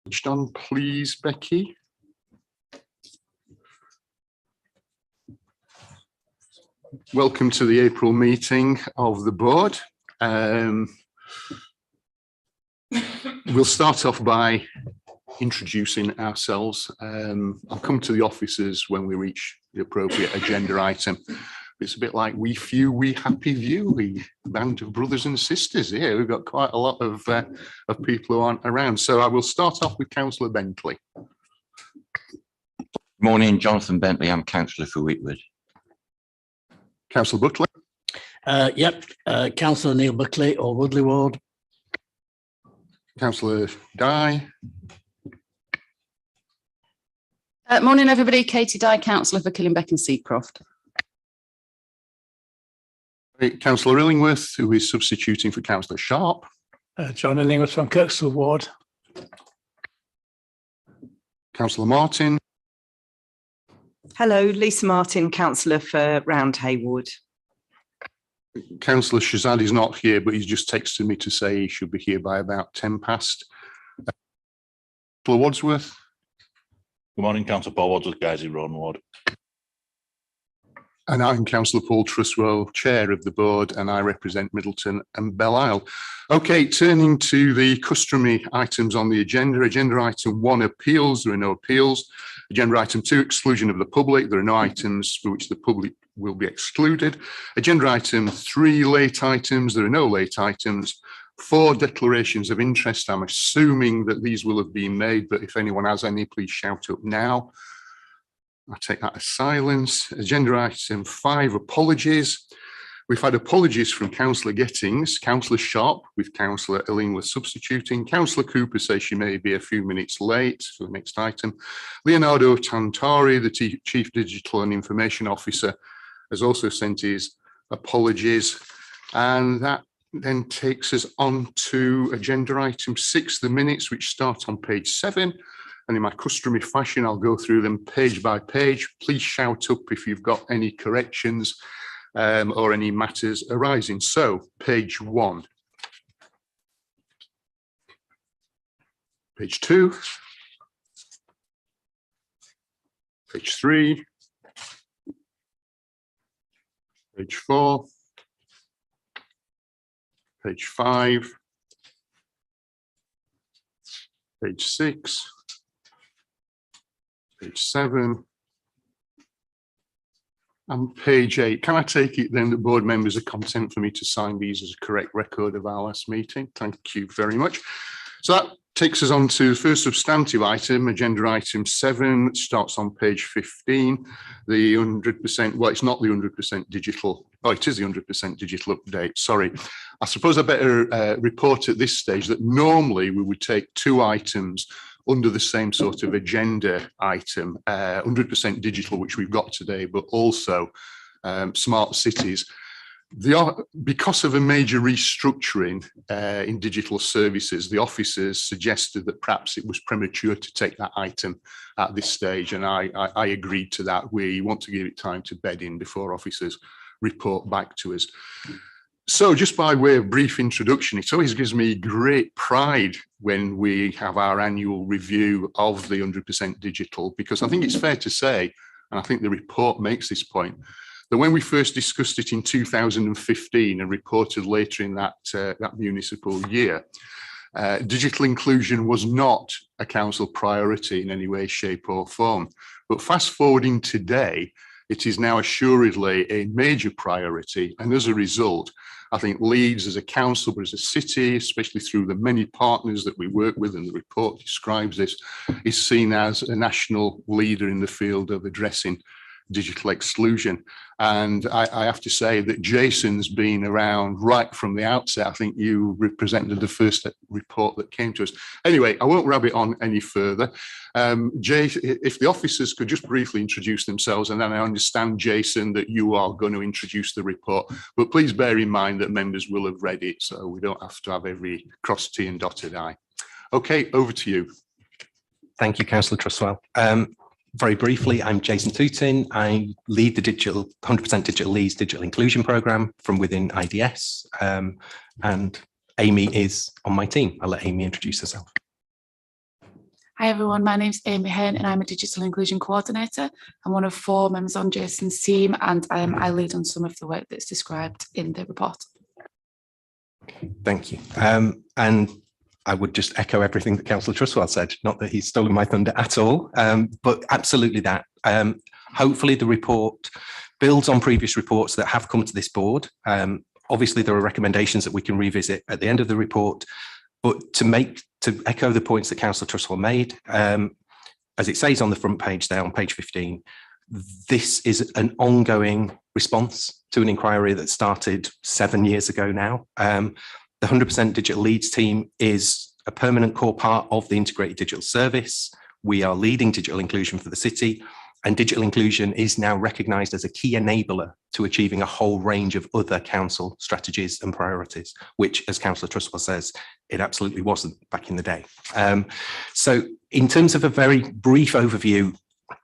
Switched on, please, Becky. Welcome to the April meeting of the board. We'll start off by introducing ourselves. I'll come to the officers when we reach the appropriate agenda item. It's a bit like we few, we happy view, we band of brothers and sisters here. We've got quite a lot of people who aren't around. So I will start off with Councillor Bentley. Morning, Jonathan Bentley. I'm Councillor for Whitwood. Councillor Buckley. Councillor Neil Buckley or Woodley Ward. Councillor Dye. Morning, everybody. Katie Dye, Councillor for Killingbeck and Seacroft. Councillor Illingworth, who is substituting for Councillor Sharp. John Illingworth from Kirkstall Ward. Councillor Martin. Hello, Lisa Martin, Councillor for Round Haywood. Councillor Shazad is not here, but he's just texted me to say he should be here by about 10 past. Councillor Wadsworth. Good morning, Councillor Paul Wadsworth, Guysy Road Ward. And I'm Councillor Paul Truswell, Chair of the Board, and I represent Middleton and Belle Isle. Okay, turning to the customary items on the agenda. Agenda item 1, appeals. There are no appeals. Agenda item 2, exclusion of the public. There are no items for which the public will be excluded. Agenda item 3, late items. There are no late items. 4, declarations of interest. I'm assuming that these will have been made, but if anyone has any, please shout up now. I take that as silence. Agenda item 5, apologies. We've had apologies from Councillor Gettings, Councillor Sharp with Councillor Illingworth substituting. Councillor Cooper says she may be a few minutes late for the next item. Leonardo Tantari, the Chief Digital and Information Officer, has also sent his apologies. And that then takes us on to agenda item 6, the minutes, which start on page 7. And in my customary fashion, I'll go through them page by page. Please shout up if you've got any corrections or any matters arising. So, page 1. Page 2. Page 3. Page 4. Page 5. Page 6. Page 7 and page 8. Can I take it then that board members are content for me to sign these as a correct record of our last meeting? Thank you very much. So that takes us on to the first substantive item, agenda item 7, which starts on page 15. The 100%, well, it's not the 100% digital. Oh, it is the 100% digital update. Sorry. I suppose I better report at this stage that normally we would take 2 items under the same sort of agenda item, 100% digital, which we've got today, but also smart cities. Because of a major restructuring in digital services, the officers suggested that perhaps it was premature to take that item at this stage, and I agreed to that. We want to give it time to bed in before officers report back to us. So just by way of brief introduction, it always gives me great pride when we have our annual review of the 100% digital, because I think it's fair to say, and I think the report makes this point, that when we first discussed it in 2015 and reported later in that municipal year, digital inclusion was not a council priority in any way, shape or form. But fast forwarding today, it is now assuredly a major priority. And as a result, I think Leeds as a council, but as a city, especially through the many partners that we work with, and the report describes this, is seen as a national leader in the field of addressing digital exclusion. And I have to say that Jason's been around right from the outset. I think you represented the first report that came to us. Anyway, I won't rabbit on any further. Jay, if the officers could just briefly introduce themselves, and then I understand, Jason, that you are going to introduce the report, but please bear in mind that members will have read it, so we don't have to have every crossed T and dotted I. Okay, over to you. Thank you, Councillor Truswell. Very briefly, I'm Jason Tootin. I lead the 100% Digital Leeds Digital Inclusion Programme from within IDS, and Amy is on my team. I'll let Amy introduce herself. Hi everyone, my name's Amy Hearn and I'm a Digital Inclusion Coordinator. I'm one of 4 members on Jason's team and I lead on some of the work that's described in the report. Thank you. And I would just echo everything that Councillor Trustwell said, not that he's stolen my thunder at all, but absolutely that. Hopefully the report builds on previous reports that have come to this board. Obviously there are recommendations that we can revisit at the end of the report, but to echo the points that Councillor Trustwell made, as it says on the front page there on page 15, this is an ongoing response to an inquiry that started 7 years ago now. The 100% Digital Leeds team is a permanent core part of the Integrated Digital Service. We are leading digital inclusion for the city, and digital inclusion is now recognised as a key enabler to achieving a whole range of other council strategies and priorities, which, as Councillor Trustwell says, it absolutely wasn't back in the day. So in terms of a very brief overview,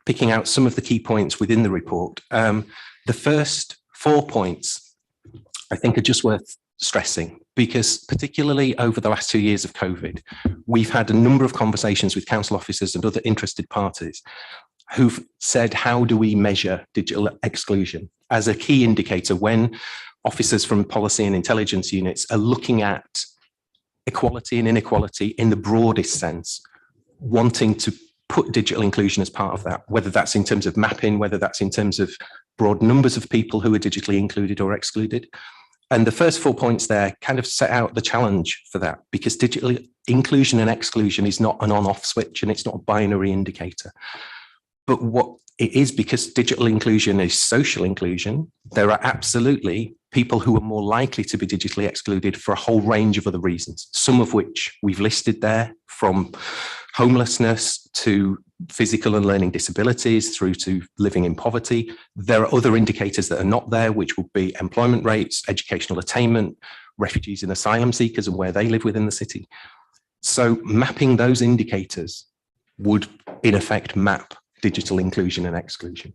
picking out some of the key points within the report, the first 4 points I think are just worth stressing, because particularly over the last 2 years of COVID, we've had a number of conversations with council officers and other interested parties who've said, how do we measure digital exclusion as a key indicator when officers from policy and intelligence units are looking at equality and inequality in the broadest sense, wanting to put digital inclusion as part of that, whether that's in terms of mapping, whether that's in terms of broad numbers of people who are digitally included or excluded. And the first 4 points there kind of set out the challenge for that, because digital inclusion and exclusion is not an on-off switch and it's not a binary indicator. But what it is, because digital inclusion is social inclusion, there are absolutely people who are more likely to be digitally excluded for a whole range of other reasons, some of which we've listed there, from homelessness to physical and learning disabilities through to living in poverty. There are other indicators that are not there, which would be employment rates, educational attainment, refugees and asylum seekers and where they live within the city. So mapping those indicators would in effect map digital inclusion and exclusion.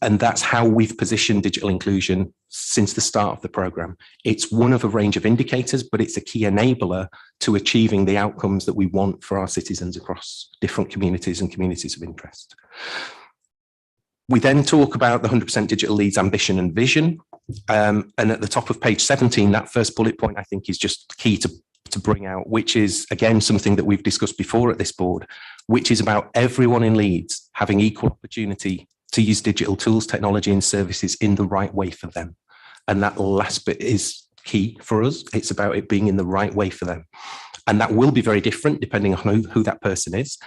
And that's how we've positioned digital inclusion since the start of the programme. It's one of a range of indicators, but it's a key enabler to achieving the outcomes that we want for our citizens across different communities and communities of interest. We then talk about the 100% Digital Leeds ambition and vision. And at the top of page 17, that first bullet point, I think, is just key to bring out, which is, again, something that we've discussed before at this board, which is about everyone in Leeds having equal opportunity to use digital tools, technology and services in the right way for them. And that last bit is key for us. It's about it being in the right way for them. And that will be very different depending on who that person is,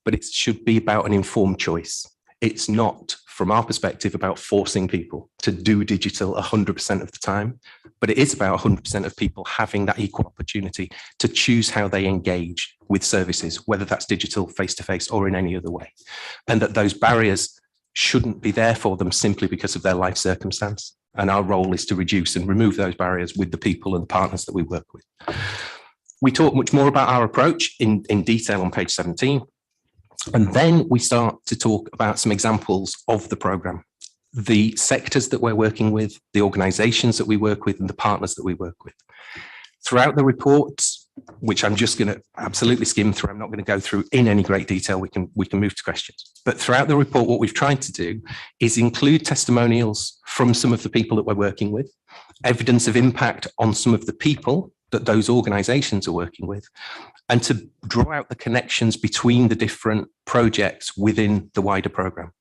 but it should be about an informed choice. It's not, from our perspective, about forcing people to do digital 100% of the time, but it is about 100% of people having that equal opportunity to choose how they engage with services, whether that's digital, face-to-face, or in any other way. And that those barriers shouldn't be there for them simply because of their life circumstance. And our role is to reduce and remove those barriers with the people and the partners that we work with. We talk much more about our approach in detail on page 17. And then we start to talk about some examples of the programme, the sectors that we're working with, the organisations that we work with, and the partners that we work with. Throughout the report, which I'm just going to absolutely skim through, I'm not going to go through in any great detail, we can move to questions. But throughout the report, what we've tried to do is include testimonials from some of the people that we're working with, evidence of impact on some of the people that those organisations are working with, and to draw out the connections between the different projects within the wider programme.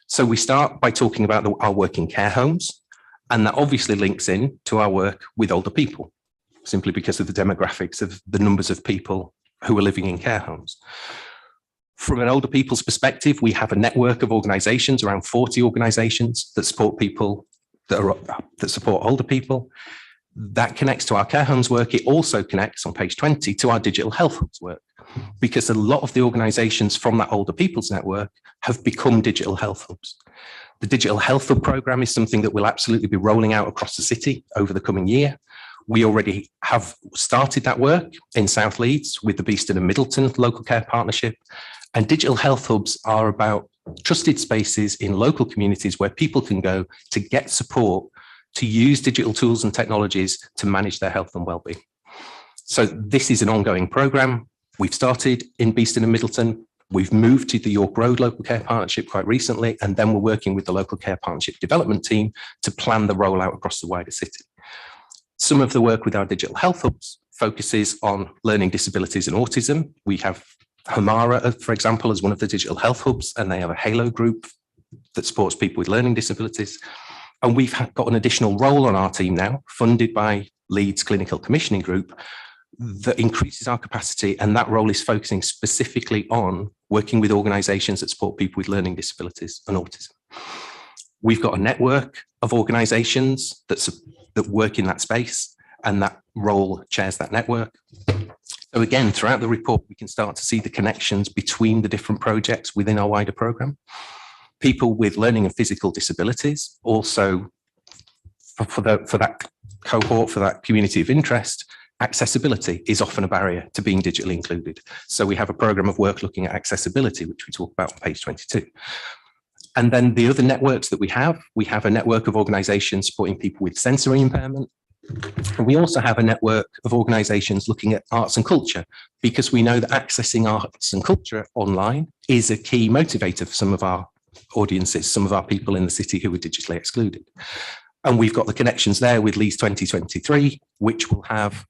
So we start by talking about our work in care homes, and that obviously links in to our work with older people, simply because of the demographics of the numbers of people who are living in care homes. From an older people's perspective, we have a network of organisations, around 40 organisations that support people that support older people. That connects to our care homes work. It also connects on page 20 to our digital health hubs work, because a lot of the organisations from that older people's network have become digital health hubs. The digital health hub programme is something that will absolutely be rolling out across the city over the coming year. We already have started that work in South Leeds with the Beeston and Middleton local care partnership. And digital health hubs are about trusted spaces in local communities where people can go to get support to use digital tools and technologies to manage their health and well-being. So this is an ongoing programme. We've started in Beeston and Middleton. We've moved to the York Road Local Care Partnership quite recently, and then we're working with the Local Care Partnership Development Team to plan the rollout across the wider city. Some of the work with our digital health hubs focuses on learning disabilities and autism. We have Hamara, for example, as one of the digital health hubs, and they have a Halo group that supports people with learning disabilities. And we've got an additional role on our team now, funded by Leeds Clinical Commissioning Group, that increases our capacity, and that role is focusing specifically on working with organisations that support people with learning disabilities and autism. We've got a network of organisations that work in that space, and that role chairs that network. So again, throughout the report, we can start to see the connections between the different projects within our wider programme. People with learning and physical disabilities, also for that cohort, for that community of interest, accessibility is often a barrier to being digitally included. So we have a programme of work looking at accessibility, which we talk about on page 22. And then the other networks that we have a network of organisations supporting people with sensory impairment. And we also have a network of organisations looking at arts and culture, because we know that accessing arts and culture online is a key motivator for some of our audiences, some of our people in the city who are digitally excluded. And we've got the connections there with Leeds 2023, which will have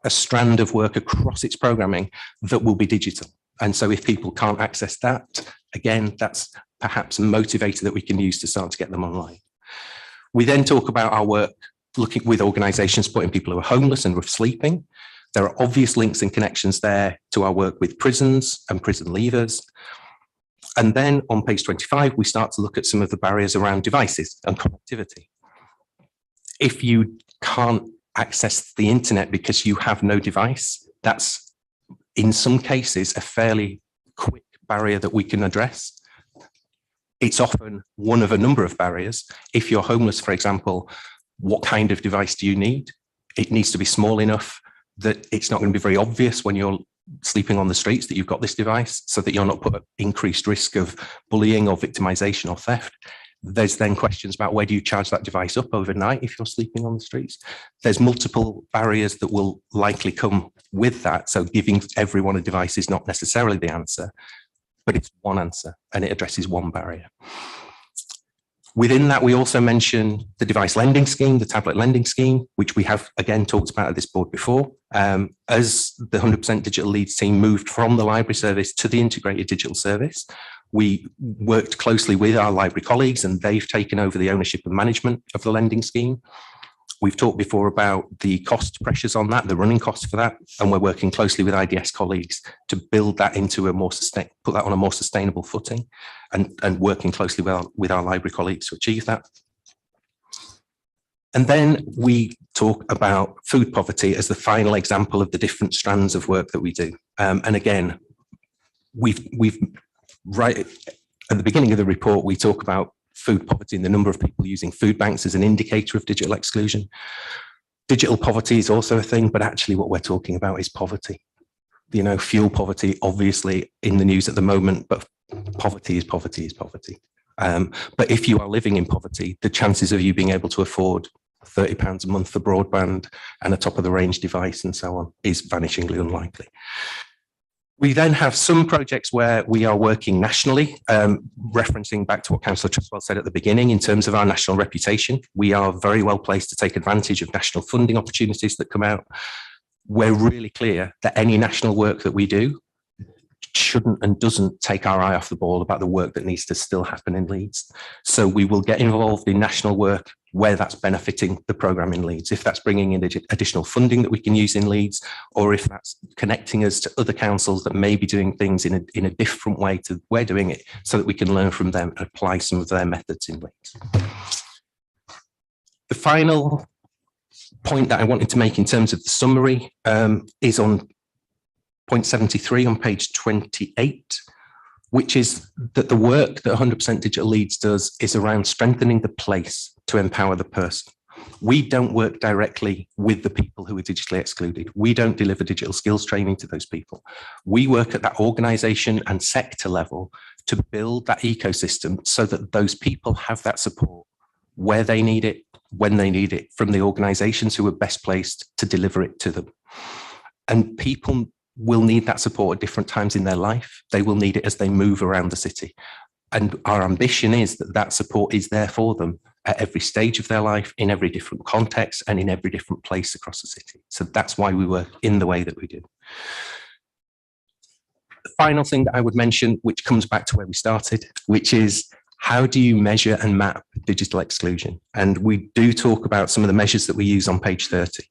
a strand of work across its programming that will be digital. And so if people can't access that, again, that's perhaps a motivator that we can use to start to get them online. We then talk about our work looking with organisations supporting people who are homeless and with sleeping. There are obvious links and connections there to our work with prisons and prison leavers. And then on page 25, we start to look at some of the barriers around devices and connectivity. If you can't access the internet because you have no device, that's in some cases a fairly quick barrier that we can address. It's often one of a number of barriers. If you're homeless, for example, what kind of device do you need? It needs to be small enough that it's not going to be very obvious when you're sleeping on the streets that you've got this device, so that you're not put at increased risk of bullying or victimization or theft. There's then questions about where do you charge that device up overnight if you're sleeping on the streets. There's multiple barriers that will likely come with that. So giving everyone a device is not necessarily the answer, but it's one answer and it addresses one barrier. Within that, we also mention the device lending scheme, the tablet lending scheme, which we have again talked about at this board before. As the 100% Digital Leeds team moved from the library service to the integrated digital service, we worked closely with our library colleagues, and they've taken over the ownership and management of the lending scheme. We've talked before about the cost pressures on that, the running costs for that, and we're working closely with IDS colleagues to build that into a more put that on a more sustainable footing, and working closely with our library colleagues to achieve that. And then we talk about food poverty as the final example of the different strands of work that we do. And again, we've right at the beginning of the report, we talk about food poverty and the number of people using food banks as an indicator of digital exclusion. Digital poverty is also a thing, but actually what we're talking about is poverty. You know, fuel poverty, obviously in the news at the moment, but poverty is poverty is poverty. But if you are living in poverty, the chances of you being able to afford £30 a month for broadband and a top of the range device and so on is vanishingly unlikely. We then have some projects where we are working nationally, referencing back to what Councillor Trustwell said at the beginning in terms of our national reputation. We are very well placed to take advantage of national funding opportunities that come out. We're really clear that any national work that we do shouldn't and doesn't take our eye off the ball about the work that needs to still happen in Leeds. So we will get involved in national work where that's benefiting the programme in Leeds, if that's bringing in additional funding that we can use in Leeds, or if that's connecting us to other councils that may be doing things in a different way to we're doing it, so that we can learn from them and apply some of their methods in Leeds. The final point that I wanted to make in terms of the summary is on point 73 on page 28, which is that the work that 100% Digital Leeds does is around strengthening the place to empower the person. We don't work directly with the people who are digitally excluded. We don't deliver digital skills training to those people. We work at that organisation and sector level to build that ecosystem so that those people have that support where they need it, when they need it, from the organisations who are best placed to deliver it to them. And people will need that support at different times in their life. They will need it as they move around the city. And our ambition is that that support is there for them at every stage of their life, in every different context, and in every different place across the city. So that's why we work in the way that we do. The final thing that I would mention, which comes back to where we started, which is how do you measure and map digital exclusion? And we do talk about some of the measures that we use on page 30.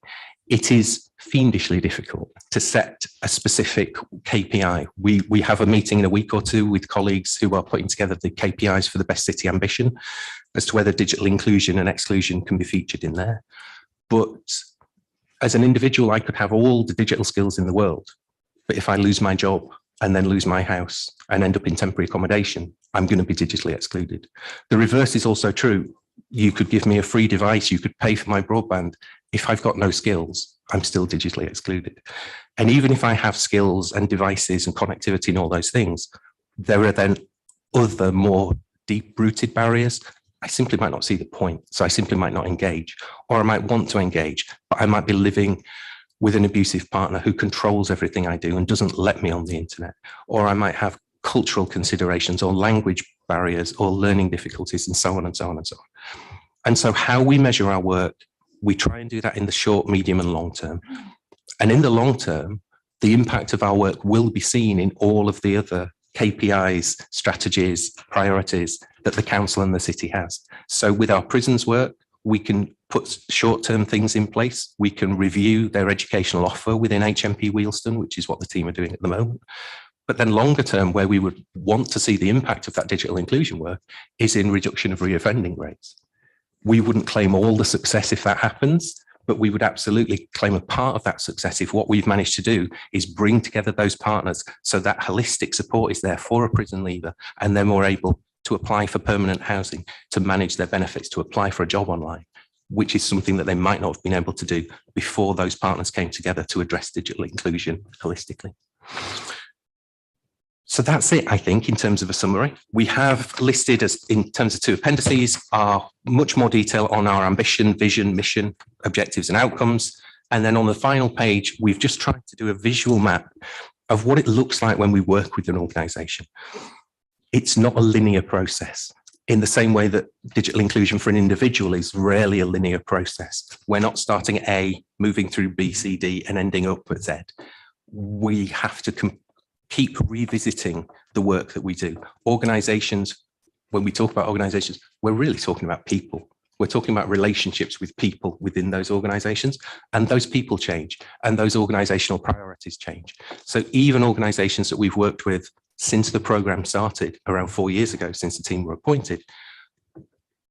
It is fiendishly difficult to set a specific KPI. We have a meeting in a week or two with colleagues who are putting together the KPIs for the Best City Ambition as to whether digital inclusion and exclusion can be featured in there. But as an individual, I could have all the digital skills in the world, but if I lose my job and then lose my house and end up in temporary accommodation, I'm going to be digitally excluded. The reverse is also true. You could give me a free device, you could pay for my broadband. If I've got no skills, I'm still digitally excluded. And even if I have skills and devices and connectivity and all those things, there are then other more deep-rooted barriers. I simply might not see the point. So I simply might not engage, or I might want to engage, but I might be living with an abusive partner who controls everything I do and doesn't let me on the internet. Or I might have cultural considerations or language barriers or learning difficulties and so on and so on and so on. And so how we measure our work, we try and do that in the short, medium and long term. And in the long term, the impact of our work will be seen in all of the other KPIs, strategies, priorities that the council and the city has. So with our prisons work, we can put short-term things in place. We can review their educational offer within HMP Wealdstone, which is what the team are doing at the moment. But then longer term, where we would want to see the impact of that digital inclusion work is in reduction of reoffending rates. We wouldn't claim all the success if that happens, but we would absolutely claim a part of that success if what we've managed to do is bring together those partners so that holistic support is there for a prison leaver, and they're more able to apply for permanent housing, to manage their benefits, to apply for a job online, which is something that they might not have been able to do before those partners came together to address digital inclusion holistically. So that's it, I think, in terms of a summary. We have listed, as in terms of 2 appendices, are much more detail on our ambition, vision, mission, objectives and outcomes. And then on the final page, we've just tried to do a visual map of what it looks like when we work with an organisation. It's not a linear process, in the same way that digital inclusion for an individual is rarely a linear process. We're not starting at A, moving through B, C, D and ending up at Z. We have to keep revisiting the work that we do. Organizations, when we talk about organizations, we're really talking about people. We're talking about relationships with people within those organizations, and those people change and those organizational priorities change. So even organizations that we've worked with since the program started around 4 years ago, since the team were appointed,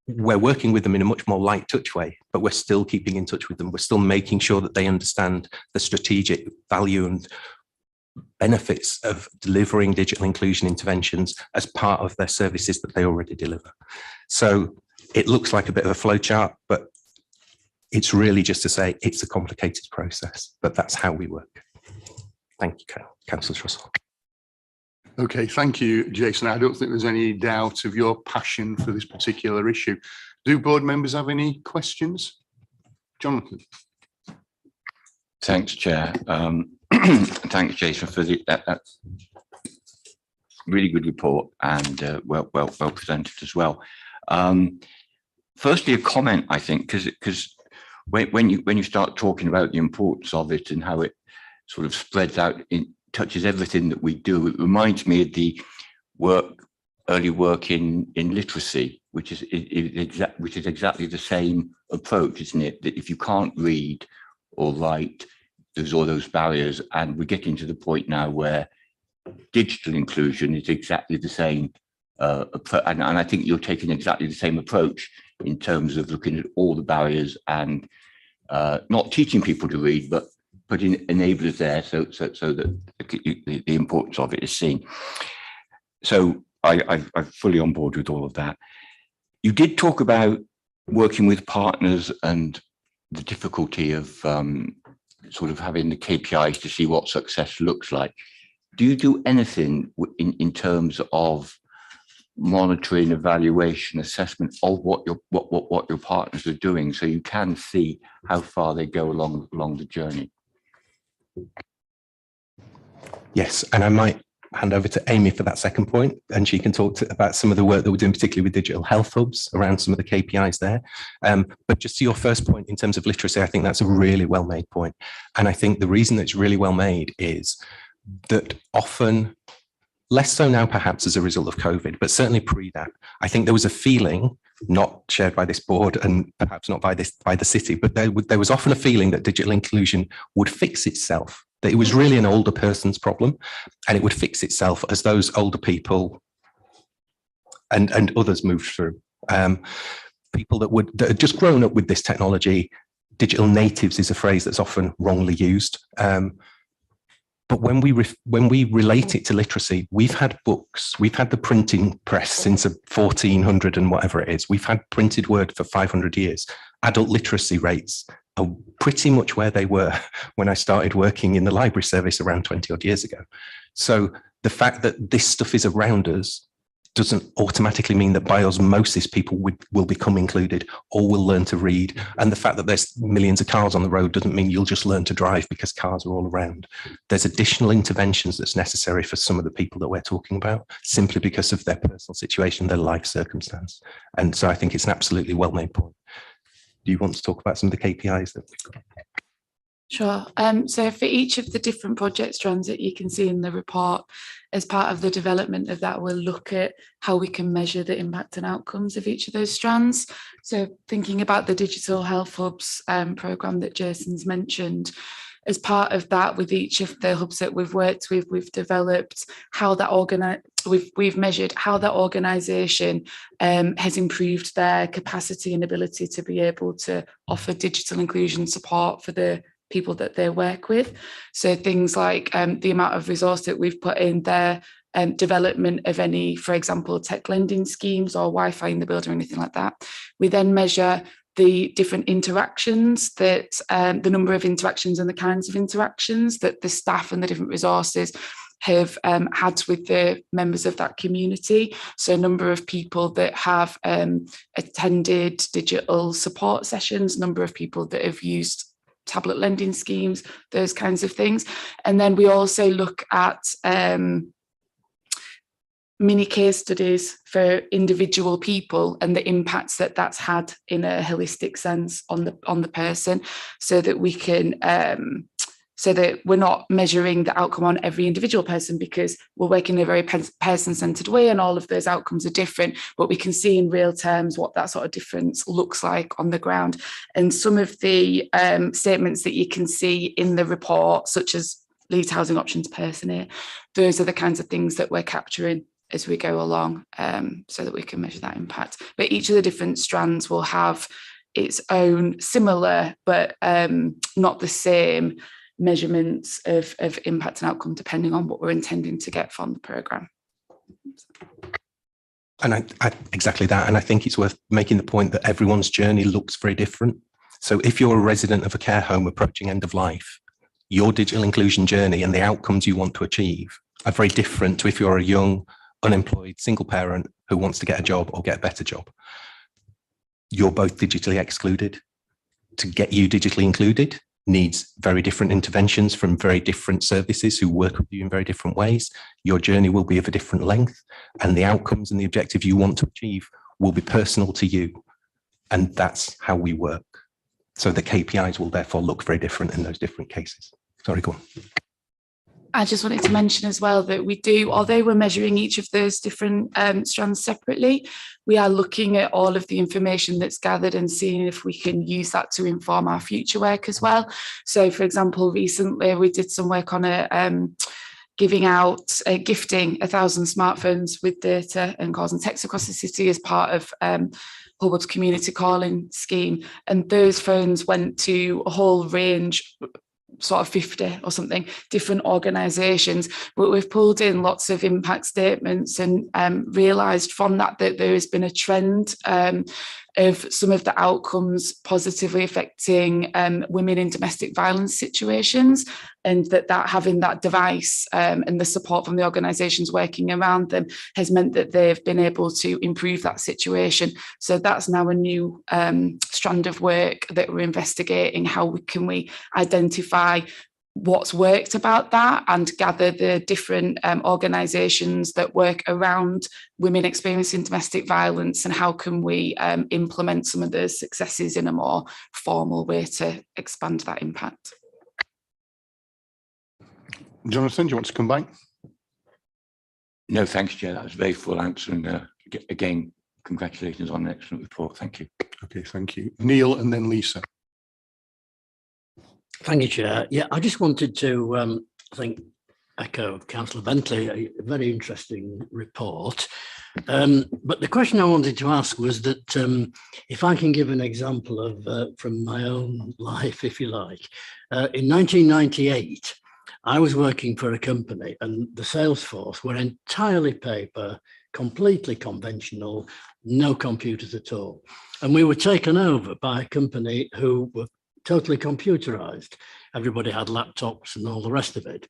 we're working with them in a much more light touch way, but we're still keeping in touch with them. We're still making sure that they understand the strategic value and benefits of delivering digital inclusion interventions as part of their services that they already deliver. So it looks like a bit of a flow chart, but it's really just to say it's a complicated process, but that's how we work. Thank you, Councillor Trussell. Okay, thank you, Jason. I don't think there's any doubt of your passion for this particular issue. Do board members have any questions? Jonathan. Thanks, Chair. Thanks, Jason, for that really good report and well presented as well. Firstly, a comment, I think, because when you start talking about the importance of it and how it sort of spreads out, touches everything that we do, it reminds me of the early work in literacy, which is exactly the same approach, isn't it? That if you can't read or write, there's all those barriers, and we're getting to the point now where digital inclusion is exactly the same. And I think you're taking exactly the same approach in terms of looking at all the barriers and not teaching people to read, but putting enablers there so that the importance of it is seen. So I'm fully on board with all of that. You did talk about working with partners and the difficulty of sort of having the KPIs to see what success looks like. Do you do anything in terms of monitoring, evaluation, assessment of what your partners are doing, so you can see how far they go along the journey? Yes, and I might hand over to Amy for that second point, and she can talk about some of the work that we're doing, particularly with digital health hubs around some of the KPIs there. But just to your first point in terms of literacy, I think that's a really well made point. And I think the reason that it's really well made is that often, less so now perhaps as a result of COVID, but certainly pre that, I think there was a feeling, not shared by this board and perhaps not by the city, but there was often a feeling that digital inclusion would fix itself, that it was really an older person's problem and it would fix itself as those older people and others moved through. People that had just grown up with this technology, digital natives is a phrase that's often wrongly used. But when we relate it to literacy, we've had books, we've had the printing press since 1400 and whatever it is. We've had printed word for 500 years. Adult literacy rates are pretty much where they were when I started working in the library service around 20 odd years ago. So the fact that this stuff is around us doesn't automatically mean that by osmosis people will become included or will learn to read. And the fact that there's millions of cars on the road doesn't mean you'll just learn to drive because cars are all around. There's additional interventions that's necessary for some of the people that we're talking about, simply because of their personal situation, their life circumstance. And so I think it's an absolutely well-made point. Do you want to talk about some of the KPIs that we've got? Sure. So for each of the different project strands that you can see in the report, as part of the development of that, we'll look at how we can measure the impact and outcomes of each of those strands. So thinking about the Digital Health Hubs programme that Jason's mentioned, as part of that, with each of the hubs that we've worked with, we've developed how that we've measured how that organisation has improved their capacity and ability to be able to offer digital inclusion support for the people that they work with. So things like the amount of resource that we've put in their development of any, for example, tech lending schemes or Wi-Fi in the building or anything like that. We then measure the different interactions that the number of interactions and the kinds of interactions that the staff and the different resources have had with the members of that community. So a number of people that have attended digital support sessions, number of people that have used tablet lending schemes, those kinds of things. And then we also look at mini case studies for individual people and the impacts that that's had in a holistic sense on the person, so that we can so that we're not measuring the outcome on every individual person, because we're working in a very person-centered way and all of those outcomes are different, but we can see in real terms what that sort of difference looks like on the ground. And some of the statements that you can see in the report, such as Leeds Housing Options Person here, those are the kinds of things that we're capturing as we go along, so that we can measure that impact. But each of the different strands will have its own similar but not the same measurements of impact and outcome, depending on what we're intending to get from the programme. And I exactly that. And I think it's worth making the point that everyone's journey looks very different. So if you're a resident of a care home approaching end of life, your digital inclusion journey and the outcomes you want to achieve are very different to if you're a young, unemployed, single parent who wants to get a job or get a better job. You're both digitally excluded. To get you digitally included needs very different interventions from very different services who work with you in very different ways. Your journey will be of a different length, and the outcomes and the objectives you want to achieve will be personal to you. And that's how we work. So the KPIs will therefore look very different in those different cases. Sorry, go on. I just wanted to mention as well that we do, although we're measuring each of those different strands separately, we are looking at all of the information that's gathered and seeing if we can use that to inform our future work as well. So, for example, recently we did some work on giving out, gifting 1,000 smartphones with data and calls and texts across the city as part of Hubbard's community calling scheme. And those phones went to a whole range, sort of 50 or something different organisations, but we've pulled in lots of impact statements and realised from that there has been a trend of some of the outcomes positively affecting women in domestic violence situations, and that having that device and the support from the organisations working around them has meant that they've been able to improve that situation. So that's now a new strand of work that we're investigating. How can we identify what's worked about that and gather the different organisations that work around women experiencing domestic violence and how can we implement some of those successes in a more formal way to expand that impact. Jonathan, do you want to come back? No, thanks, Chair. That was a very full answer. And again, congratulations on an excellent report. Thank you. Okay, thank you. Neil and then Lisa. Thank you, Chair. Yeah, I just wanted to, I think, echo Councillor Bentley, a very interesting report. But the question I wanted to ask was that if I can give an example of from my own life, if you like. In 1998, I was working for a company and the sales force were entirely paper, completely conventional, no computers at all. And we were taken over by a company who were totally computerized. Everybody had laptops and all the rest of it.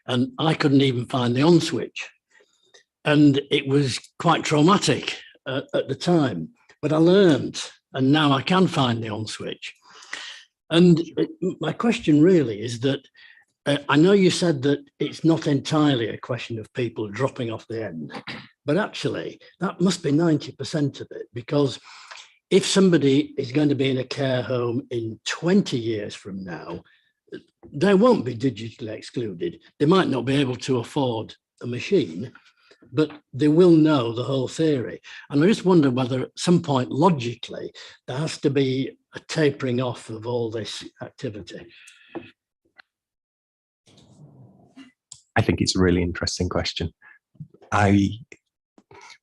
And I couldn't even find the on switch. And it was quite traumatic at the time, but I learned, and now I can find the on switch. And my question really is that I know you said that it's not entirely a question of people dropping off the end, but actually that must be 90% of it, because if somebody is going to be in a care home in 20 years from now, they won't be digitally excluded. They might not be able to afford a machine, but they will know the whole theory. And I just wonder whether at some point, logically, there has to be a tapering off of all this activity. I think it's a really interesting question.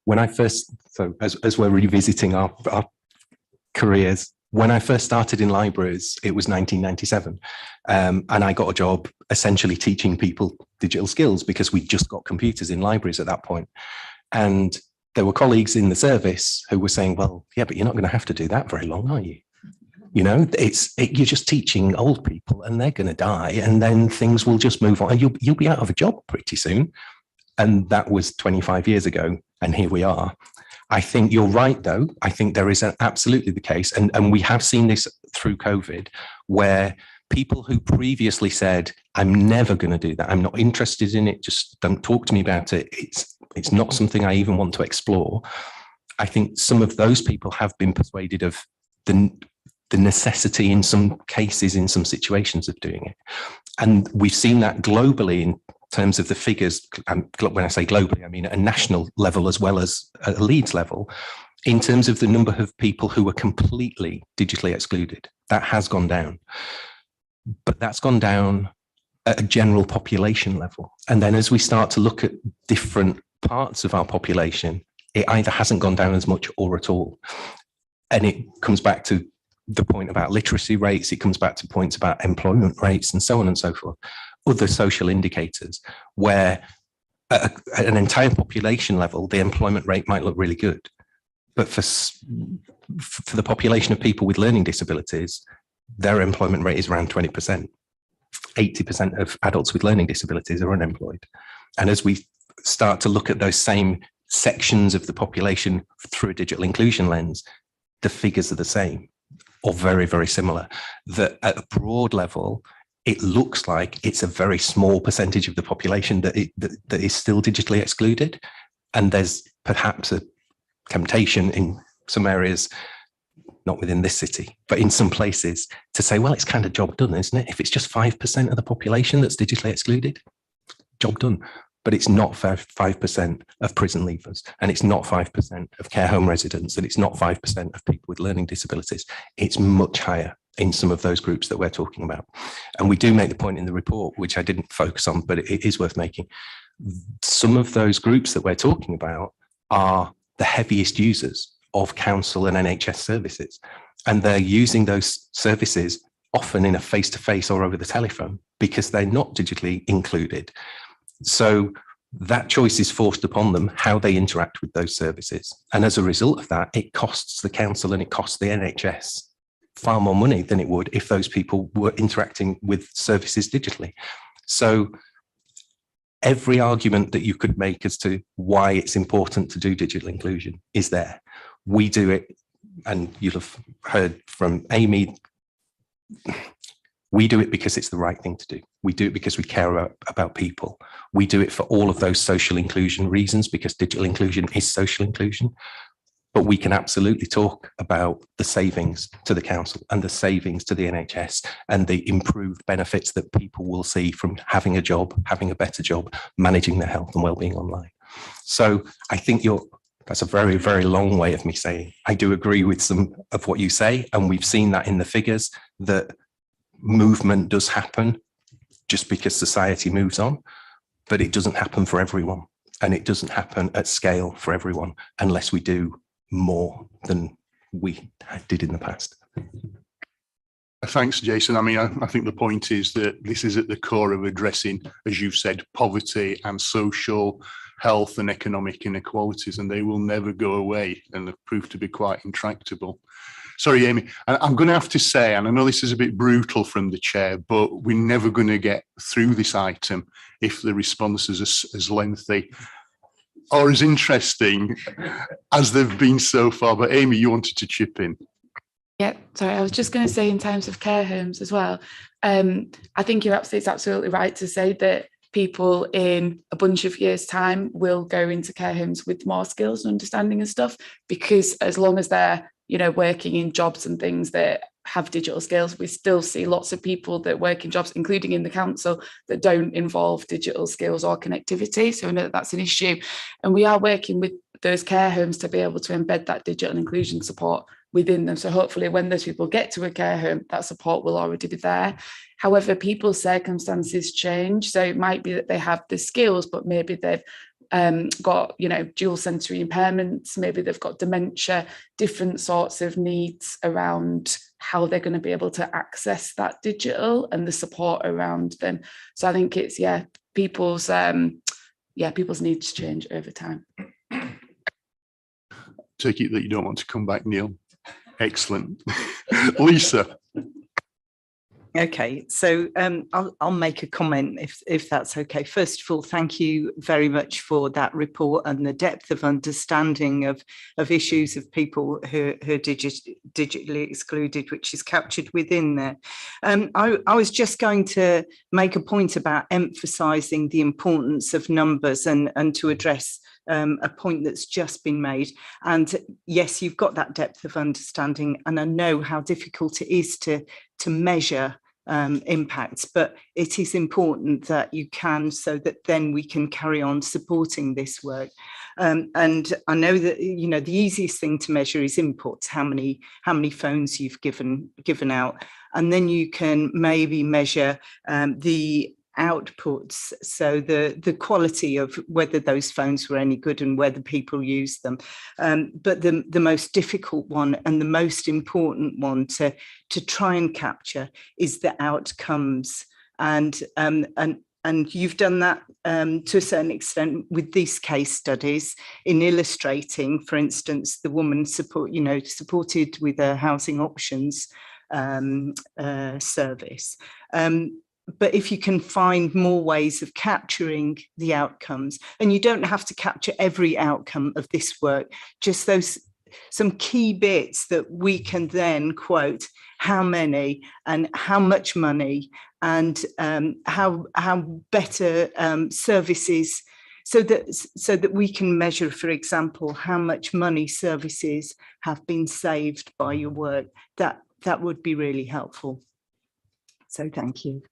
When I first, so as we're revisiting our careers, when I first started in libraries, it was 1997. And I got a job essentially teaching people digital skills because we just got computers in libraries at that point. And there were colleagues in the service who were saying, well, yeah, but you're not going to have to do that very long, are you? You know, you're just teaching old people and they're going to die and then things will just move on and you'll be out of a job pretty soon. And that was 25 years ago. And here we are. I think you're right, though. I think there is absolutely the case. And we have seen this through COVID, where people who previously said, I'm never going to do that. I'm not interested in it. Just don't talk to me about it. It's not something I even want to explore. I think some of those people have been persuaded of the necessity in some cases, in some situations of doing it. And we've seen that globally in terms of the figures. When I say globally, I mean at a national level as well as at a Leeds level, in terms of the number of people who were completely digitally excluded. That has gone down. But that's gone down at a general population level. And then as we start to look at different parts of our population, it either hasn't gone down as much or at all. And it comes back to the point about literacy rates, it comes back to points about employment rates and so on and so forth, other social indicators where at an entire population level, the employment rate might look really good. But for the population of people with learning disabilities, their employment rate is around 20%. 80% of adults with learning disabilities are unemployed. And as we start to look at those same sections of the population through a digital inclusion lens, the figures are the same or very, very similar. That at a broad level, it looks like it's a very small percentage of the population that is still digitally excluded. And there's perhaps a temptation in some areas, not within this city, but in some places to say, well, it's kind of job done, isn't it? If it's just 5% of the population that's digitally excluded, job done. But it's not 5% of prison leavers, and it's not 5% of care home residents, and it's not 5% of people with learning disabilities. It's much higher in some of those groups that we're talking about. And we do make the point in the report, which I didn't focus on, but it is worth making. Some of those groups that we're talking about are the heaviest users of council and NHS services. And they're using those services often in a face-to-face or over the telephone because they're not digitally included. So that choice is forced upon them, how they interact with those services. And as a result of that, it costs the council and it costs the NHS far more money than it would if those people were interacting with services digitally. So every argument that you could make as to why it's important to do digital inclusion is there. We do it, and you'll have heard from Amy, We do it because it's the right thing to do. We do it because we care about people. We do it for all of those social inclusion reasons, because digital inclusion is social inclusion. But we can absolutely talk about the savings to the council and the savings to the NHS and the improved benefits that people will see from having a job, having a better job, managing their health and well-being online. So I think that's a very, very long way of me saying I do agree with some of what you say. And we've seen that in the figures, that movement does happen just because society moves on, but it doesn't happen for everyone. And it doesn't happen at scale for everyone unless we do more than we did in the past. Thanks, Jason. I mean, I think the point is that this is at the core of addressing, as you've said, poverty and social health and economic inequalities, and they will never go away, and they've proved to be quite intractable. Sorry, Amy, I'm going to have to say, and I know this is a bit brutal from the chair, but we're never going to get through this item if the responses are as lengthy or as interesting as they've been so far. But Amy, you wanted to chip in. Yeah, sorry, I was just going to say in terms of care homes as well, I think it's absolutely right to say that people in a bunch of years' time will go into care homes with more skills and understanding and stuff, because as long as they're, working in jobs and things that have digital skills, we still see lots of people that work in jobs, including in the council, that don't involve digital skills or connectivity. So I know that that's an issue. And we are working with those care homes to be able to embed that digital inclusion support within them. So hopefully when those people get to a care home, that support will already be there. However, people's circumstances change. So it might be that they have the skills, but maybe they've got, dual sensory impairments, maybe they've got dementia, different sorts of needs around how they're going to be able to access that digital and the support around them. So I think it's, people's needs change over time. Take it that you don't want to come back, Neil. Excellent. Lisa. Okay, so I'll make a comment if that's okay. First of all, thank you very much for that report and the depth of understanding of issues of people who are digitally excluded, which is captured within there. I was just going to make a point about emphasising the importance of numbers and to address a point that's just been made. And yes, you've got that depth of understanding, and I know how difficult it is to measure impacts, but it is important that you can, so that then we can carry on supporting this work. And I know that the easiest thing to measure is inputs, how many phones you've given out, and then you can maybe measure the outputs, so the quality of whether those phones were any good and whether people use them. But the most difficult one and the most important one to try and capture is the outcomes. And you've done that to a certain extent with these case studies in illustrating, for instance, the woman supported with a housing options service. But if you can find more ways of capturing the outcomes, and you don't have to capture every outcome of this work, just some key bits that we can then quote how many and how much money and how better services, so that we can measure, for example, how much money services have been saved by your work. That would be really helpful. So thank you.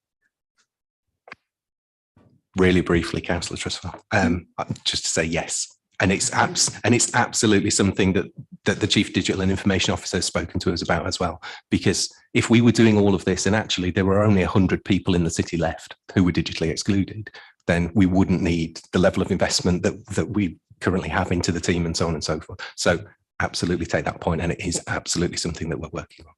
Really briefly, Councillor Trustwell, just to say yes. And it's absolutely something that the Chief Digital and Information Officer has spoken to us about as well. Because if we were doing all of this and actually there were only 100 people in the city left who were digitally excluded, then we wouldn't need the level of investment that we currently have into the team and so on and so forth. So absolutely take that point, and it is absolutely something that we're working on.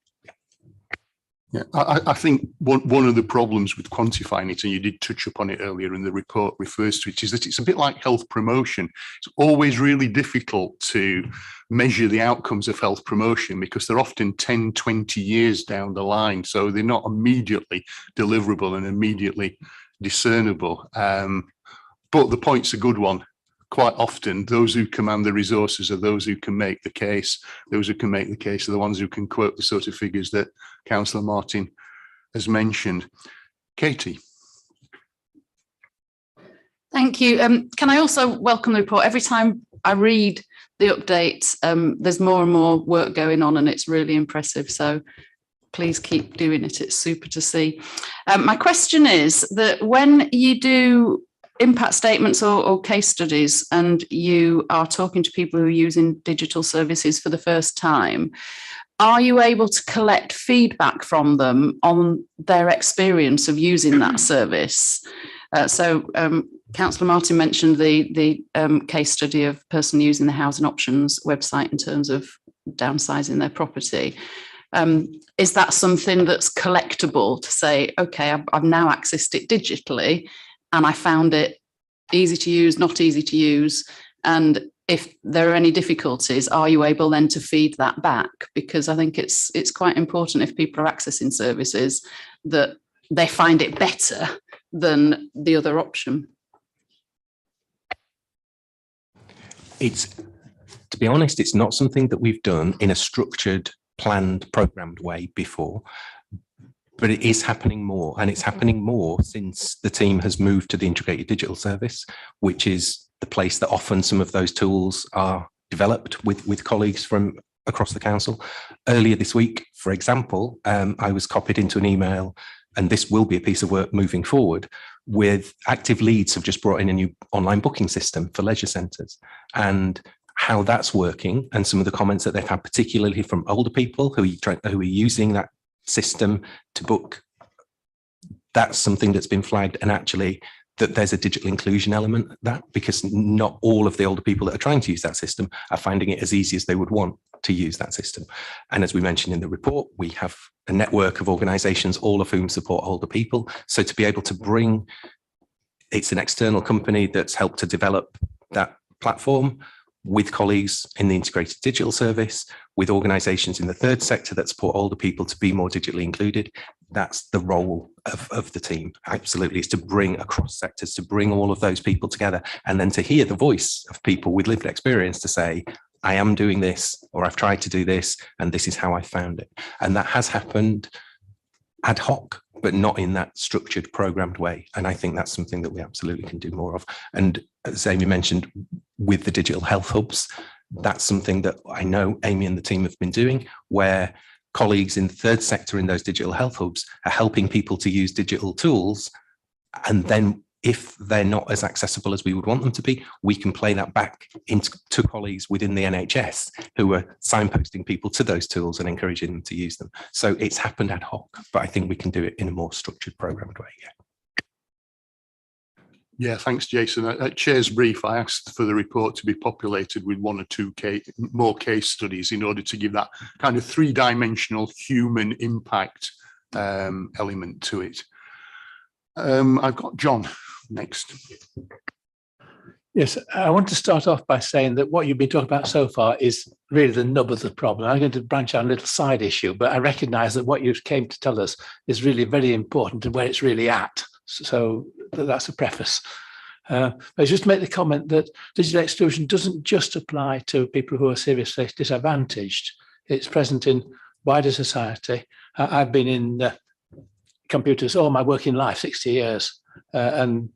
Yeah, I think one of the problems with quantifying it, and you did touch upon it earlier, and the report refers to it, is that it's a bit like health promotion. It's always really difficult to measure the outcomes of health promotion because they're often 10, 20 years down the line. So they're not immediately deliverable and immediately discernible. But the point's a good one. Quite often, those who command the resources are those who can make the case. Those who can make the case are the ones who can quote the sort of figures that Councillor Martin as mentioned. Katie. Thank you. Can I also welcome the report? Every time I read the updates, there's more and more work going on, and it's really impressive. So please keep doing it. It's super to see. My question is that when you do impact statements or case studies and you are talking to people who are using digital services for the first time, are you able to collect feedback from them on their experience of using that service? Councillor Martin mentioned the case study of a person using the Housing Options website in terms of downsizing their property. Is that something that's collectible to say, okay, I've now accessed it digitally and I found it easy to use, not easy to use, and if there are any difficulties, are you able then to feed that back? Because I think it's quite important if people are accessing services that they find it better than the other option. To be honest, it's not something that we've done in a structured, planned, programmed way before, but it is happening more, and it's happening more since the team has moved to the integrated digital service, which is the place that often some of those tools are developed with colleagues from across the council. Earlier this week, for example, I was copied into an email, and this will be a piece of work moving forward, with Active Leeds have just brought in a new online booking system for leisure centres, and how that's working, and some of the comments that they've had, particularly from older people who are using that system to book. That's something that's been flagged, and actually that there's a digital inclusion element of that, because not all of the older people that are trying to use that system are finding it as easy as they would want to use that system. And as we mentioned in the report, we have a network of organisations, all of whom support older people. So to be able to bring, it's an external company that's helped to develop that platform with colleagues in the integrated digital service, with organisations in the third sector that support older people to be more digitally included. That's the role of the team. Absolutely, it's to bring across sectors, to bring all of those people together, and then to hear the voice of people with lived experience to say, I am doing this, or I've tried to do this, and this is how I found it. And that has happened ad hoc, but not in that structured, programmed way. And I think that's something that we absolutely can do more of. And as Amy mentioned, with the digital health hubs, that's something that I know Amy and the team have been doing, where colleagues in the third sector in those digital health hubs are helping people to use digital tools. And then if they're not as accessible as we would want them to be, we can play that back into colleagues within the NHS who are signposting people to those tools and encouraging them to use them. So it's happened ad hoc, but I think we can do it in a more structured, programmed way. Yeah, thanks, Jason. At Chair's brief, I asked for the report to be populated with 1 or 2 more case studies in order to give that kind of 3-dimensional human impact element to it. I've got John next. Yes, I want to start off by saying that what you've been talking about so far is really the nub of the problem. I'm going to branch out a little side issue, but I recognise that what you came to tell us is really very important and where it's really at. So that's a preface. But just to make the comment that digital exclusion doesn't just apply to people who are seriously disadvantaged. It's present in wider society. I've been in computers all my working life, 60 years, and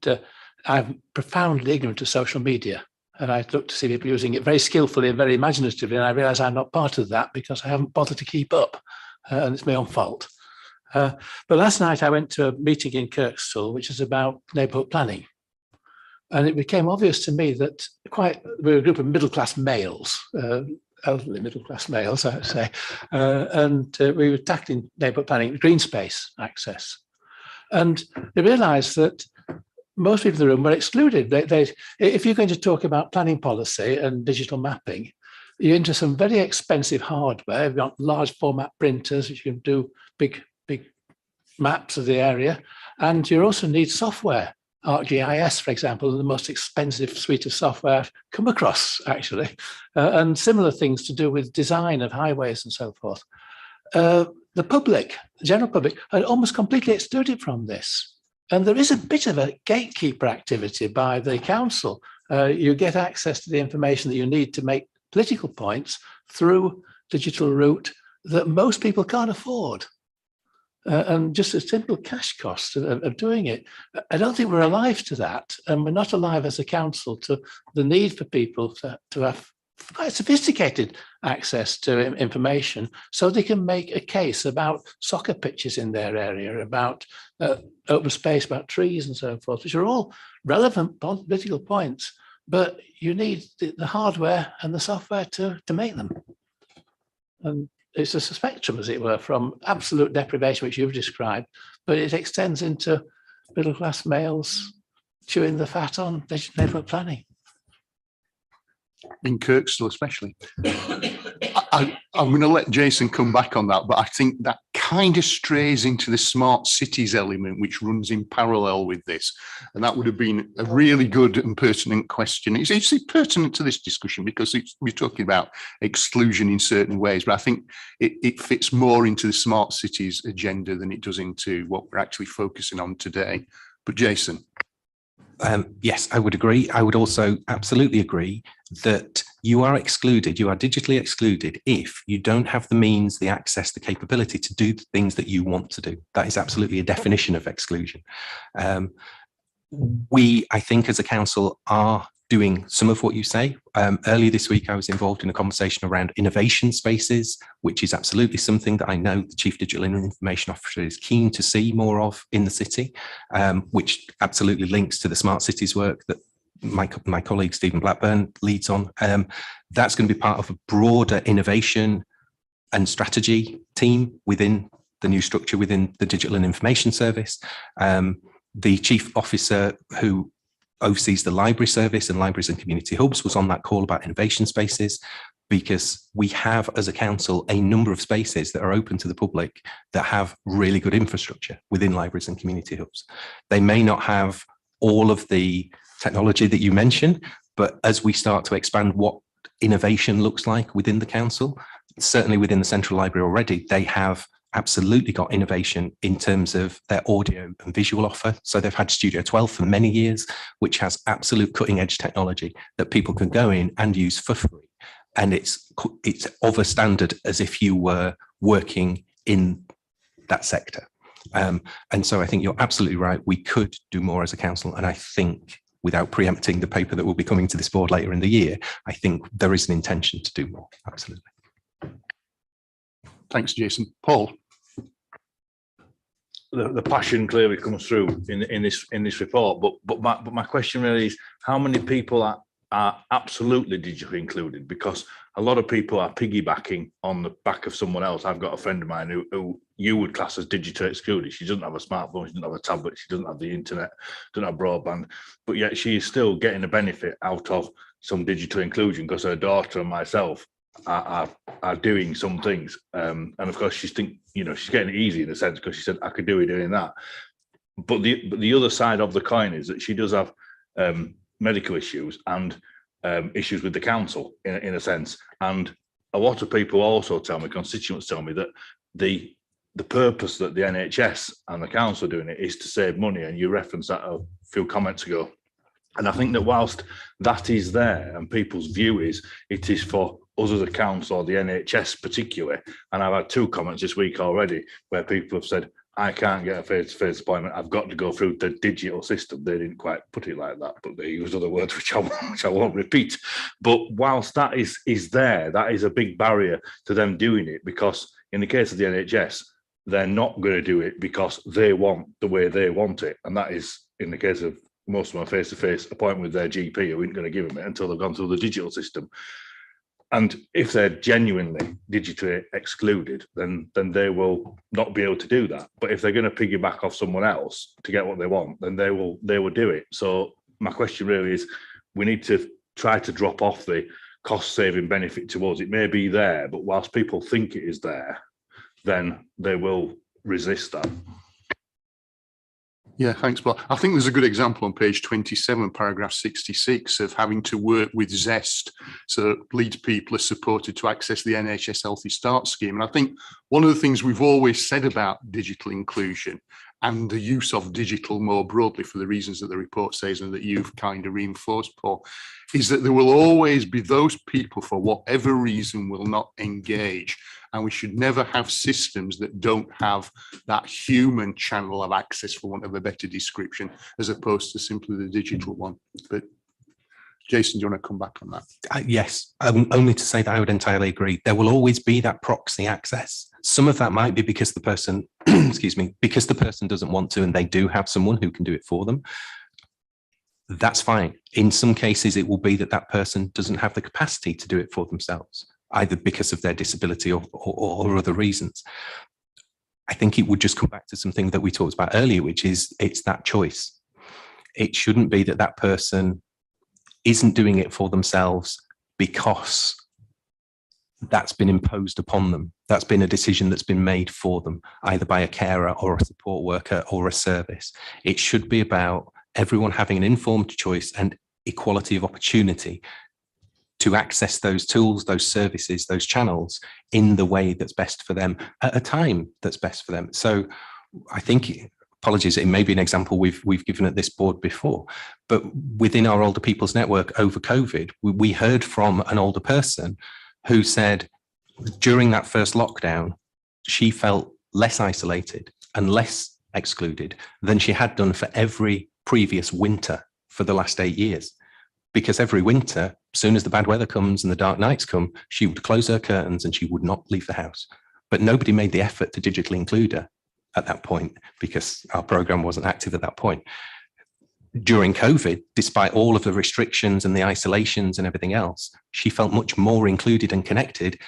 I'm profoundly ignorant of social media. And I look to see people using it very skillfully and very imaginatively, and I realise I'm not part of that because I haven't bothered to keep up, and it's my own fault. But last night I went to a meeting in Kirkstall, which is about neighbourhood planning. And it became obvious to me that we're a group of middle-class males, elderly middle-class males, I would say, and we were tackling neighbourhood planning, green space access. And they realised that most people in the room were excluded. If you're going to talk about planning policy and digital mapping, you're into some very expensive hardware. You've got large format printers, which you can do big maps of the area, and you also need software. ArcGIS, for example, the most expensive suite of software I've come across, actually, and similar things to do with design of highways and so forth. The public, the general public, are almost completely excluded from this. And there is a bit of a gatekeeper activity by the council. You get access to the information that you need to make political points through digital route that most people can't afford. and just a simple cash cost of doing it. I don't think we're alive to that, and we're not alive as a council to the need for people to have quite sophisticated access to information so they can make a case about soccer pitches in their area, about open space, about trees and so forth, which are all relevant political points, but you need the hardware and the software to make them. And it's a spectrum, as it were, from absolute deprivation, which you've described, but it extends into middle class males chewing the fat on neighbourhood planning. In Kirkstall especially. I'm going to let Jason come back on that, but I think that kind of strays into the smart cities element, which runs in parallel with this. And that would have been a really good and pertinent question. It's pertinent to this discussion because we're talking about exclusion in certain ways, but I think it fits more into the smart cities agenda than it does into what we're actually focusing on today. But Jason. Yes, I would agree. I would also absolutely agree that you are excluded, you are digitally excluded if you don't have the means, the access, the capability to do the things that you want to do. That is absolutely a definition of exclusion. We, I think, as a council are doing some of what you say. Earlier this week, I was involved in a conversation around innovation spaces, which is absolutely something that I know the Chief Digital and Information Officer is keen to see more of in the city, which absolutely links to the smart cities work that my colleague Stephen Blackburn leads on. That's going to be part of a broader innovation and strategy team within the new structure within the Digital and Information Service. The Chief Officer who oversees the library service and libraries and community hubs was on that call about innovation spaces, because we have as a council a number of spaces that are open to the public that have really good infrastructure within libraries and community hubs. They may not have all of the technology that you mentioned, but as we start to expand what innovation looks like within the council, certainly within the Central Library already, they have absolutely got innovation in terms of their audio and visual offer. So they've had Studio 12 for many years, which has absolute cutting edge technology that people can go in and use for free. And it's of a standard as if you were working in that sector. And so I think you're absolutely right. We could do more as a council. And I think, without preempting the paper that will be coming to this board later in the year, I think there is an intention to do more. Absolutely. Thanks, Jason. Paul. The passion clearly comes through in this report, but my question really is, how many people are absolutely digitally included? Because a lot of people are piggybacking on the back of someone else. I've got a friend of mine who you would class as digitally excluded. She doesn't have a smartphone, she doesn't have a tablet, she doesn't have the internet, doesn't have broadband, but yet she is still getting a benefit out of some digital inclusion because her daughter and myself are doing some things, and of course she's getting it easy in a sense because she said I could do it doing that. But the other side of the coin is that she does have medical issues and issues with the council in a sense. And a lot of people also tell me, constituents tell me, that the purpose that the NHS and the council are doing it is to save money. And you referenced that a few comments ago. And I think that whilst that is there and people's view is it is for us as a council or the NHS particularly, and I've had 2 comments this week already where people have said, I can't get a face-to-face appointment, I've got to go through the digital system. They didn't quite put it like that, but they used other words which I won't repeat. But whilst that is there, that is a big barrier to them doing it, because in the case of the NHS, they're not going to do it because they want the way they want it. And that is in the case of most of my face-to-face appointment with their GP, who isn't going to give them it until they've gone through the digital system. And if they're genuinely digitally excluded, then they will not be able to do that. But if they're going to piggyback off someone else to get what they want, then they will do it. So my question really is, we need to try to drop off the cost-saving benefit to us. It may be there, but whilst people think it is there, then they will resist that. Yeah, thanks, Paul. I think there's a good example on page 27, paragraph 66, of having to work with Zest. So Leeds people are supported to access the NHS Healthy Start scheme. And I think one of the things we've always said about digital inclusion and the use of digital more broadly for the reasons that the report says and that you've kind of reinforced, Paul, is that there will always be those people, for whatever reason, will not engage. And we should never have systems that don't have that human channel of access, for want of a better description, as opposed to simply the digital one. But Jason, do you want to come back on that? Yes, only to say that I would entirely agree. There will always be that proxy access. Some of that might be because the person, excuse me, because the person doesn't want to and they do have someone who can do it for them. That's fine. In some cases, it will be that that person doesn't have the capacity to do it for themselves, either because of their disability or other reasons. I think it would just come back to something that we talked about earlier, which is it's that choice. It shouldn't be that that person isn't doing it for themselves because that's been imposed upon them. That's been a decision that's been made for them, either by a carer or a support worker or a service. It should be about everyone having an informed choice and equality of opportunity to access those tools, those services, those channels in the way that's best for them at a time that's best for them. So I think, apologies, it may be an example we've given at this board before, but within our older people's network over COVID, we heard from an older person who said during that first lockdown, she felt less isolated and less excluded than she had done for every previous winter for the last 8 years. Because every winter, as soon as the bad weather comes and the dark nights come, she would close her curtains and she would not leave the house. But nobody made the effort to digitally include her at that point because our program wasn't active at that point. During COVID, despite all of the restrictions and the isolations and everything else, she felt much more included and connected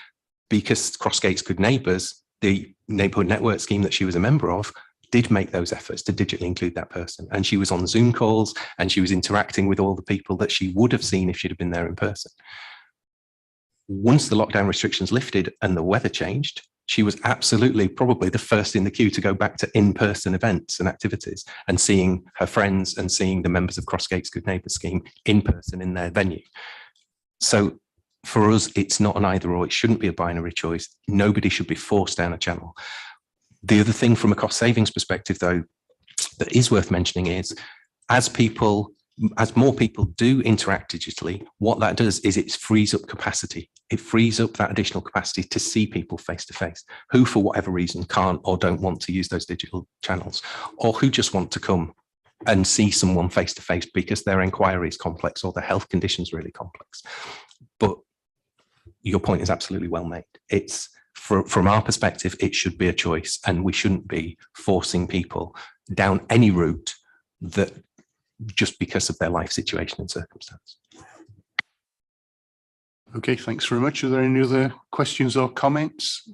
because Crossgate's Good Neighbours, the neighbourhood network scheme that she was a member of, did make those efforts to digitally include that person. And she was on Zoom calls and she was interacting with all the people that she would have seen if she'd have been there in person. Once the lockdown restrictions lifted and the weather changed, she was absolutely probably the first in the queue to go back to in-person events and activities and seeing her friends and seeing the members of Crossgate's Good Neighbours scheme in person in their venue. So for us, it's not an either or. It shouldn't be a binary choice. Nobody should be forced down a channel. The other thing from a cost savings perspective, though, that is worth mentioning is as more people do interact digitally, what that does is it frees up capacity. It frees up that additional capacity to see people face to face who, for whatever reason, can't or don't want to use those digital channels, or who just want to come and see someone face to face because their inquiry is complex or their health condition is really complex. But your point is absolutely well made. It's from our perspective, it should be a choice, and we shouldn't be forcing people down any route that just because of their life situation and circumstance. Okay, thanks very much. Are there any other questions or comments?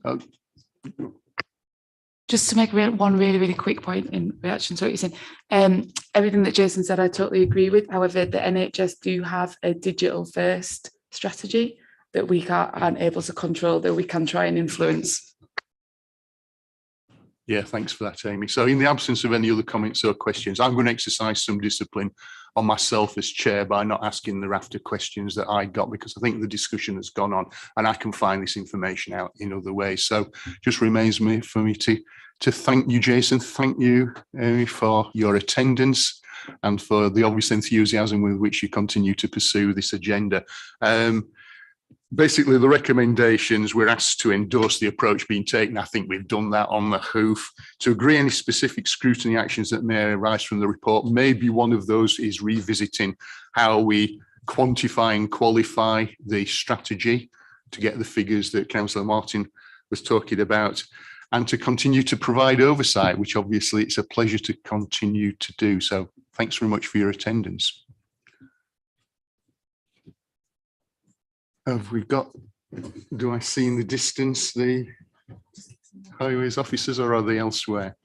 Just to make one really quick point in reaction to what you're saying, everything that Jason said, I totally agree with. However, the NHS do have a digital first strategy that we aren't able to control, that we can try and influence. Yeah, thanks for that, Amy. So in the absence of any other comments or questions, I'm going to exercise some discipline on myself as chair by not asking the raft of questions that I got, because I think the discussion has gone on and I can find this information out in other ways. So just remains for me to thank you, Jason. Thank you, Amy, for your attendance and for the obvious enthusiasm with which you continue to pursue this agenda. Basically, the recommendations, we're asked to endorse the approach being taken. I think we've done that on the hoof. To agree any specific scrutiny actions that may arise from the report, maybe one of those is revisiting how we quantify and qualify the strategy to get the figures that Councillor Martin was talking about, and to continue to provide oversight, which obviously it's a pleasure to continue to do. So thanks very much for your attendance. Have we got, do I see in the distance the highways officers, or are they elsewhere?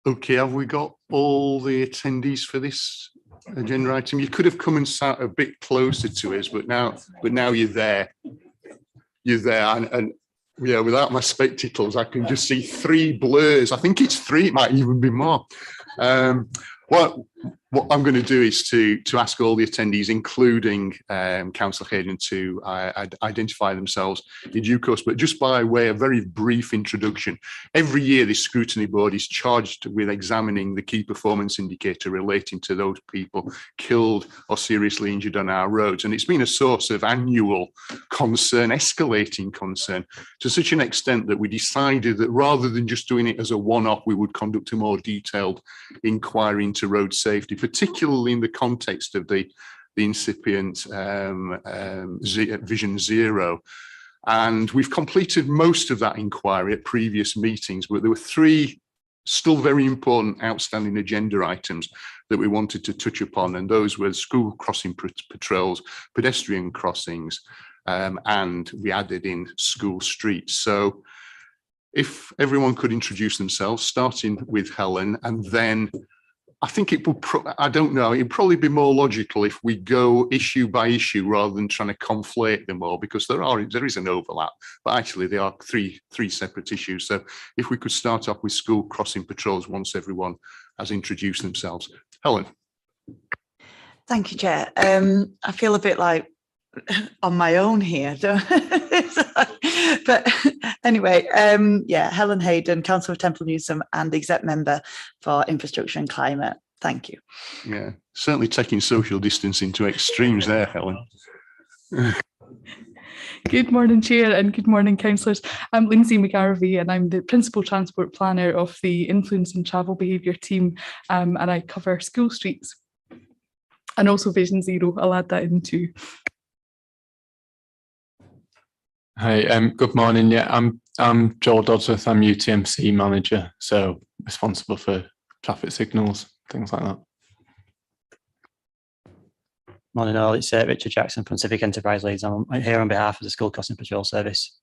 Okay, have we got all the attendees for this agenda item? You could have come and sat a bit closer to us, but now you're there. You're there, and yeah, without my spectacles, I can just see 3 blurs. I think it's 3. It might even be more. What I'm going to do is to ask all the attendees, including Councillor Hayden, to identify themselves in due course. But just by way of very brief introduction, every year this scrutiny board is charged with examining the key performance indicator relating to those people killed or seriously injured on our roads. And it's been a source of annual concern, escalating concern, to such an extent that we decided that rather than just doing it as a one-off, we would conduct a more detailed inquiry into road safety, particularly in the context of the incipient Vision Zero. And we've completed most of that inquiry at previous meetings, but there were 3 still very important outstanding agenda items that we wanted to touch upon, and those were school crossing patrols, pedestrian crossings, and we added in school streets. So if everyone could introduce themselves, starting with Helen, and then I think it will, I don't know, it'd probably be more logical if we go issue by issue rather than trying to conflate them all, because there is an overlap, but actually they are three separate issues. So if we could start off with school crossing patrols once everyone has introduced themselves. Helen. Thank you, Chair. I feel a bit like on my own here. But anyway, yeah, Helen Hayden, Councillor of Temple Newsom and Exec Member for Infrastructure and Climate. Thank you. Yeah, certainly taking social distancing to extremes there, Helen. Good morning, Chair, and good morning, councillors. I'm Lindsay McGarvey, and I'm the Principal Transport Planner of the Influence and Travel Behaviour team, and I cover school streets and also Vision Zero. I'll add that in too. Hi, good morning. Yeah, I'm Joel Dodsworth. I'm UTMC manager, so responsible for traffic signals, things like that. Morning all, it's Richard Jackson from Civic Enterprise Leeds. I'm here on behalf of the School Crossing Patrol Service.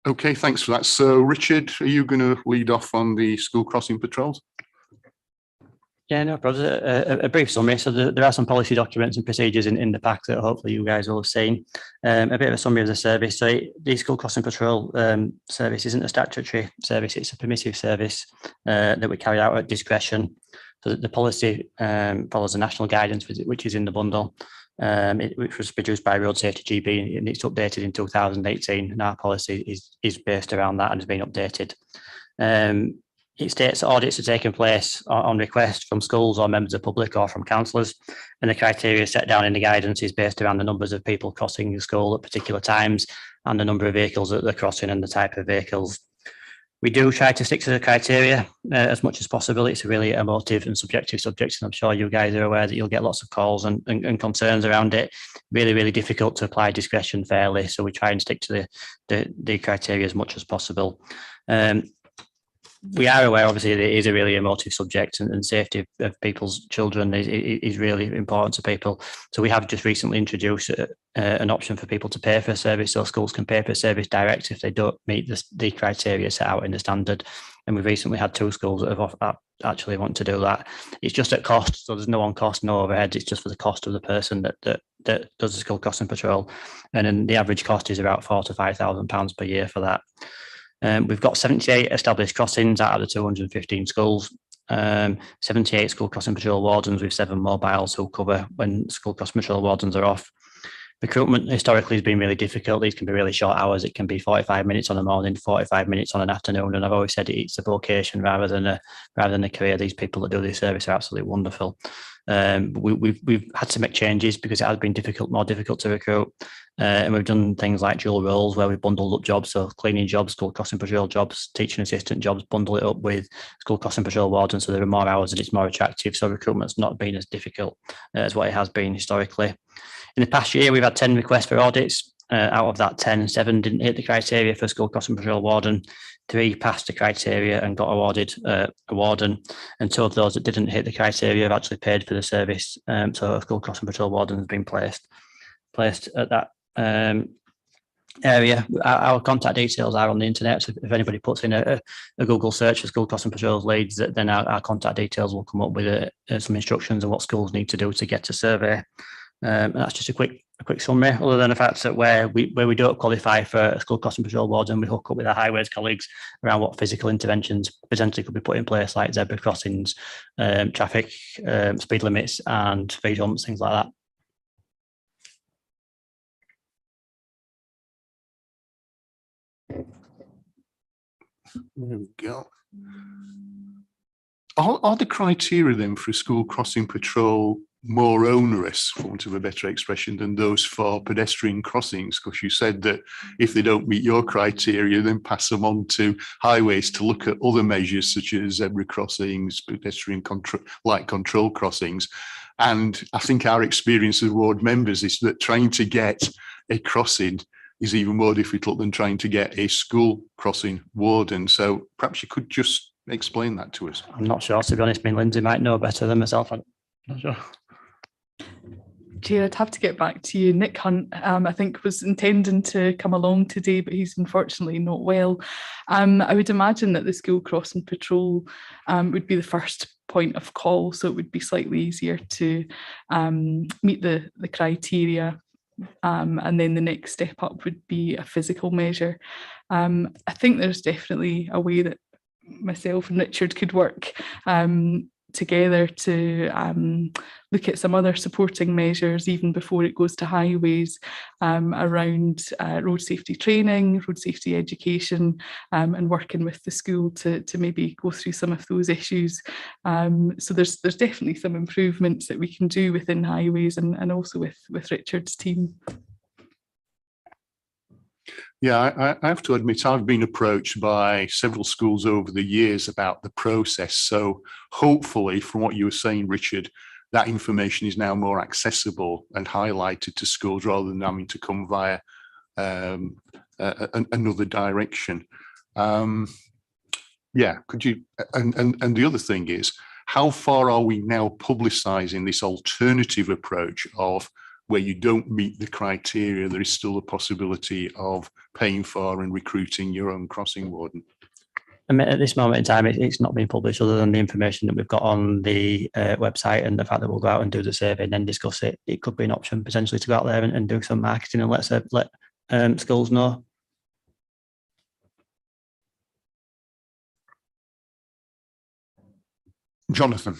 Okay, thanks for that. So Richard, are you going to lead off on the school crossing patrols? Yeah, no problem. A brief summary. So there are some policy documents and procedures in the pack that hopefully you guys will have seen. A bit of a summary of the service. So the School Crossing Patrol service isn't a statutory service, it's a permissive service that we carry out at discretion. So the policy follows the national guidance, which is in the bundle, which was produced by Road Safety GB, and it's updated in 2018. And our policy is based around that and has been updated. It states that audits are taking place on request from schools or members of the public or from councillors, and the criteria set down in the guidance is based around the numbers of people crossing the school at particular times and the number of vehicles that they're crossing and the type of vehicles. We do try to stick to the criteria as much as possible. It's a really emotive and subjective subject, and I'm sure you guys are aware that you'll get lots of calls and concerns around it. Really, really difficult to apply discretion fairly, so we try and stick to the criteria as much as possible. We are aware, obviously, that it is a really emotive subject, and safety of people's children is really important to people. So we have just recently introduced an option for people to pay for a service, so schools can pay for a service direct if they don't meet the criteria set out in the standard. And we've recently had 2 schools that have actually want to do that. It's just at cost, so there's no on cost, no overhead. It's just for the cost of the person that does the school crossing patrol, and then the average cost is about £4,000 to £5,000 per year for that. We've got 78 established crossings out of the 215 schools, 78 school crossing patrol wardens with 7 mobiles who cover when school crossing patrol wardens are off. Recruitment historically has been really difficult. These can be really short hours. It can be 45 minutes on a morning, 45 minutes on an afternoon. And I've always said it's a vocation rather than a career. These people that do this service are absolutely wonderful. We've had to make changes because it has been more difficult to recruit. And we've done things like dual roles where we've bundled up jobs, so cleaning jobs, school crossing patrol jobs, teaching assistant jobs, bundle it up with school crossing patrol warden, so there are more hours and it's more attractive. So recruitment's not been as difficult as what it has been historically. In the past year, we've had 10 requests for audits. Out of that 10, 7 didn't hit the criteria for school crossing patrol warden. 3 passed the criteria and got awarded a warden, and 2 of those that didn't hit the criteria have actually paid for the service. So a school crossing patrol warden has been placed at that area. Our contact details are on the internet. So if anybody puts in a Google search for school crossing patrols Leeds, then our contact details will come up with some instructions on what schools need to do to get a survey. And that's just a quick summary, other than the fact that where we don't qualify for a school crossing patrol warden, we hook up with our highways colleagues around what physical interventions potentially could be put in place, like zebra crossings, traffic, speed limits and speed humps, things like that. There we go. Are the criteria then for a school crossing patrol more onerous, for want of a better expression, than those for pedestrian crossings? Because you said that if they don't meet your criteria, then pass them on to highways to look at other measures such as zebra crossings, pedestrian light control crossings. And I think our experience as ward members is that trying to get a crossing is even more difficult than trying to get a school crossing warden. So perhaps you could just explain that to us. I'm not sure, to be honest. I mean, Lindsay might know better than myself. I'm not sure. Chair, I'd have to get back to you. Nick Hunt, I think, was intending to come along today, but he's unfortunately not well. I would imagine that the school crossing patrol would be the first point of call, so it would be slightly easier to meet the criteria. And then the next step up would be a physical measure. I think there's definitely a way that myself and Richard could work together to look at some other supporting measures even before it goes to highways, around road safety training, road safety education, and working with the school to maybe go through some of those issues. So there's definitely some improvements that we can do within highways and also with Richard's team. Yeah, I have to admit, I've been approached by several schools over the years about the process. So hopefully, from what you were saying, Richard, that information is now more accessible and highlighted to schools rather than having to come via another direction. Yeah, could you? And the other thing is, how far are we now publicising this alternative approach of where you don't meet the criteria, there is still a possibility of paying for and recruiting your own crossing warden? I mean, at this moment in time, it's not been published other than the information that we've got on the website and the fact that we'll go out and do the survey and then discuss it. It could be an option potentially to go out there and do some marketing and let schools know. Jonathan.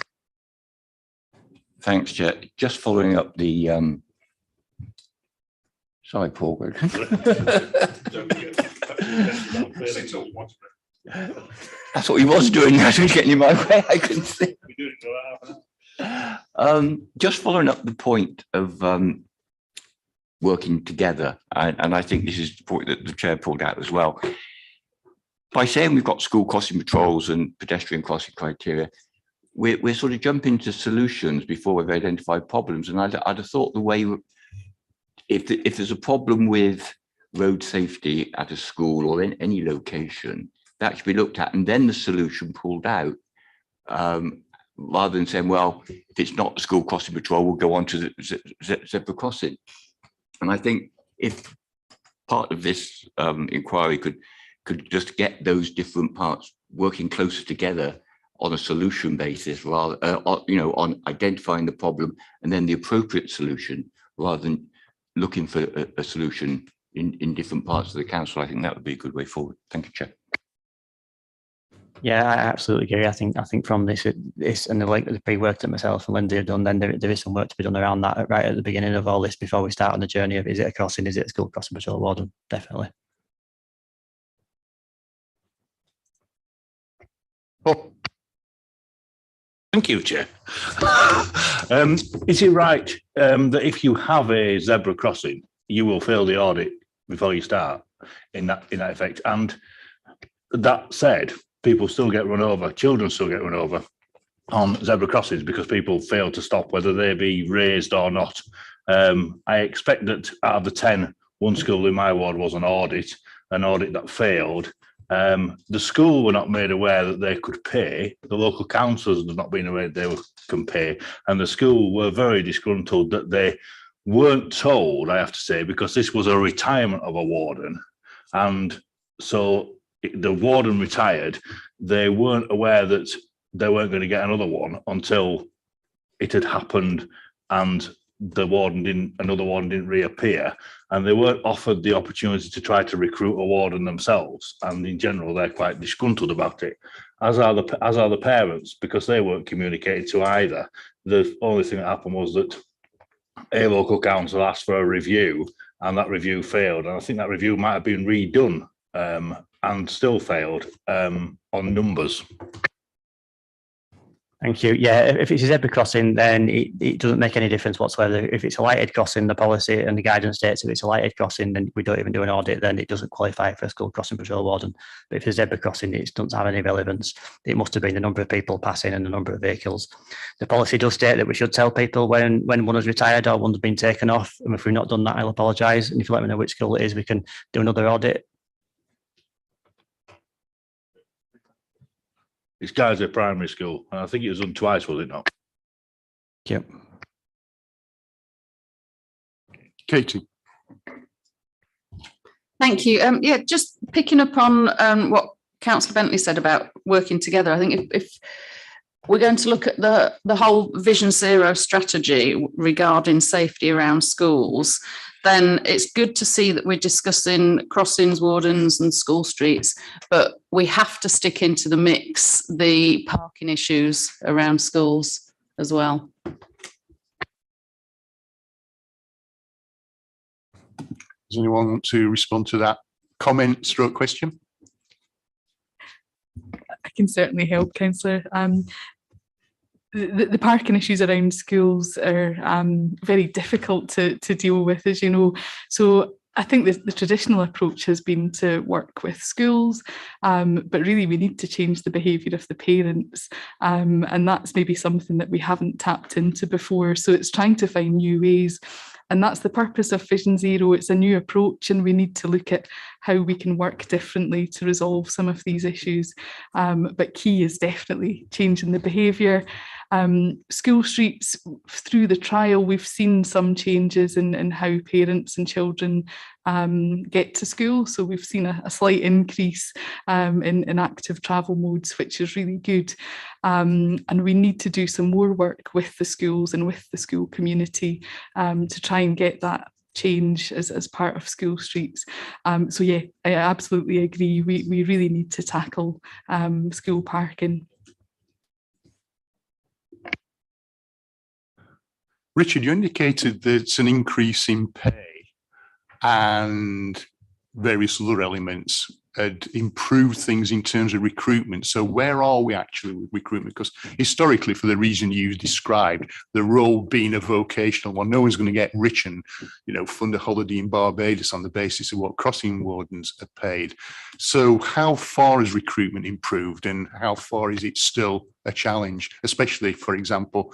Thanks, Chair. Just following up the sorry, Paul. That's what he was doing. That's what's getting in my way. I couldn't see. Just following up the point of working together, and I think this is the point that the chair pulled out as well. By saying we've got school crossing patrols and pedestrian crossing criteria, we're sort of jumping to solutions before we've identified problems. And I'd have thought the way, if there's a problem with road safety at a school or in any location, that should be looked at and then the solution pulled out, rather than saying, well, if it's not the school crossing patrol, we'll go on to the zebra crossing. And I think if part of this inquiry could just get those different parts working closer together on a solution basis, rather, on identifying the problem and then the appropriate solution, rather than looking for a solution in different parts of the council, I think that would be a good way forward. Thank you, Chair. Yeah, I absolutely agree. I think from this and the pre-work that myself and Lindsay have done, then there is some work to be done around that right at the beginning of all this before we start on the journey of, is it a crossing, is it a school crossing patrol warden? Definitely. Oh. Thank you, Chair. Is it right that if you have a zebra crossing, you will fail the audit before you start in that effect? And that said, people still get run over, children still get run over on zebra crossings because people fail to stop, whether they be raised or not. I expect that out of the 10, one school in my ward was an audit that failed. The school were not made aware that they could pay. The local councils had not been aware they can pay. And the school were very disgruntled that they weren't told, I have to say, because this was a retirement of a warden. And so the warden retired. They weren't aware that they weren't going to get another one until it had happened and another warden didn't reappear. And they weren't offered the opportunity to try to recruit a warden themselves. And in general, they're quite disgruntled about it, as are the parents, because they weren't communicated to either. The only thing that happened was that a local council asked for a review, and that review failed. And I think that review might have been redone and still failed on numbers. Thank you. Yeah, if it's a zebra crossing, then it doesn't make any difference whatsoever. If it's a lighted crossing, the policy and the guidance states if it's a lighted crossing, then we don't even do an audit, then it doesn't qualify for a school crossing patrol warden. But if it's a zebra crossing, it doesn't have any relevance. It must have been the number of people passing and the number of vehicles. The policy does state that we should tell people when one is retired or one's been taken off. And if we've not done that, I'll apologise. And if you let me know which school it is, we can do another audit. It's Guysley Primary School, and I think it was done twice, was it not? Yep. Katie. Thank you. Yeah, just picking up on what Councillor Bentley said about working together. I think if we're going to look at the whole Vision Zero strategy regarding safety around schools, then it's good to see that we're discussing crossings, wardens and school streets, but we have to stick into the mix the parking issues around schools as well. Does anyone want to respond to that comment stroke question? I can certainly help, Councillor. The parking issues around schools are very difficult to deal with, as you know. So I think the traditional approach has been to work with schools, but really we need to change the behaviour of the parents. And that's maybe something that we haven't tapped into before. So it's trying to find new ways. And that's the purpose of Vision Zero. It's a new approach, and we need to look at how we can work differently to resolve some of these issues. But key is definitely changing the behaviour. School streets, through the trial, we've seen some changes in how parents and children get to school. So we've seen a slight increase in active travel modes, which is really good. And we need to do some more work with the schools and with the school community to try and get that change as part of school streets. So yeah, I absolutely agree. We really need to tackle school parking. Richard, you indicated that it's an increase in pay and various other elements had improved things in terms of recruitment. So where are we actually with recruitment? Because historically, for the reason you described, the role being a vocational one, no one's going to get rich and, fund a holiday in Barbados on the basis of what crossing wardens are paid. So how far has recruitment improved and how far is it still a challenge, especially, for example,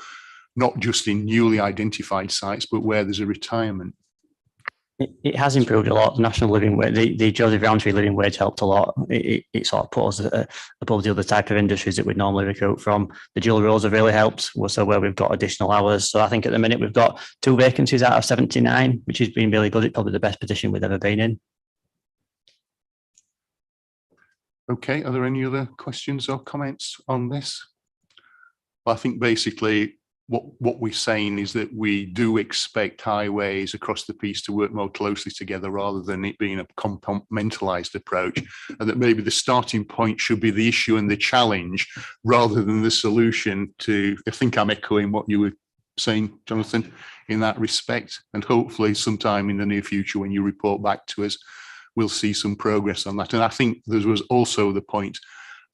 not just in newly identified sites, but where there's a retirement? It has improved a lot. The national living wage, the Joseph Rowntree living wage helped a lot. It sort of put us above the other type of industries that we'd normally recruit from. The dual roles have really helped, so where we've got additional hours. So I think at the minute we've got 2 vacancies out of 79, which has been really good. It's probably the best position we've ever been in. Okay, are there any other questions or comments on this? Well, I think basically what we're saying is that we do expect highways across the piece to work more closely together rather than it being a compartmentalized approach, and that maybe the starting point should be the issue and the challenge rather than the solution to, I think I'm echoing what you were saying, Jonathan, in that respect. And hopefully sometime in the near future, when you report back to us, we'll see some progress on that. And I think there was also the point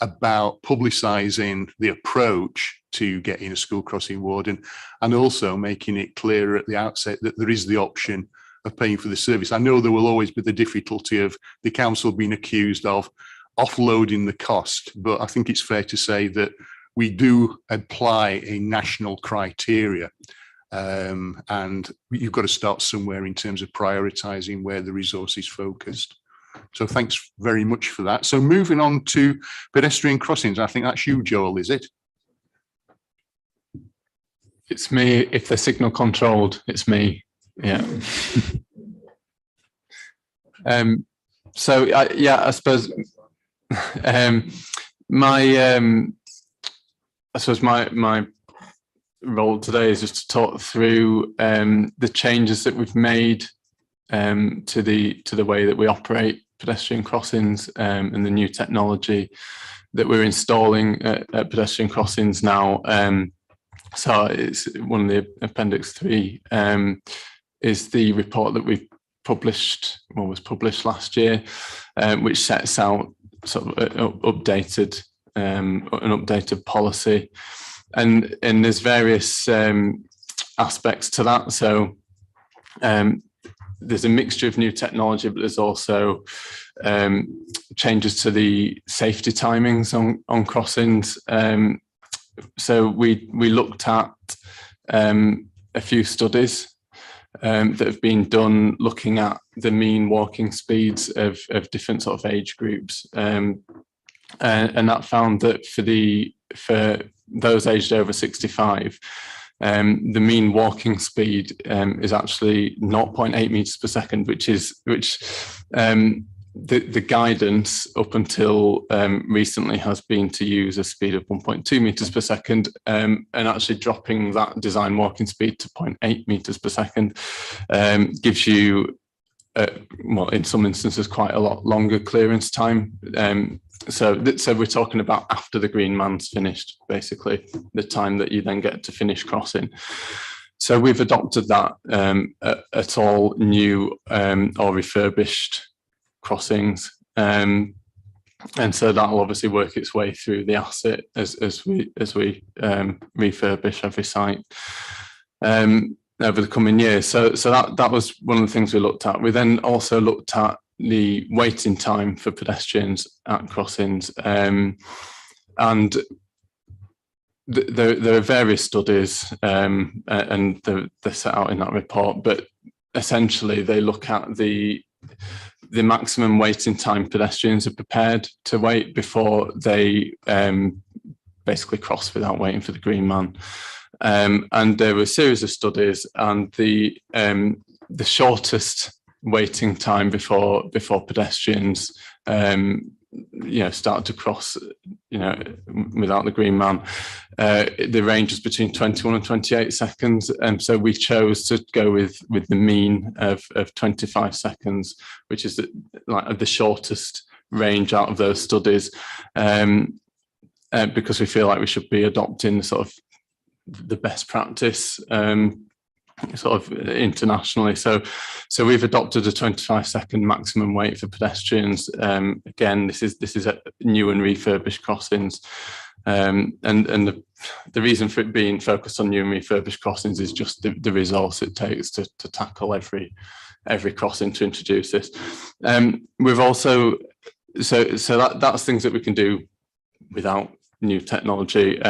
about publicising the approach to getting a school crossing warden and also making it clear at the outset that there is the option of paying for the service. I know there will always be the difficulty of the council being accused of offloading the cost, but I think it's fair to say that we do apply a national criteria, and you've got to start somewhere in terms of prioritising where the resource is focused. So thanks very much for that. So moving on to pedestrian crossings, I think that's you, Joel, is it? It's me. If they're signal controlled, it's me. Yeah. I suppose my role today is just to talk through the changes that we've made to the way that we operate pedestrian crossings and the new technology that we're installing at pedestrian crossings now. So it's one of the Appendix 3 is the report that we've published, or was published last year, which sets out sort of an updated policy, and there's various aspects to that. So there's a mixture of new technology, but there's also changes to the safety timings on crossings. So we looked at a few studies that have been done looking at the mean walking speeds of different sort of age groups, and that found that for those aged over 65, the mean walking speed is actually 0.8 meters per second, which the guidance up until recently has been to use a speed of 1.2 meters per second, and actually dropping that design walking speed to 0.8 meters per second gives you, well, in some instances, quite a lot longer clearance time. So we're talking about after the green man's finished, basically, the time that you then get to finish crossing. So we've adopted that at all new or refurbished crossings, and so that'll obviously work its way through the asset as we refurbish every site over the coming years. So that was one of the things we looked at. We then also looked at the waiting time for pedestrians at crossings, and there are various studies, and they're set out in that report, but essentially they look at the maximum waiting time pedestrians are prepared to wait before they basically cross without waiting for the green man. And there were a series of studies, and the shortest waiting time before pedestrians start to cross without the green man, the range is between 21 and 28 seconds, and so we chose to go with the mean of 25 seconds, which is the shortest range out of those studies, because we feel like we should be adopting sort of the best practice sort of internationally. So we've adopted a 25-second maximum wait for pedestrians. Again, this is a new and refurbished crossings, and the reason for it being focused on new and refurbished crossings is just the resource it takes to tackle every crossing to introduce this. We've also that's things that we can do without new technology.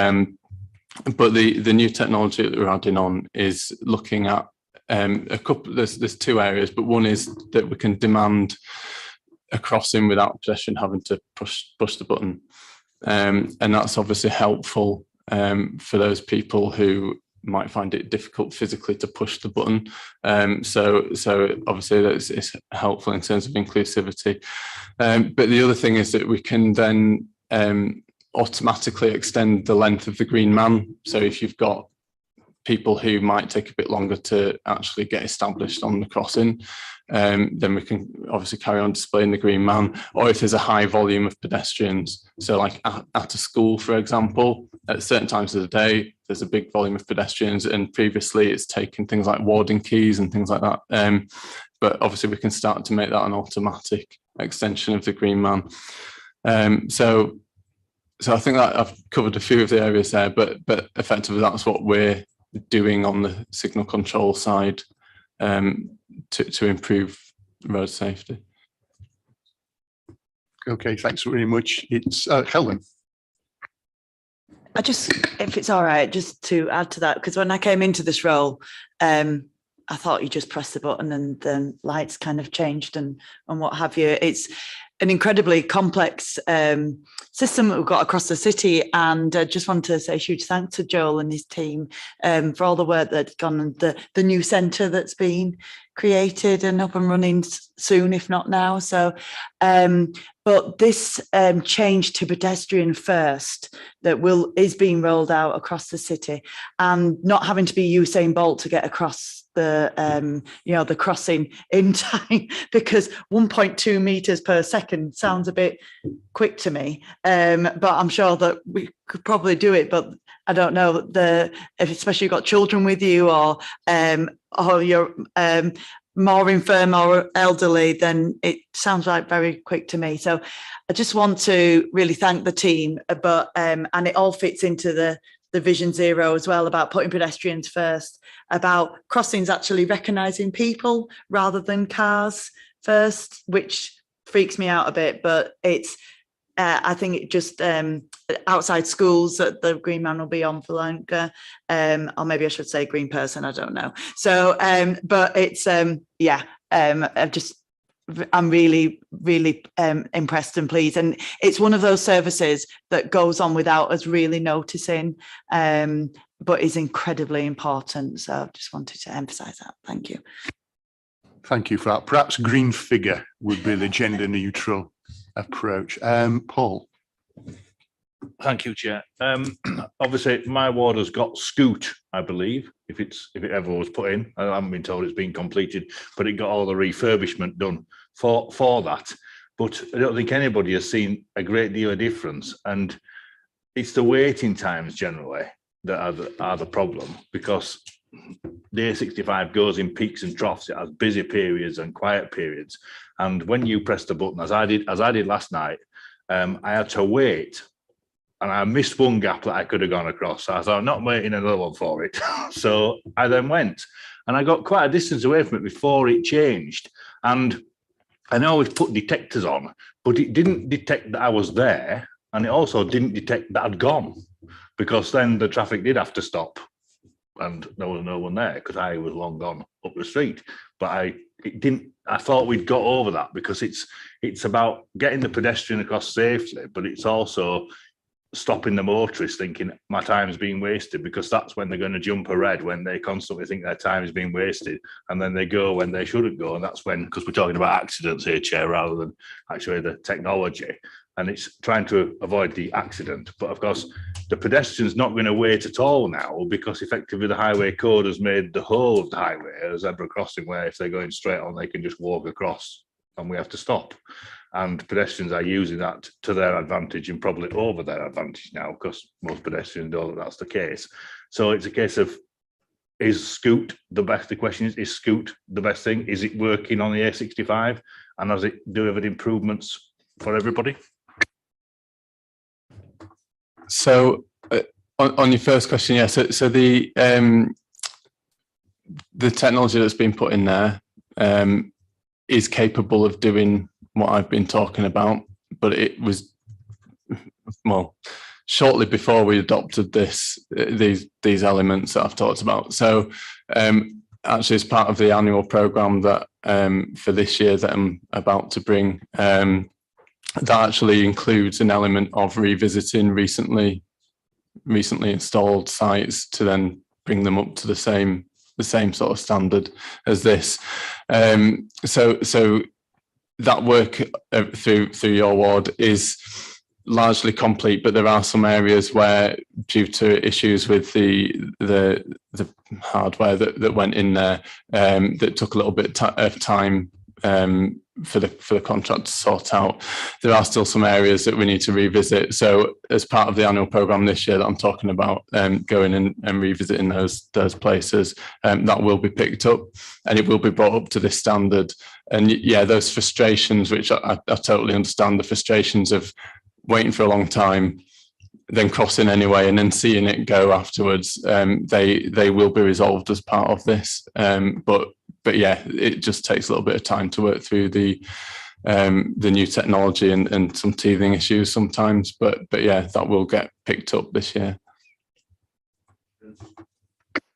But the new technology that we're adding on is looking at a couple. There's two areas, but one is that we can demand a crossing without a pedestrian having to push the button, and that's obviously helpful for those people who might find it difficult physically to push the button. So obviously it's helpful in terms of inclusivity. But the other thing is that we can then automatically extend the length of the green man. So if you've got people who might take a bit longer to actually get established on the crossing, then we can obviously carry on displaying the green man. Or if there's a high volume of pedestrians, so like at a school, for example, at certain times of the day, there's a big volume of pedestrians, and previously it's taken things like warding keys and things like that. But obviously we can start to make that an automatic extension of the green man. So I think that I've covered a few of the areas there, but effectively that's what we're doing on the signal control side to improve road safety. Okay, thanks very much. It's Helen. If it's all right, just to add to that, because when I came into this role, I thought you just press the button and then lights kind of changed and what have you. It's an incredibly complex system that we've got across the city, and just want to say a huge thanks to Joel and his team for all the work that's gone on the new centre that's been created and up and running soon, if not now. So, but this change to pedestrian first that is being rolled out across the city, and not having to be Usain Bolt to get across the the crossing in time, because 1.2 meters per second sounds a bit quick to me, but I'm sure that we could probably do it. But I don't know, if especially you've got children with you, or you're more infirm or elderly, then it sounds like very quick to me. So I just want to really thank the team, but and it all fits into the Vision Zero as well, about putting pedestrians first, about crossings actually recognising people rather than cars first, which freaks me out a bit, but it's I think it just outside schools that the green man will be on for longer, or maybe I should say green person, I don't know. So but it's I'm really impressed and pleased, and it's one of those services that goes on without us really noticing, but is incredibly important. So I just wanted to emphasize that. Thank you. Thank you for that. Perhaps green figure would be the gender neutral approach. Paul. Thank you, Chair. Obviously, my ward has got Scoot, I believe, if it ever was put in. I haven't been told it's been completed, but it got all the refurbishment done for that. But I don't think anybody has seen a great deal of difference, and it's the waiting times generally that are the problem, because the A65 goes in peaks and troughs. It has busy periods and quiet periods, and when you press the button, as I did last night, I had to wait. And I missed one gap that I could have gone across. So I thought, I'm not waiting another one for it. So I then went, and I got quite a distance away from it before it changed. And I know it's put detectors on, but it didn't detect that I was there. And it also didn't detect that I'd gone, because then the traffic did have to stop. And there was no one there because I was long gone up the street. But I thought we'd got over that, because it's about getting the pedestrian across safely, but it's also stopping the motorist thinking my time's being wasted, because that's when they're going to jump a red, when they constantly think their time is being wasted, and then they go when they shouldn't go. And that's when, because we're talking about accidents here, Chair, rather than actually the technology, and it's trying to avoid the accident. But of course, the pedestrian's not going to wait at all now, because effectively the highway code has made the whole of the highway a zebra crossing, where if they're going straight on, they can just walk across and we have to stop. And pedestrians are using that to their advantage, and probably over their advantage now, because most pedestrians know that that's the case. So it's a case of, is Scoot the best? The question is Scoot the best thing? Is it working on the A65? And has it delivered improvements for everybody? So on your first question, yes. Yeah, so the technology that's been put in there is capable of doing what I've been talking about, but it was, well, shortly before we adopted these elements that I've talked about. So actually, as part of the annual programme that for this year that I'm about to bring, that actually includes an element of revisiting recently installed sites to then bring them up to the same sort of standard as this. So that work through your ward is largely complete, but there are some areas where, due to issues with the hardware that went in there, that took a little bit of time for the contract to sort out. There are still some areas that we need to revisit. So as part of the annual programme this year that I'm talking about, going and revisiting those places, that will be picked up and it will be brought up to this standard. And yeah, those frustrations, which I totally understand, the frustrations of waiting for a long time, then crossing anyway, and then seeing it go afterwards, they will be resolved as part of this. But yeah, it just takes a little bit of time to work through the new technology and some teething issues sometimes. But yeah, that will get picked up this year.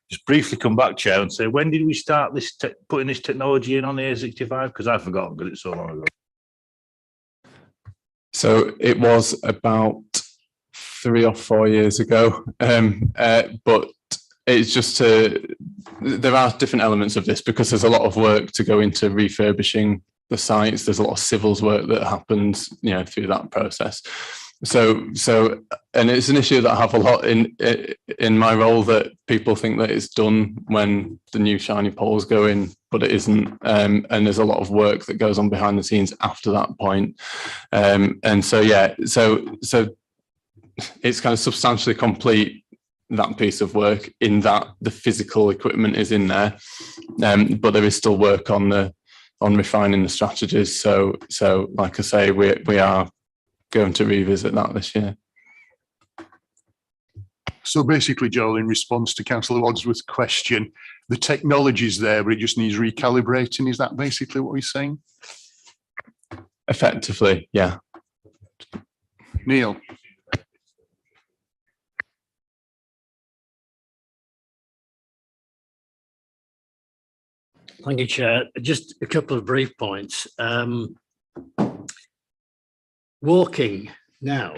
just briefly come back, Chair, and say, when did we start this putting this technology in on the A65? Because I've forgotten because it's so long ago. So it was about 3 or 4 years ago, but it's just there are different elements of this because there's a lot of work to go into refurbishing the sites. There's a lot of civils work that happens, through that process. So, and it's an issue that I have a lot in my role, that people think that it's done when the new shiny poles go in, but it isn't. And there's a lot of work that goes on behind the scenes after that point. And so, so it's kind of substantially complete, that piece of work, in that the physical equipment is in there, but there is still work on refining the strategies. So like I say, we are going to revisit that this year. So basically, Joel, in response to Councillor Wadsworth's question, the technology's there, but it just needs recalibrating. Is that basically what he's saying? Effectively, yeah. Neil. Thank you, Chair. Just a couple of brief points. Walking now,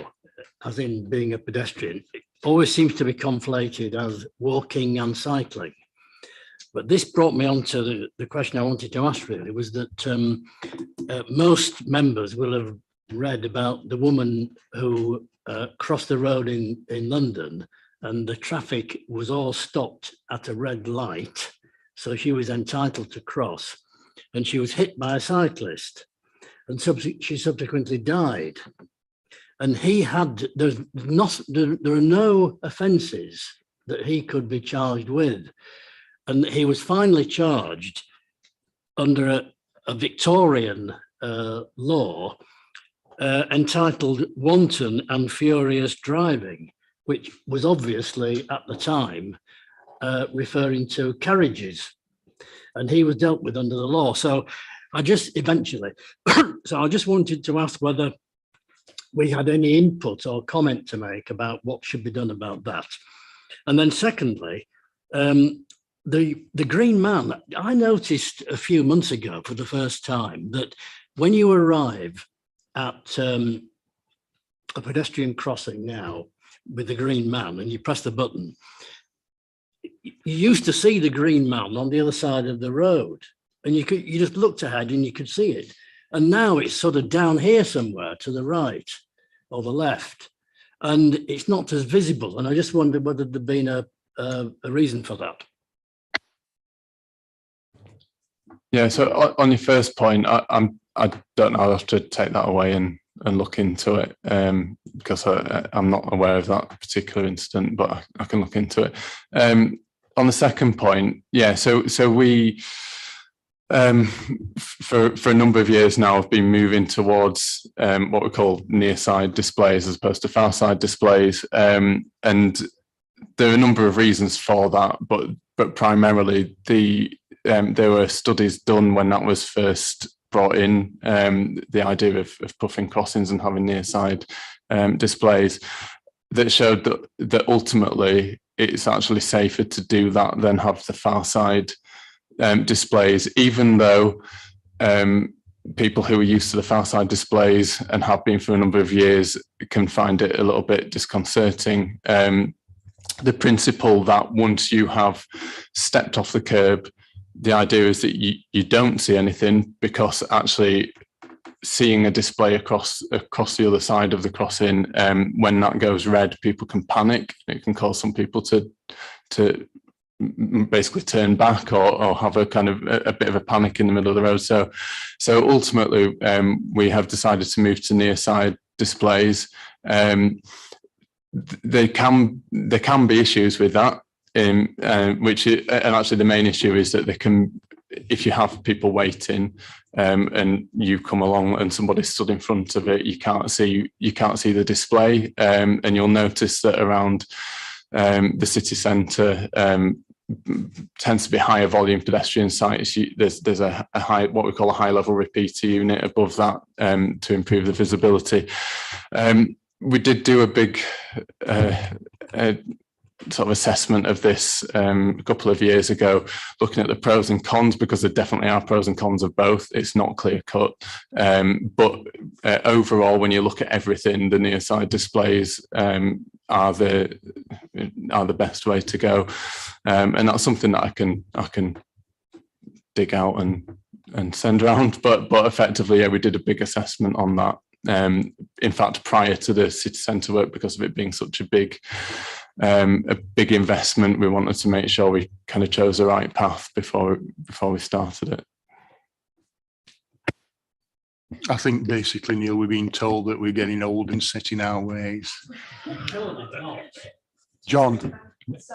as in being a pedestrian, always seems to be conflated as walking and cycling. But this brought me on to the question I wanted to ask, really, was that most members will have read about the woman who crossed the road in London, and the traffic was all stopped at a red light. So she was entitled to cross, and she was hit by a cyclist, and she subsequently died. And he had, there are no offences that he could be charged with. And he was finally charged under a Victorian law entitled wanton and furious driving, which was obviously at the time referring to carriages, and he was dealt with under the law. So I just wanted to ask whether we had any input or comment to make about what should be done about that. And then secondly, the Green Man, I noticed a few months ago for the first time that when you arrive at a pedestrian crossing now with the Green Man and you press the button, you used to see the Green Man on the other side of the road, and you just looked ahead and you could see it. And now it's sort of down here somewhere to the right or the left, and it's not as visible. And I just wondered whether there'd been a reason for that. Yeah, so on your first point, I don't know, I'll have to take that away and look into it, because I'm not aware of that particular incident, but I can look into it. On the second point, yeah, so we for a number of years now have been moving towards what we call near side displays as opposed to far side displays, and there are a number of reasons for that, but primarily there were studies done when that was first brought in, the idea of puffing crossings and having near side displays, that showed that ultimately it's actually safer to do that than have the far side displays, even though people who are used to the far side displays and have been for a number of years can find it a little bit disconcerting. The principle that once you have stepped off the curb, the idea is that you don't see anything, because actually seeing a display across the other side of the crossing, when that goes red, people can panic. It can cause some people to basically turn back or have a kind of a bit of a panic in the middle of the road. So ultimately, we have decided to move to near side displays. There can be issues with that. And actually the main issue is that if you have people waiting and you come along and somebody stood in front of it, you can't see the display, and you'll notice that around the city centre tends to be higher volume pedestrian sites. There's a high, what we call a high level repeater unit above that to improve the visibility. We did do a big sort of assessment of this a couple of years ago, looking at the pros and cons, because there definitely are pros and cons of both. It's not clear cut, but overall, when you look at everything, the near side displays are the best way to go, and that's something that I can dig out and send around. But effectively, yeah, we did a big assessment on that. In fact, prior to the city centre work, because of it being such a big investment, we wanted to make sure we kind of chose the right path before we started it. I think basically, Neil, we're being told that we're getting old and set in our ways. John.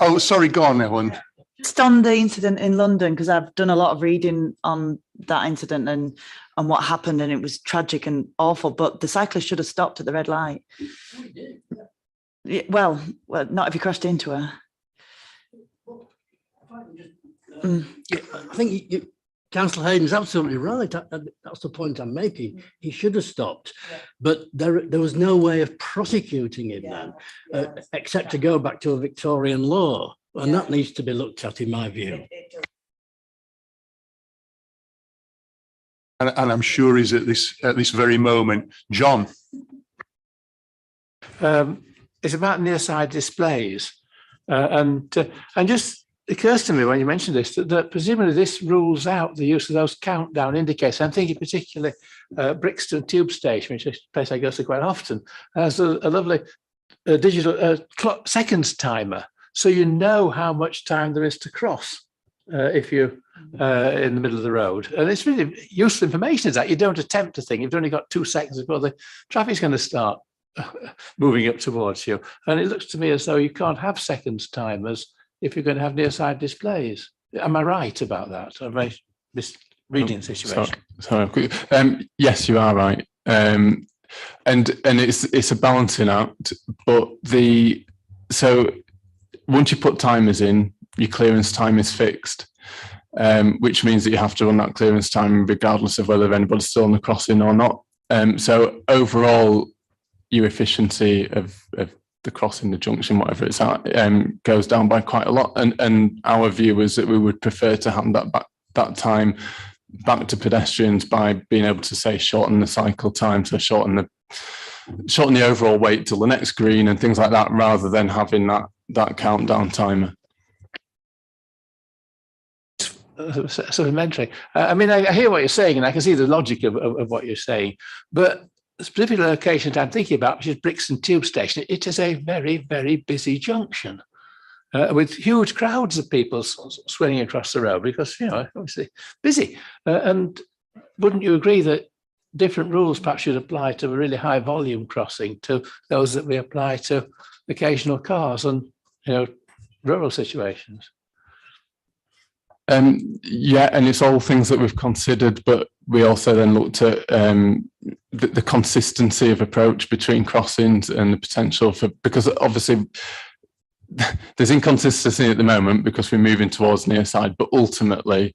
Oh, sorry, go on, Ellen. Just on the incident in London, because I've done a lot of reading on that incident and what happened, and it was tragic and awful, but the cyclist should have stopped at the red light. Yeah, well, not if you crashed into her. Yeah, I think Councillor Hayden's absolutely right. That's the point I'm making. He should have stopped, but there was no way of prosecuting him then, except to go back to a Victorian law, and that needs to be looked at, in my view. And I'm sure he's at this very moment. John. It's about near side displays, and just occurs to me when you mentioned this that presumably this rules out the use of those countdown indicators. I'm thinking particularly Brixton Tube Station, which is a place I go to quite often, has a lovely digital seconds timer, so you know how much time there is to cross if you're in the middle of the road. And it's really useful information, is that you don't attempt to think you've only got 2 seconds before the traffic's going to start moving up towards you. And it looks to me as though you can't have seconds timers if you're going to have near side displays. Am I right about that? Am I misreading the situation? Sorry. Yes, you are right. And it's a balancing act, but so once you put timers in, your clearance time is fixed, which means that you have to run that clearance time regardless of whether anybody's still on the crossing or not. So overall, your efficiency of the crossing, the junction, whatever it's at, goes down by quite a lot. And our view is that we would prefer to hand that time back to pedestrians by being able to, say, shorten the cycle time, so shorten the overall wait till the next green and things like that, rather than having that countdown timer. Supplementary. I mean, I hear what you're saying, and I can see the logic of what you're saying, but the specific location that I'm thinking about, which is Brixton Tube Station, it is a very, very busy junction with huge crowds of people swinging across the road because, obviously busy. And wouldn't you agree that different rules perhaps should apply to a really high volume crossing to those that we apply to occasional cars and, rural situations? Yeah, and it's all things that we've considered, but we also then looked at the consistency of approach between crossings and the potential for, because obviously there's inconsistency at the moment because we're moving towards near side, but ultimately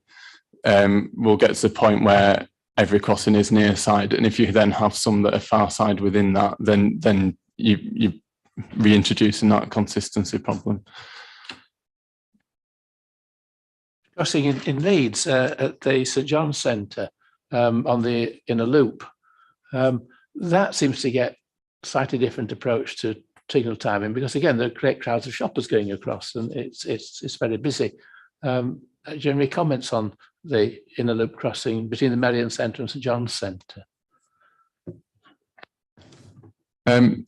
we'll get to the point where every crossing is near side, and if you then have some that are far side within that, then you reintroducing that consistency problem. Crossing in Leeds at the St John's Centre on the inner loop, that seems to get a slightly different approach to signal timing because again there are great crowds of shoppers going across and it's very busy. Generally comments on the inner loop crossing between the Merrion Centre and St John's Centre. I'm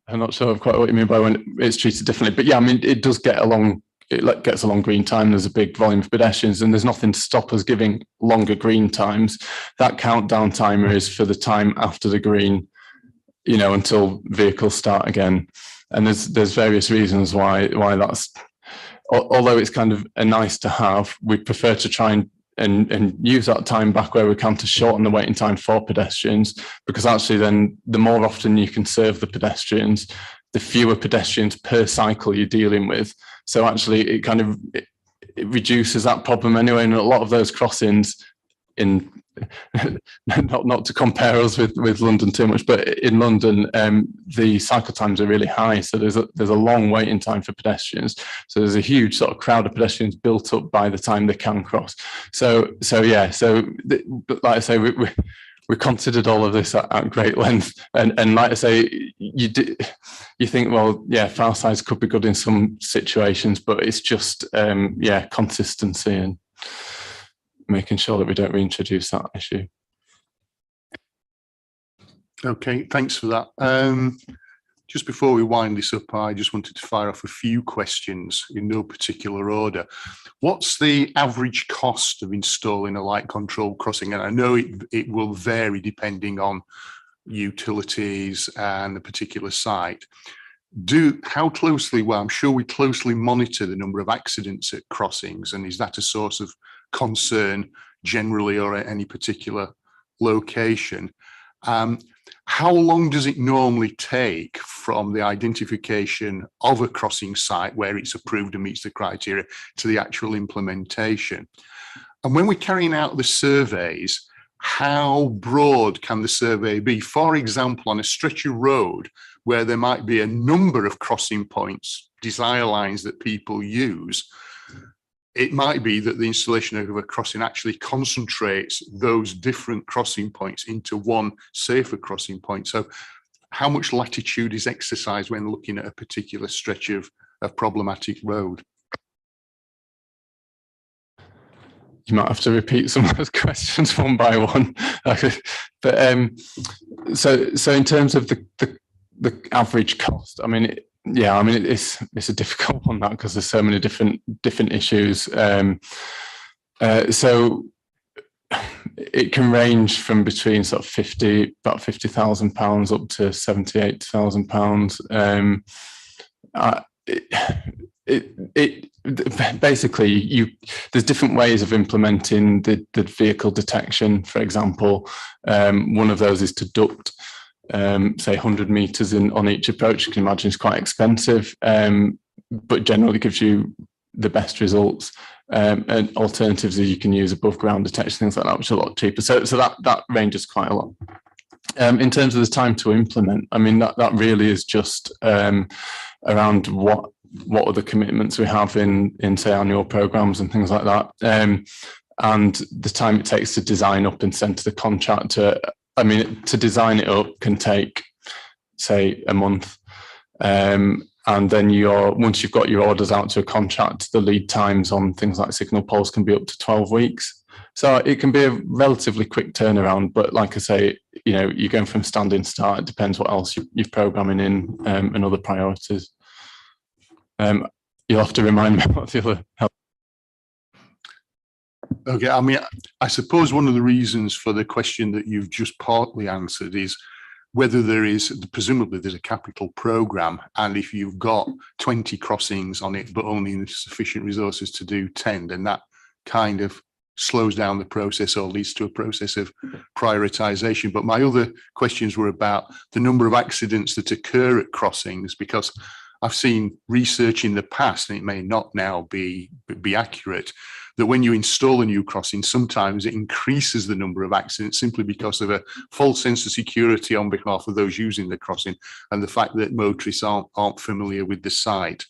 not sure quite what you mean by when it's treated differently, but yeah, I mean it does get along. It gets along green time. There's a big volume of pedestrians, and there's nothing to stop us giving longer green times. That countdown timer is for the time after the green, until vehicles start again. And there's various reasons why that's. Although it's kind of a nice to have, we prefer to try and use that time back where we can to shorten the waiting time for pedestrians, because actually then the more often you can serve the pedestrians, the fewer pedestrians per cycle you're dealing with. So actually it kind of it reduces that problem anyway. And a lot of those crossings in not to compare us with London too much, but in London, the cycle times are really high. So there's a long waiting time for pedestrians. So there's a huge sort of crowd of pedestrians built up by the time they can cross. So but like I say, we considered all of this at great length, and like I say, you think, well, yeah, file size could be good in some situations, but it's just consistency and making sure that we don't reintroduce that issue. Okay, thanks for that. Just before we wind this up, I just wanted to fire off a few questions in no particular order. What's the average cost of installing a light control crossing? And I know it will vary depending on utilities and the particular site. How closely, well, I'm sure we closely monitor the number of accidents at crossings, and is that a source of concern generally or at any particular location? How long does it normally take from the identification of a crossing site where it's approved and meets the criteria to the actual implementation? And when we're carrying out the surveys, how broad can the survey be? For example, on a stretch of road where there might be a number of crossing points, desire lines that people use, it might be that the installation of a crossing actually concentrates those different crossing points into one safer crossing point. So how much latitude is exercised when looking at a particular stretch of problematic road? You might have to repeat some of those questions one by one. But so in terms of the average cost, I mean, it's a difficult one, that, because there's so many different issues. So it can range from between sort of about £50,000 up to £78,000. Basically, there's different ways of implementing the vehicle detection. For example, one of those is to duct, say 100 meters on each approach. You can imagine it's quite expensive, but generally gives you the best results. And alternatives are you can use above ground detection, things like that, which are a lot cheaper. So that ranges quite a lot. In terms of the time to implement, I mean, that really is just around what are the commitments we have in say annual programs and things like that, and the time it takes to design up and send to the contractor. I mean, to design it up can take, say, a month, and then once you've got your orders out to a contract, the lead times on things like signal poles can be up to 12 weeks. So it can be a relatively quick turnaround, but like I say, you're going from standing start. It depends what else you're programming in, and other priorities. You'll have to remind me what the other help. Okay, I mean, I suppose one of the reasons for the question that you've just partly answered is whether presumably there's a capital program, and if you've got 20 crossings on it, but only sufficient resources to do 10, then that kind of slows down the process or leads to a process of prioritization. But my other questions were about the number of accidents that occur at crossings, because I've seen research in the past, and it may not now be accurate, that when you install a new crossing, sometimes it increases the number of accidents simply because of a false sense of security on behalf of those using the crossing, and the fact that motorists aren't familiar with the site.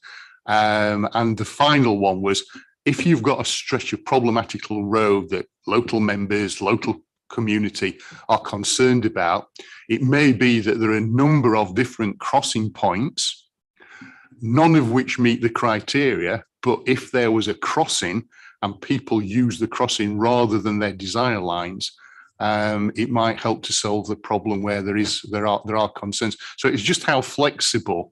And the final one was, if you've got a stretch of problematical road that local members, local community are concerned about, it may be that there are a number of different crossing points, none of which meet the criteria, but if there was a crossing and people use the crossing rather than their desire lines, it might help to solve the problem where there are concerns. So it's just how flexible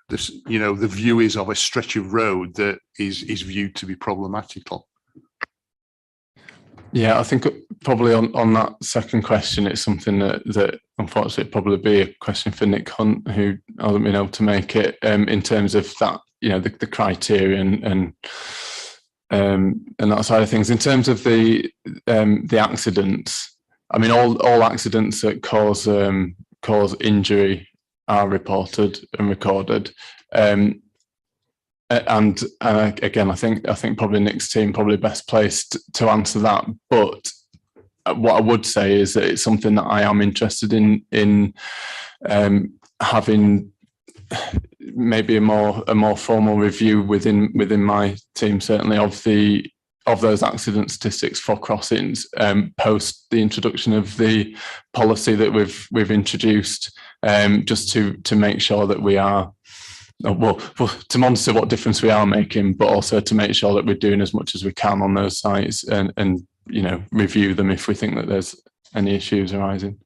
this, the view is of a stretch of road that is viewed to be problematical. Yeah, I think probably on that second question, it's something that unfortunately probably be a question for Nick Hunt, who hasn't been able to make it, in terms of that, the criteria and that side of things. In terms of the accidents, I mean, all accidents that cause injury are reported and recorded. And again, I think probably Nick's team probably best placed to answer that. But what I would say is that it's something that I am interested in having maybe a more formal review within my team, certainly of those accident statistics for crossings post the introduction of the policy that we've introduced, just to make sure that we are well to monitor what difference we are making, but also to make sure that we're doing as much as we can on those sites and you know, review them if we think that there's any issues arising.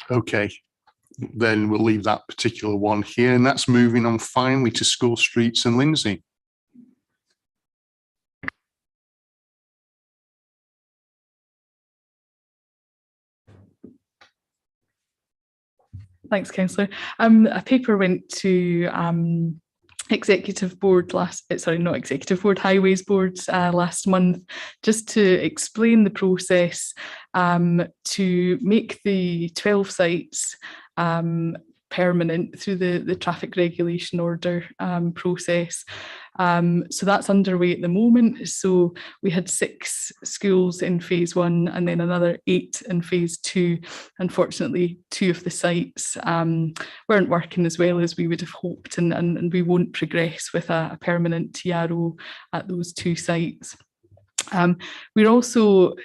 Okay, then we'll leave that particular one here, and that's moving on finally to school streets and Lindsay. Thanks, Councillor. A paper went to Executive Board Highways Board last month, just to explain the process to make the 12 sites permanent through the traffic regulation order process. So that's underway at the moment. So we had 6 schools in phase 1 and then another 8 in phase 2. Unfortunately, 2 of the sites weren't working as well as we would have hoped, and we won't progress with a permanent TRO at those 2 sites. We're also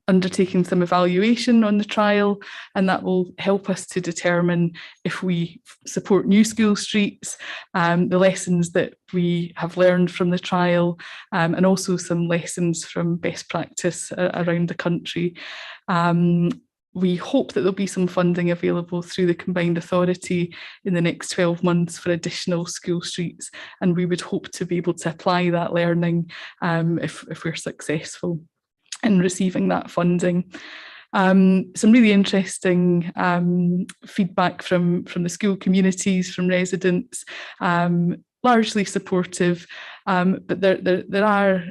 undertaking some evaluation on the trial, and that will help us to determine if we support new school streets, the lessons that we have learned from the trial, and also some lessons from best practice around the country. We hope that there'll be some funding available through the combined authority in the next 12 months for additional school streets, and we would hope to be able to apply that learning if we're successful in receiving that funding. Some really interesting feedback from the school communities, from residents, largely supportive, but there are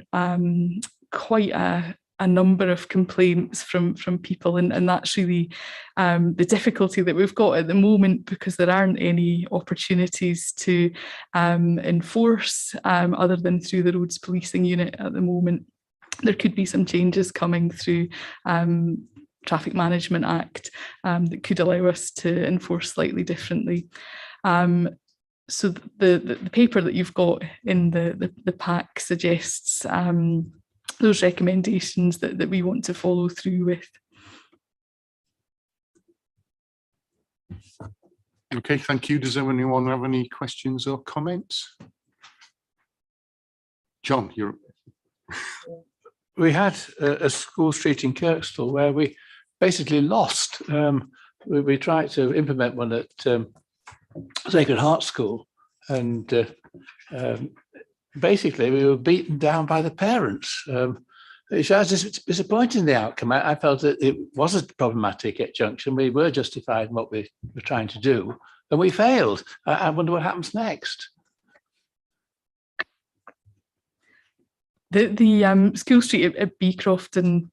quite a number of complaints from people, and that's really the difficulty that we've got at the moment, because there aren't any opportunities to enforce other than through the roads policing unit at the moment. There could be some changes coming through Traffic Management Act that could allow us to enforce slightly differently. So the paper that you've got in the pack suggests those recommendations that we want to follow through with. Okay, thank you. Does anyone have any questions or comments? John, you're... We had a school street in Kirkstall where we basically lost. We tried to implement one at Sacred Heart School, and basically we were beaten down by the parents. Which I was disappointed in the outcome. I felt that it was a problematic at junction. We were justified in what we were trying to do, and we failed. I wonder what happens next. The school street at Beecroft and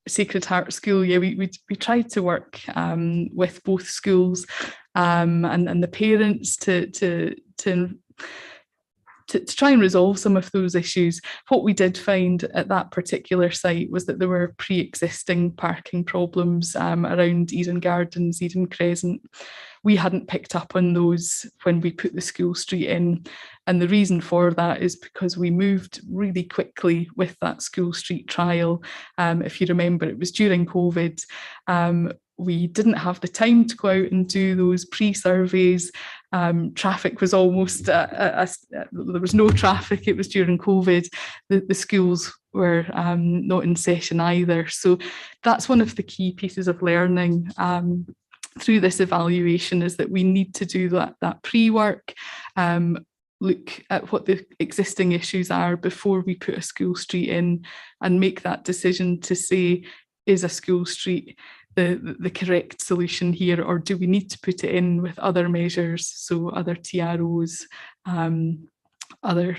Sacred Heart School, yeah, we tried to work with both schools and the parents to try and resolve some of those issues. What we did find at that particular site was that there were pre-existing parking problems around Eden Gardens, Eden Crescent. We hadn't picked up on those when we put the school street in. And the reason for that is because we moved really quickly with that school street trial. If you remember, it was during COVID. We didn't have the time to go out and do those pre-surveys. Traffic was almost, there was no traffic, it was during COVID. The schools were not in session either. So that's one of the key pieces of learning through this evaluation, is that we need to do that pre-work, look at what the existing issues are before we put a school street in, and make that decision to say, is a school street the correct solution here, or do we need to put it in with other measures, so other TROs, other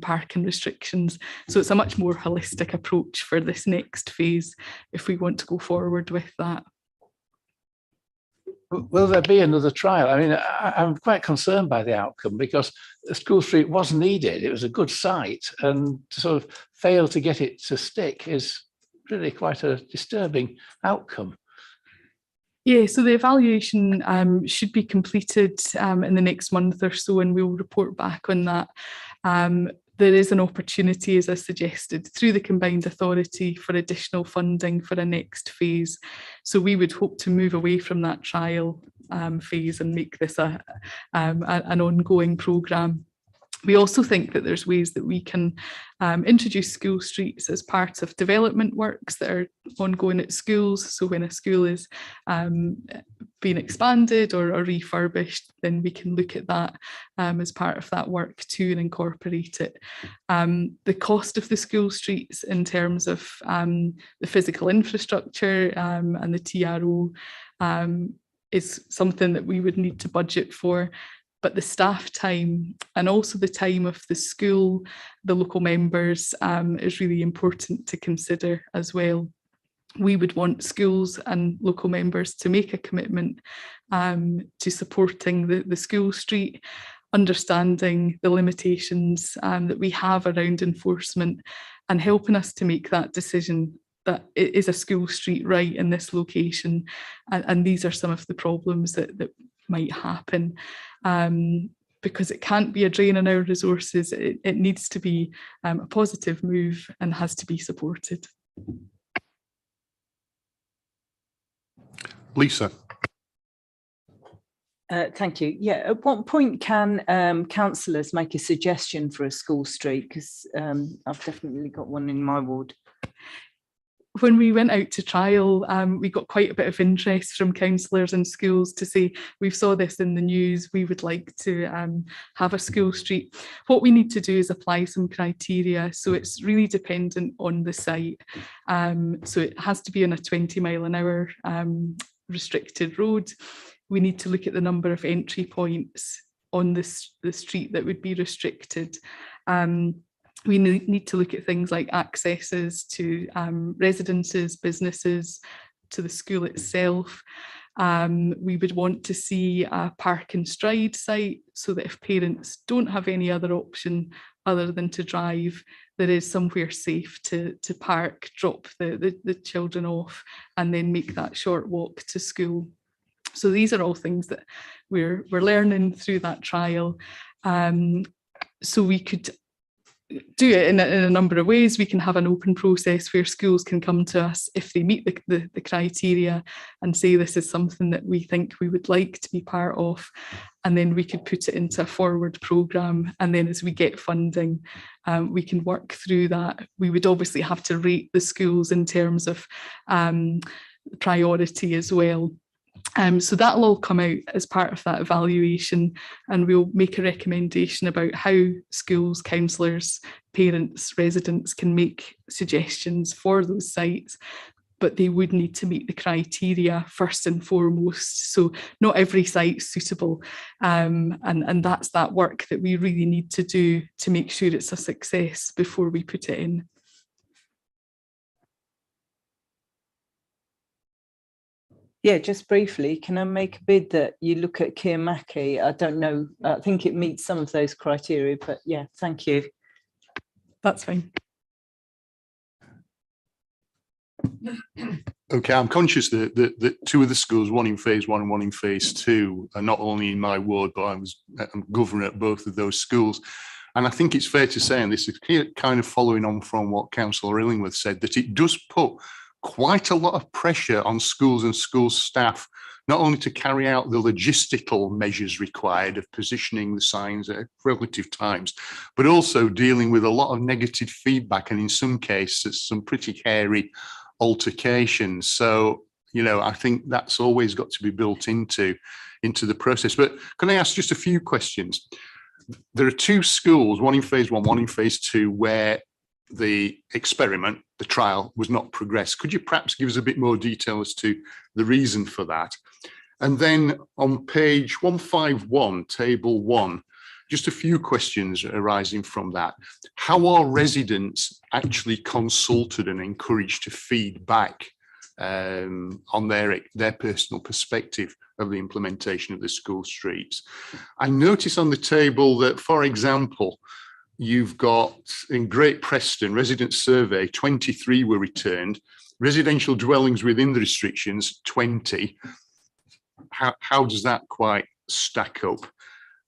parking restrictions. So it's a much more holistic approach for this next phase if we want to go forward with that. will there be another trial? I mean, I'm quite concerned by the outcome because the School Street was needed. It was a good site, and to sort of fail to get it to stick is really quite a disturbing outcome. Yeah, so the evaluation should be completed in the next month or so, and we'll report back on that. There is an opportunity, as I suggested, through the combined authority for additional funding for a next phase. So we would hope to move away from that trial phase and make this an ongoing programme. We also think that there's ways that we can introduce school streets as part of development works that are ongoing at schools. So when a school is being expanded or refurbished, then we can look at that as part of that work too and incorporate it. The cost of the school streets in terms of the physical infrastructure and the TRO is something that we would need to budget for. But the staff time and also the time of the school, the local members, is really important to consider as well. We would want schools and local members to make a commitment to supporting the school street, understanding the limitations that we have around enforcement and helping us to make that decision that it is a school street right in this location. And these are some of the problems that might happen. Because it can't be a drain on our resources, it needs to be a positive move and has to be supported. Lisa. Thank you. Yeah, at what point can councillors make a suggestion for a school street? Because I've definitely got one in my ward. When we went out to trial, we got quite a bit of interest from councillors and schools to say, we've saw this in the news, we would like to have a school street. What we need to do is apply some criteria. So it's really dependent on the site. So it has to be on a 20-mile-an-hour restricted road. We need to look at the number of entry points on the street that would be restricted. We need to look at things like accesses to residences, businesses, to the school itself. We would want to see a park and stride site so that if parents don't have any other option other than to drive, there is somewhere safe to park, drop the children off and then make that short walk to school. So these are all things that we're learning through that trial. So we could do it in a number of ways. We can have an open process where schools can come to us if they meet the criteria and say this is something that we think we would like to be part of, and then we could put it into a forward programme, and then as we get funding we can work through that. We would obviously have to rate the schools in terms of priority as well. So that'll all come out as part of that evaluation, and we'll make a recommendation about how schools, councillors, parents, residents can make suggestions for those sites, but they would need to meet the criteria first and foremost. So not every site's suitable, and that's that work that we really need to do to make sure it's a success before we put it in. Yeah, just briefly, can I make a bid that you look at Kearmackie? I don't know, I think it meets some of those criteria, but yeah, thank you. That's fine. Okay, I'm conscious that two of the schools, one in phase 1 and one in phase 2, are not only in my ward, but I'm governor at both of those schools. And I think it's fair to say, and this is kind of following on from what Councillor Illingworth said, that it does put quite a lot of pressure on schools and school staff, not only to carry out the logistical measures required of positioning the signs at relative times, but also dealing with a lot of negative feedback and in some cases some pretty hairy altercations. So, you know, I think that's always got to be built into the process. But can I ask just a few questions? There are two schools, one in phase 1, one in phase 2, where the experiment, the trial, was not progressed. Could you perhaps give us a bit more detail as to the reason for that? And then on page 151, table 1, just a few questions arising from that. How are residents actually consulted and encouraged to feed back on their personal perspective of the implementation of the school streets. I notice on the table that, for example, you've got in Great Preston resident survey, 23 were returned, residential dwellings within the restrictions, 20. How does that quite stack up?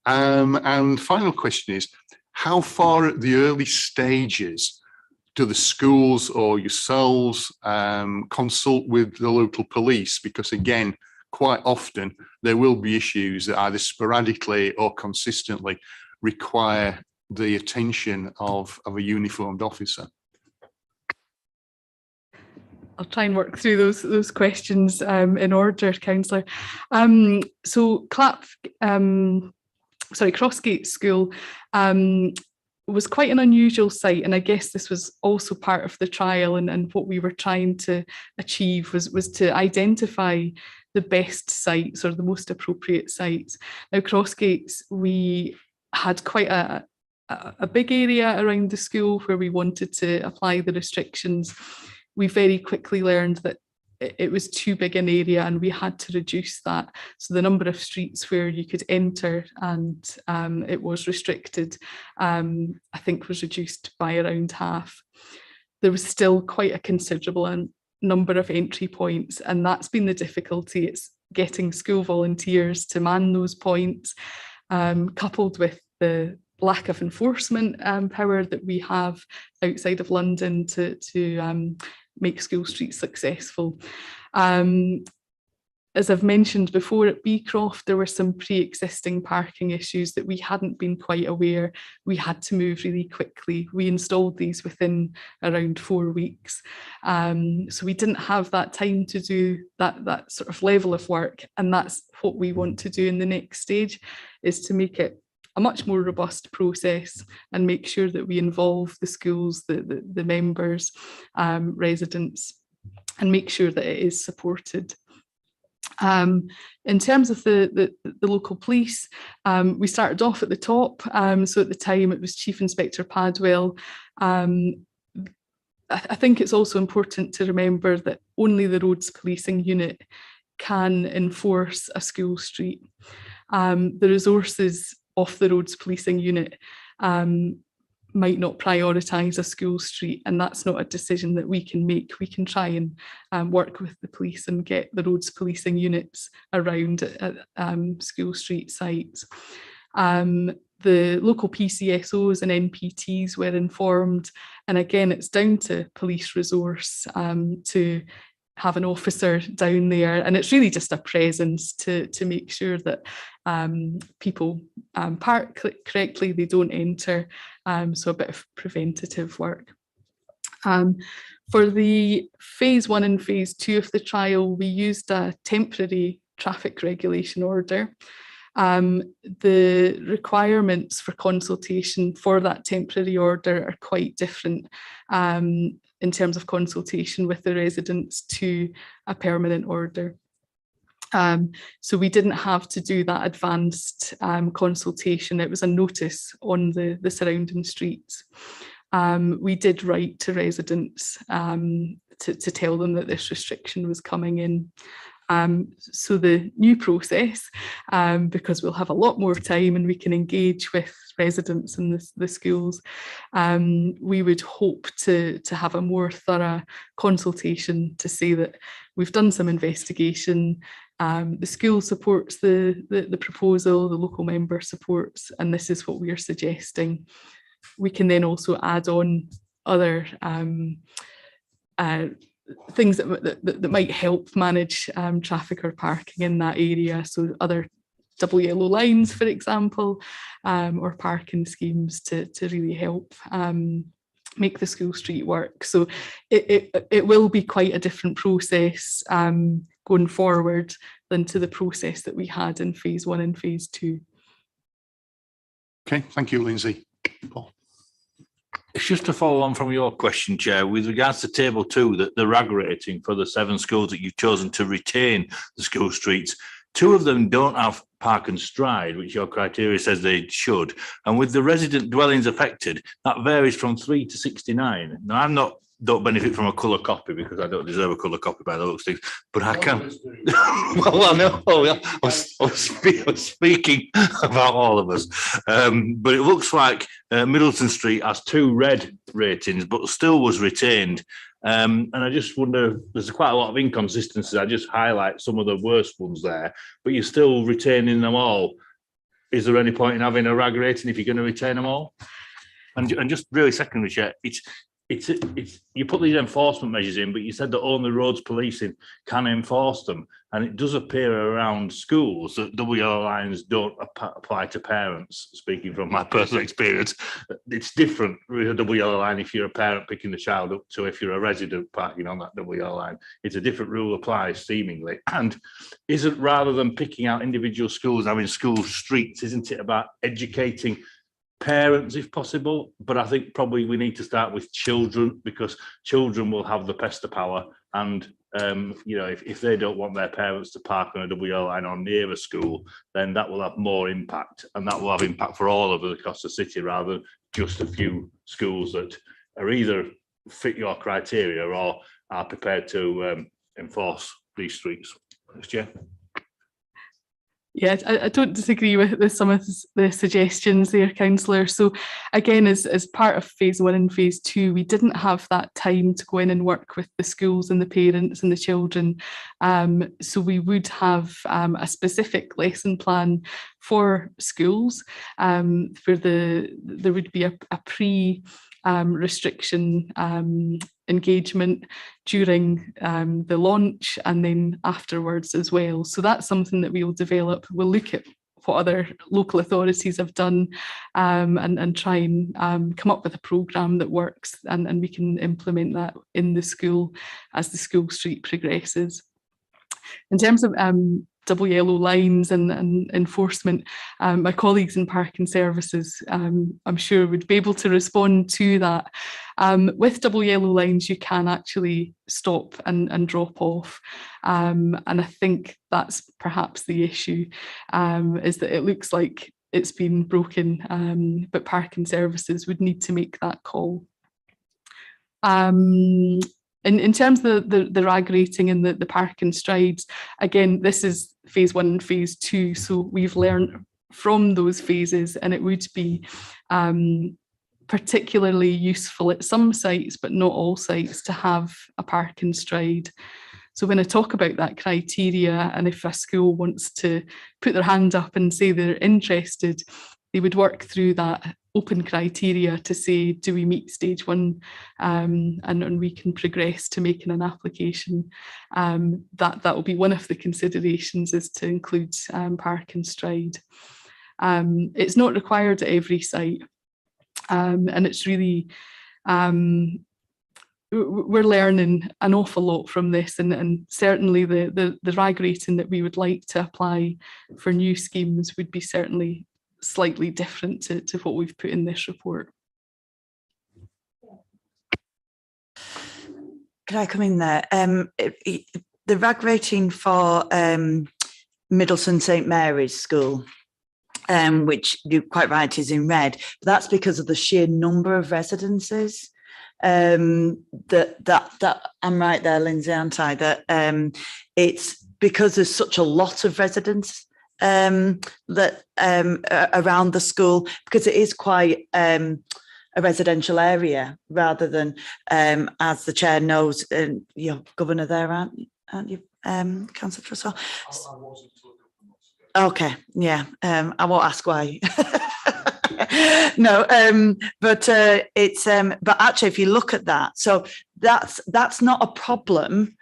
And final question is, how far at the early stages do the schools or yourselves consult with the local police? Because again, quite often there will be issues that either sporadically or consistently require the attention of a uniformed officer. I'll try and work through those questions in order, Councillor. So Crossgate School was quite an unusual site, and I guess this was also part of the trial, and what we were trying to achieve was to identify the best sites or the most appropriate sites. Now, Crossgates, we had quite a big area around the school where we wanted to apply the restrictions. We very quickly learned that it was too big an area and we had to reduce that. So the number of streets where you could enter and it was restricted, I think was reduced by around half. There was still quite a considerable number of entry points, and that's been the difficulty. It's getting school volunteers to man those points, coupled with the lack of enforcement power that we have outside of London to make school streets successful. As I've mentioned before, at Beecroft, there were some pre-existing parking issues that we hadn't been quite aware. We had to move really quickly. We installed these within around 4 weeks. So we didn't have that time to do that sort of level of work. And that's what we want to do in the next stage, is to make it a much more robust process and make sure that we involve the schools, the members, residents, and make sure that it is supported. In terms of the local police, we started off at the top. So at the time it was Chief Inspector Padwell. I think it's also important to remember that only the roads policing unit can enforce a school street. The resources of the roads policing unit might not prioritise a school street, and that's not a decision that we can make. We can try and work with the police and get the roads policing units around school street sites. The local PCSOs and NPTs were informed, and again, it's down to police resource to have an officer down there, and it's really just a presence to make sure that people park correctly, they don't enter, so a bit of preventative work. For the phase 1 and phase 2 of the trial, we used a temporary traffic regulation order. The requirements for consultation for that temporary order are quite different in terms of consultation with the residents to a permanent order. So we didn't have to do that advanced consultation. It was a notice on the surrounding streets. We did write to residents to tell them that this restriction was coming in. So the new process, because we'll have a lot more time and we can engage with residents and the schools, we would hope to have a more thorough consultation to say that we've done some investigation, the school supports the proposal, the local member supports, and this is what we are suggesting. We can then also add on other things that might help manage traffic or parking in that area. So other double yellow lines, for example, or parking schemes to really help make the school street work. So it will be quite a different process going forward than to the process that we had in phase 1 and phase 2. Okay, thank you, Lindsay. Paul. It's just to follow on from your question, Chair, with regards to table 2, the RAG rating for the 7 schools that you've chosen to retain the school streets, 2 of them don't have park and stride, which your criteria says they should. And with the resident dwellings affected, that varies from 3 to 69. Now, I'm not don't benefit from a colour copy because I don't deserve a colour copy by the looks of things, but I can. Well, I know. I was speaking about all of us. But it looks like Middleton Street has 2 red ratings, but still was retained. And I just wonder, there's quite a lot of inconsistencies. I just highlight some of the worst ones there, but you're still retaining them all. Is there any point in having a RAG rating if you're going to retain them all? And just really secondly, Chair, it's you put these enforcement measures in, but you said that only roads policing can enforce them, and it does appear around schools that double yellow lines don't apply to parents. Speaking from my personal experience, it's different with a double yellow line if you're a parent picking the child up to if you're a resident parking on that double yellow line. It's a different rule applies seemingly, and isn't rather than picking out individual schools, having school streets, isn't it about educating parents if possible? But I think probably we need to start with children, because children will have the pester power, and you know, if they don't want their parents to park on a double yellow line or near a school, then that will have more impact, and that will have impact for all of us across the city rather than just a few schools that are either fit your criteria or are prepared to enforce these streets. Thanks, Chair. Yeah, I don't disagree with some of the suggestions there, Councillor. So again, as part of phase 1 and phase 2, we didn't have that time to go in and work with the schools and the parents and the children. So we would have a specific lesson plan for schools. There would be a restriction engagement during the launch and then afterwards as well. So that's something that we will develop. We'll look at what other local authorities have done and try and come up with a programme that works, and we can implement that in the school as the school street progresses. In terms of double yellow lines and enforcement, my colleagues in parking services, I'm sure, would be able to respond to that. With double yellow lines, you can actually stop and drop off. And I think that's perhaps the issue, is that it looks like it's been broken, but parking services would need to make that call. In terms of the RAG rating and the parking strides, again, this is phase 1 and phase 2, so we've learned from those phases, and it would be particularly useful at some sites, but not all sites, to have a parking stride. So when I talk about that criteria, and if a school wants to put their hand up and say they're interested, they would work through that open criteria to say, do we meet stage 1, and we can progress to making an application. That will be one of the considerations, is to include parking stride. It's not required at every site, and it's really, we're learning an awful lot from this, and certainly the RAG rating that we would like to apply for new schemes would be certainly slightly different to what we've put in this report. Could I come in there? The RAG rating for Middleton St Mary's School, which you're quite right is in red, but that's because of the sheer number of residences. That I'm right there, Lindsay, aren't I? That it's because there's such a lot of residents that around the school, because it is quite a residential area rather than, as the chair knows, you're governor there, aren't you, Councillor Trussell? Okay, yeah, I won't ask why. No, but it's but actually, if you look at that, so that's not a problem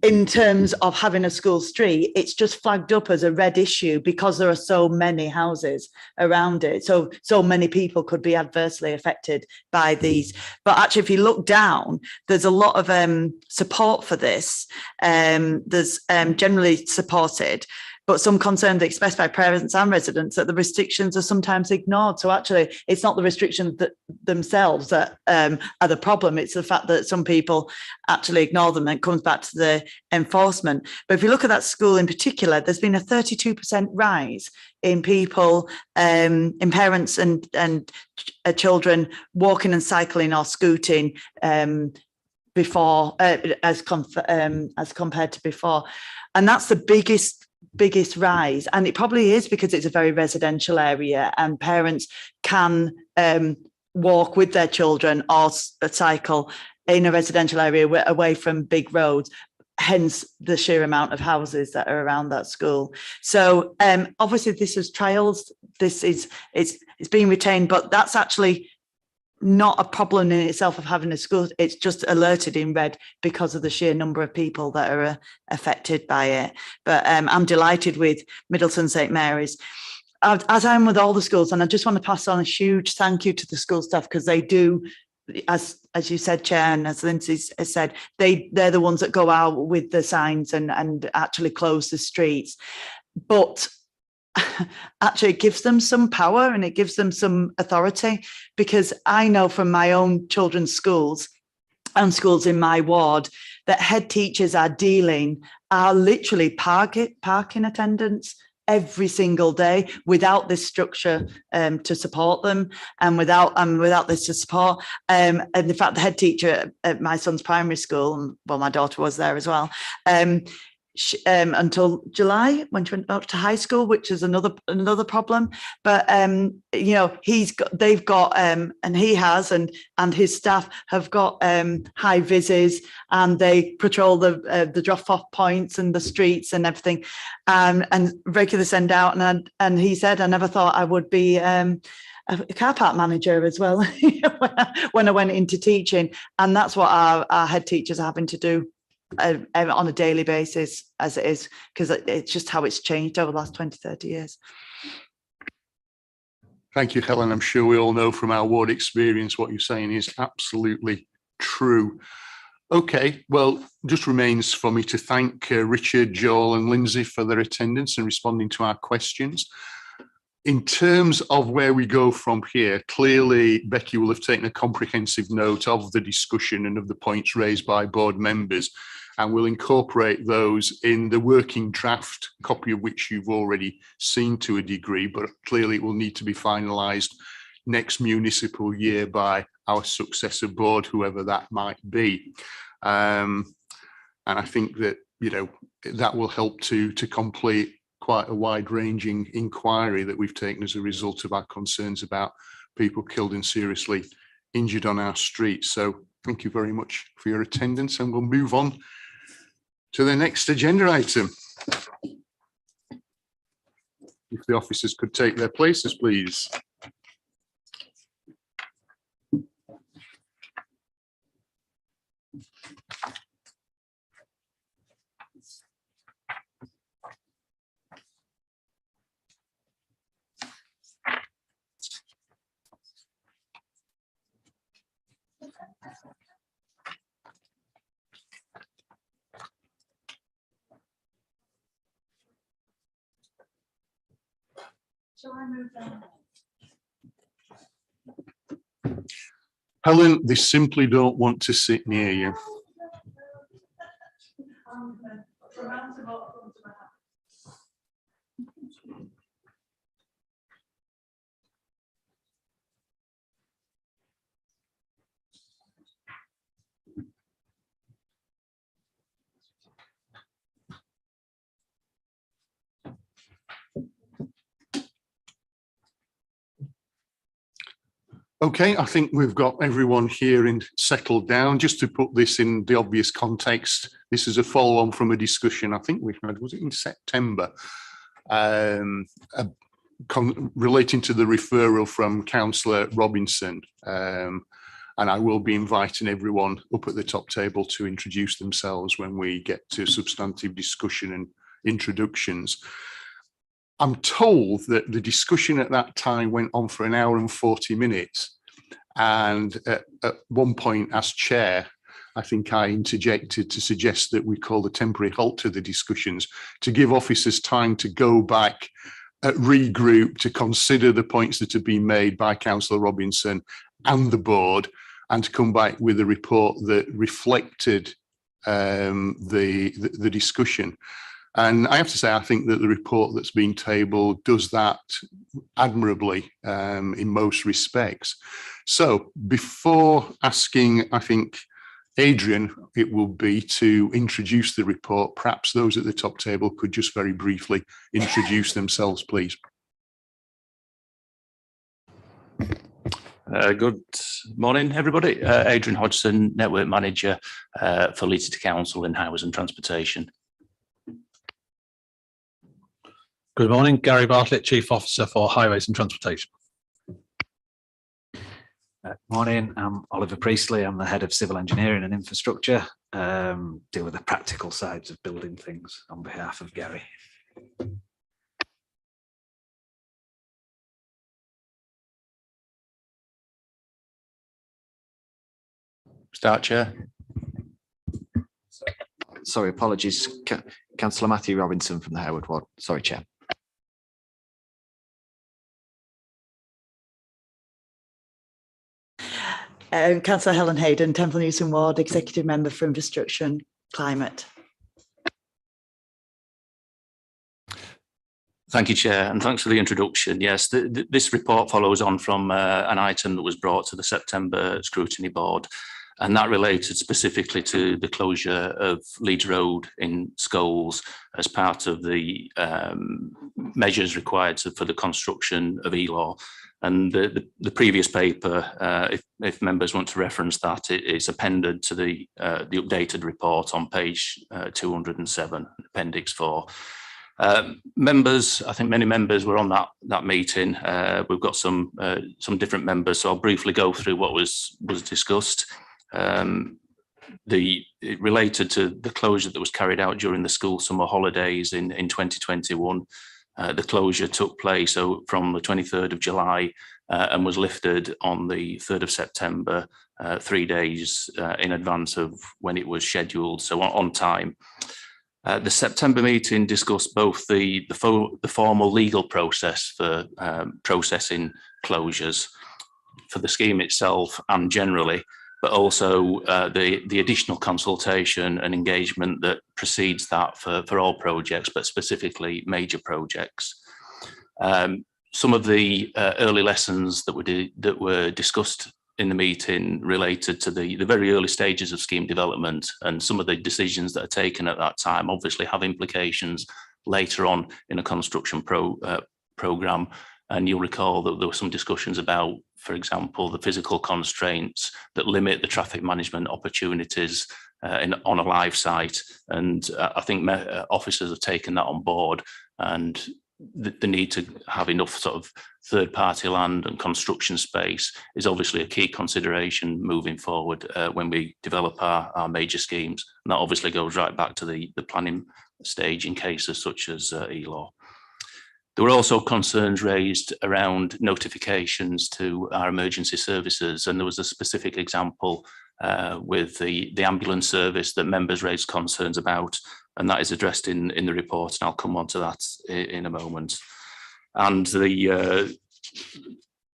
in terms of having a school street. It's just flagged up as a red issue because there are so many houses around it. So many people could be adversely affected by these. But actually, if you look down, there's a lot of support for this. There's generally supported, but some concern that expressed by parents and residents that the restrictions are sometimes ignored. So actually, it's not the restrictions that themselves that are the problem. It's the fact that some people actually ignore them, and it comes back to the enforcement. But if you look at that school in particular, there's been a 32% rise in people, in parents and children walking and cycling or scooting before, as compared to before. And that's the biggest rise. And it probably is because it's a very residential area and parents can walk with their children or cycle in a residential area away from big roads, hence the sheer amount of houses that are around that school. So obviously this is trials, it's being retained, but that's actually not a problem in itself of having a school. It's just alerted in red because of the sheer number of people that are affected by it. But I'm delighted with Middleton St Mary's, as I am with all the schools. And I just want to pass on a huge thank you to the school staff, because they do, as you said, Chair, and as Lindsay has said, they're the ones that go out with the signs and actually close the streets. But actually it gives them some power and it gives them some authority, because I know from my own children's schools and schools in my ward that head teachers are literally parking attendants every single day without this structure to support them, and without this to support. And in fact, the head teacher at my son's primary school, and well, my daughter was there as well, until July when she went up to high school, which is another problem. But they've got and he has and his staff have got high vises, and they patrol the drop off points and the streets and everything, and regularly send out. And he said, I never thought I would be a car park manager as well when I went into teaching, and that's what our head teachers are having to do on a daily basis as it is, because it's just how it's changed over the last 20-30 years. Thank you, Helen. I'm sure we all know from our ward experience what you're saying is absolutely true. Okay, well, just remains for me to thank Richard, Joel and Lindsay for their attendance and responding to our questions. In terms of where we go from here, clearly Becky will have taken a comprehensive note of the discussion and of the points raised by board members, and will incorporate those in the working draft, copy of which you've already seen to a degree, but clearly it will need to be finalised next municipal year by our successor board, whoever that might be. And I think that, that will help to complete quite a wide-ranging inquiry that we've taken as a result of our concerns about people killed and seriously injured on our streets. So thank you very much for your attendance, and we'll move on to the next agenda item. If the officers could take their places, please. Shall I move down? Helen, they simply don't want to sit near you. Okay, I think we've got everyone here and settled down. Just to put this in the obvious context, this is a follow-on from a discussion I think we had, was it in September, relating to the referral from Councillor Robinson. And I will be inviting everyone up at the top table to introduce themselves when we get to substantive discussion and introductions. I'm told that the discussion at that time went on for an hour and 40 minutes. And at one point as chair, I think I interjected to suggest that we call a temporary halt to the discussions to give officers time to go back, regroup, to consider the points that have been made by Councillor Robinson and the board, and to come back with a report that reflected the discussion. And I have to say, I think that the report that's been tabled does that admirably in most respects. So before asking, I think, Adrian, it will be to introduce the report. Perhaps those at the top table could just very briefly introduce themselves, please. Good morning, everybody. Adrian Hodgson, Network Manager for Leeds City Council in Highways and Transportation. Good morning, Gary Bartlett, Chief Officer for Highways and Transportation. Morning, I'm Oliver Priestley. I'm the Head of Civil Engineering and Infrastructure. Deal with the practical sides of building things on behalf of Gary. Start, Chair. Sorry, apologies. Councillor Matthew Robinson from the Howard Ward. Sorry, Chair. Councillor Helen Hayden, Temple Newton Ward, Executive Member for Infrastructure and Climate. Thank you, Chair, and thanks for the introduction. Yes, this report follows on from an item that was brought to the September Scrutiny Board, and that related specifically to the closure of Leeds Road in Scholes as part of the measures required for the construction of ELAW. And the previous paper, if members want to reference that, it's appended to the updated report on page 207, Appendix 4. Members, I think many members were on that meeting. We've got some different members, so I'll briefly go through what was discussed. It related to the closure that was carried out during the school summer holidays in 2021. The closure took place from the 23rd of July and was lifted on the 3rd of September, 3 days in advance of when it was scheduled, so on time. The September meeting discussed both the formal legal process for processing closures for the scheme itself and generally, but also the additional consultation and engagement that precedes that for all projects, but specifically major projects. Some of the early lessons that were discussed in the meeting related to the very early stages of scheme development, and some of the decisions that are taken at that time obviously have implications later on in a construction programme. And you'll recall that there were some discussions about, for example, the physical constraints that limit the traffic management opportunities on a live site. And I think officers have taken that on board, and the need to have enough sort of third-party land and construction space is obviously a key consideration moving forward when we develop our major schemes. And that obviously goes right back to the planning stage in cases such as ELAW. There were also concerns raised around notifications to our emergency services, and there was a specific example with the ambulance service that members raised concerns about, and that is addressed in the report, and I'll come on to that in a moment. And the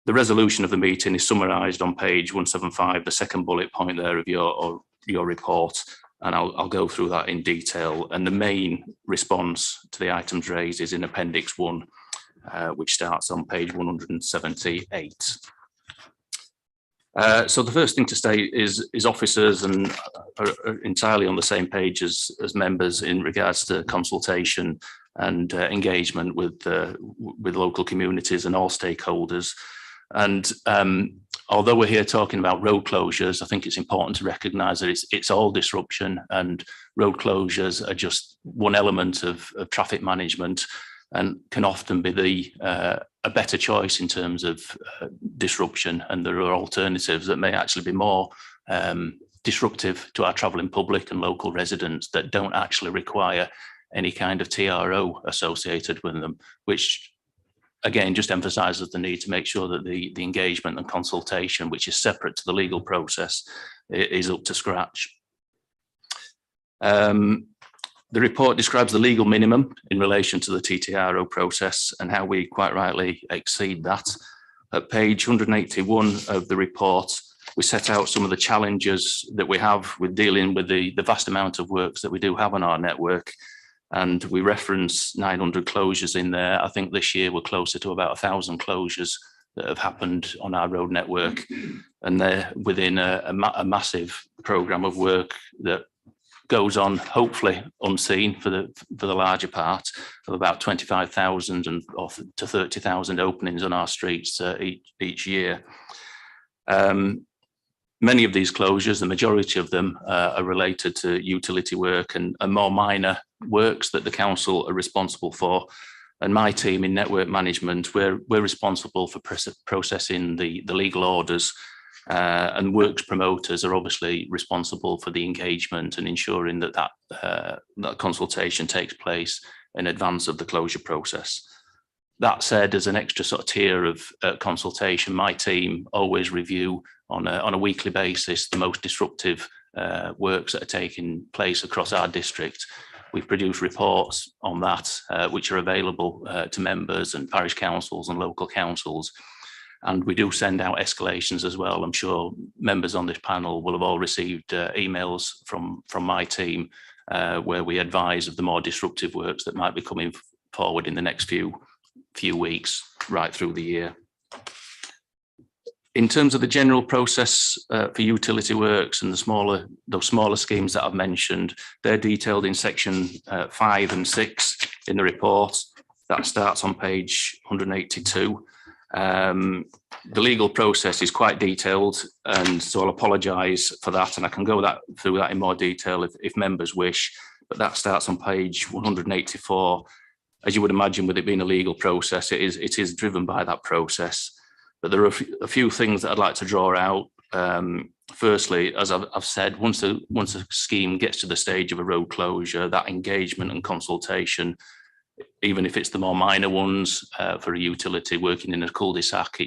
resolution of the meeting is summarised on page 175, the second bullet point there of your report, and I'll go through that in detail. And the main response to the items raised is in Appendix 1, which starts on page 178. So the first thing to state is officers and are entirely on the same page as members in regards to consultation and engagement with local communities and all stakeholders. And although we're here talking about road closures, I think it's important to recognise that it's all disruption, and road closures are just one element of traffic management, and can often be a better choice in terms of disruption. And there are alternatives that may actually be more disruptive to our travelling public and local residents that don't actually require any kind of TRO associated with them, which again just emphasises the need to make sure that the engagement and consultation, which is separate to the legal process, is up to scratch. The report describes the legal minimum in relation to the TTRO process and how we quite rightly exceed that. At page 181 of the report, we set out some of the challenges that we have with dealing with the vast amount of works that we do have on our network. And we reference 900 closures in there. I think this year we're closer to about 1,000 closures that have happened on our road network, and they're within a massive programme of work that goes on, hopefully unseen for the larger part, of about 25,000 to 30,000 openings on our streets each year. Many of these closures, the majority of them, are related to utility work and more minor works that the council are responsible for. And my team in network management, we're responsible for processing the legal orders, and works promoters are obviously responsible for the engagement and ensuring that consultation takes place in advance of the closure process. That said, as an extra sort of tier of consultation, my team always review on a weekly basis the most disruptive works that are taking place across our district. We produce reports on that, which are available to members and parish councils and local councils. And we do send out escalations as well. I'm sure members on this panel will have all received emails from my team where we advise of the more disruptive works that might be coming forward in the next few weeks, right through the year. In terms of the general process for utility works and those smaller schemes that I've mentioned, they're detailed in section 5 and 6 in the report. That starts on page 182. The legal process is quite detailed, and so I'll apologise for that, and I can go through that in more detail if members wish, but that starts on page 184. As you would imagine, with it being a legal process, it is driven by that process. But there are a few things that I'd like to draw out. Firstly, as I've said, once a scheme gets to the stage of a road closure, that engagement and consultation, even if it's the more minor ones for a utility working in a cul-de-sac,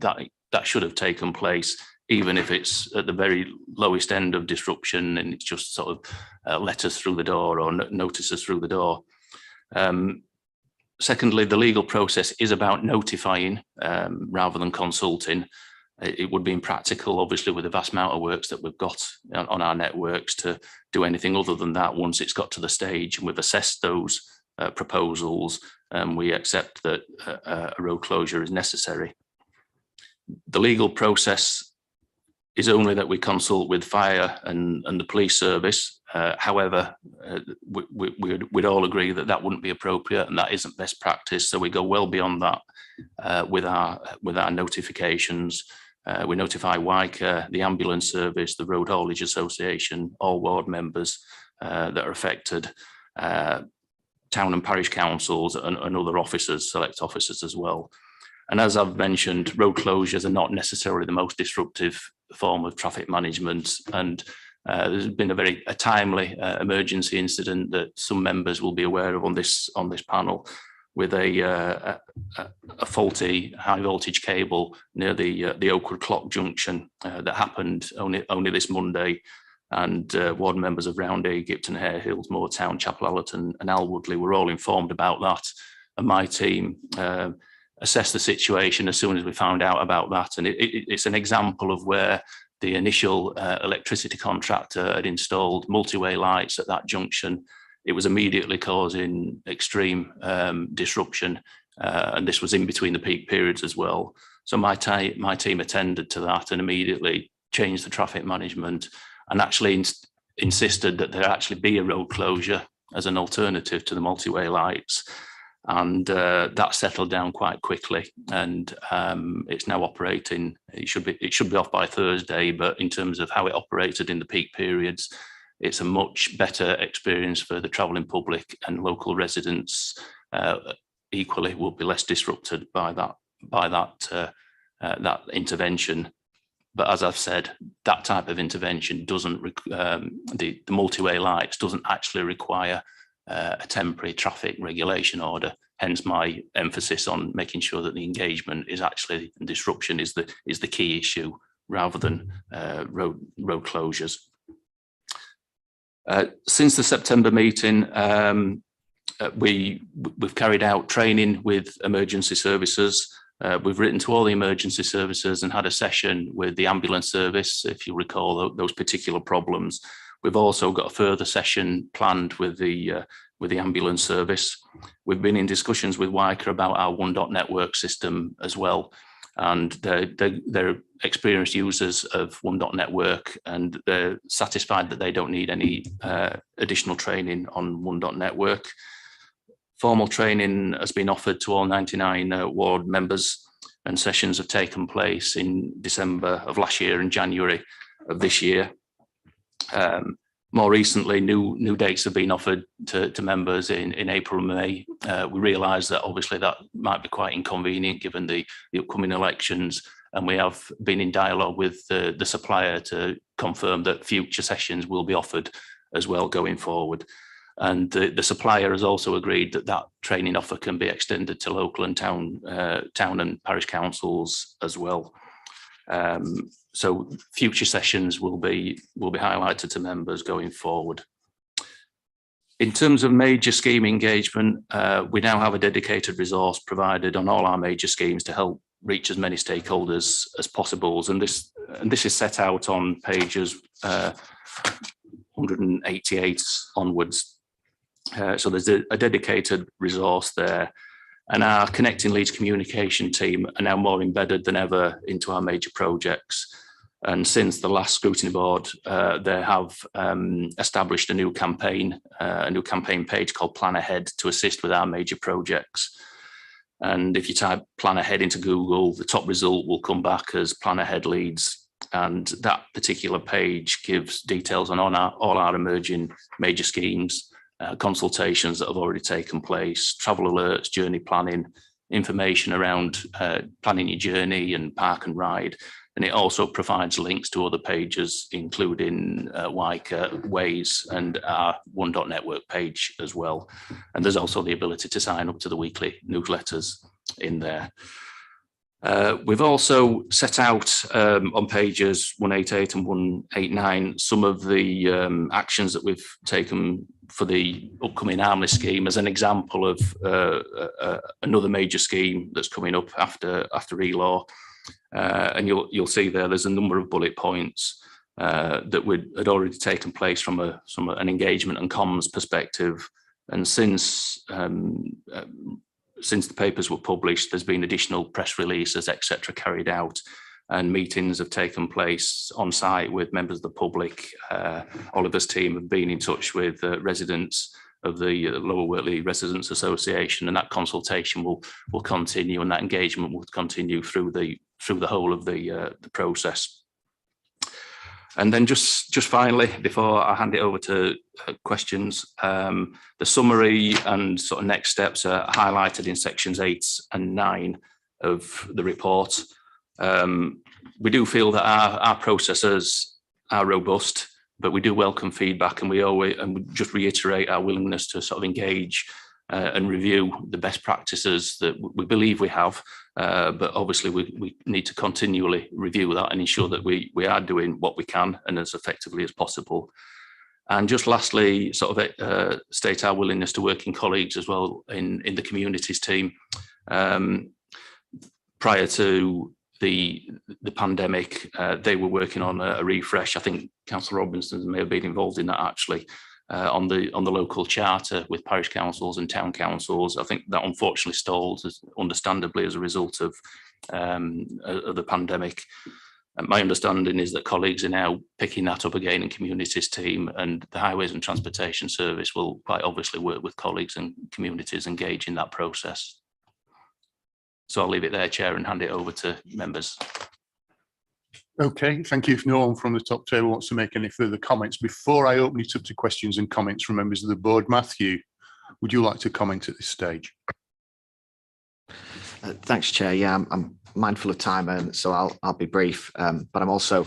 that should have taken place, even if it's at the very lowest end of disruption and it's just sort of letters through the door or notices through the door. Secondly, the legal process is about notifying rather than consulting. It would be impractical, obviously, with the vast amount of works that we've got on our networks to do anything other than that once it's got to the stage and we've assessed those proposals and we accept that a road closure is necessary. The legal process is only that we consult with fire and the police service. However, we'd all agree that wouldn't be appropriate and that isn't best practice. So we go well beyond that with our notifications. We notify WICA, the ambulance service, the Road Haulage Association, all ward members that are affected, town and parish councils and other officers, select officers as well. And as I've mentioned, road closures are not necessarily the most disruptive form of traffic management. And there's been a timely emergency incident that some members will be aware of on this panel, with a faulty high voltage cable near the Oakwood Clock junction that happened only this Monday. And ward members of Roundhay, Gipton, Hare Hills, Moortown, Chapel Allerton and Alwoodley were all informed about that. And my team assessed the situation as soon as we found out about that. And it's an example of where the initial electricity contractor had installed multi-way lights at that junction. It was immediately causing extreme disruption. And this was in between the peak periods as well. So my team attended to that and immediately changed the traffic management and actually insisted that there actually be a road closure as an alternative to the multi-way lights. And that settled down quite quickly, and it's now operating. It should be off by Thursday, but in terms of how it operated in the peak periods, it's a much better experience for the travelling public, and local residents equally will be less disrupted by that intervention. But as I've said, that type of intervention doesn't the multi-way lights doesn't actually require a temporary traffic regulation order. Hence my emphasis on making sure that the engagement is actually, and disruption is the key issue rather than road closures. Since the September meeting, we've carried out training with emergency services. We've written to all the emergency services and had a session with the ambulance service, if you recall those particular problems. We've also got a further session planned with the ambulance service. We've been in discussions with WICA about our 1.network system as well. and they're experienced users of One.Network, and they're satisfied that they don't need any additional training on One.Network. Formal training has been offered to all 99 ward members, and sessions have taken place in December of last year and January of this year. More recently, new dates have been offered to members in April and May. We realise that obviously that might be quite inconvenient given the upcoming elections, and we have been in dialogue with the supplier to confirm that future sessions will be offered as well going forward. And the supplier has also agreed that training offer can be extended to local and town and parish councils as well. So future sessions will be highlighted to members going forward. In terms of major scheme engagement, we now have a dedicated resource provided on all our major schemes to help reach as many stakeholders as possible. And this is set out on pages 188 onwards. So there's a dedicated resource there. And our Connecting Leeds communication team are now more embedded than ever into our major projects. And since the last scrutiny board, they have established a new campaign page called Plan Ahead to assist with our major projects. And if you type Plan Ahead into Google, the top result will come back as Plan Ahead Leeds. And that particular page gives details on all our emerging major schemes, consultations that have already taken place, travel alerts, journey planning, information around planning your journey and park and ride. And it also provides links to other pages, including Waze and our One.Network page as well. And there's also the ability to sign up to the weekly newsletters in there. We've also set out on pages 188 and 189 some of the actions that we've taken for the upcoming Harmless scheme as an example of another major scheme that's coming up after ELAW. And you'll see there's a number of bullet points that had already taken place from an engagement and comms perspective. And since the papers were published, there's been additional press releases, etc., carried out, and meetings have taken place on site with members of the public. Oliver's team have been in touch with residents of the Lower Wortley Residents Association, and that consultation will continue, and that engagement will continue through the whole of the process. And then just finally, before I hand it over to questions, the summary and sort of next steps are highlighted in sections 8 and 9 of the report. We do feel that our processes are robust, but we do welcome feedback, and we just reiterate our willingness to sort of engage and review the best practices that we believe we have. But obviously we need to continually review that and ensure that we are doing what we can and as effectively as possible. And just lastly, sort of state our willingness to work in colleagues as well in the communities team. Prior to the pandemic, they were working on a refresh. I think Councillor Robinson may have been involved in that actually, on the local charter with parish councils and town councils. I think that unfortunately stalled, understandably, as a result of the pandemic. And my understanding is that colleagues are now picking that up again in communities team, and the Highways and Transportation Service will quite obviously work with colleagues and communities engaged in that process. So I'll leave it there, Chair, and hand it over to members. Okay, thank you. If no one from the top table wants to make any further comments, before I open it up to questions and comments from members of the board, Matthew, would you like to comment at this stage? Thanks, Chair. Yeah, I'm mindful of time, and so I'll be brief. But I'm also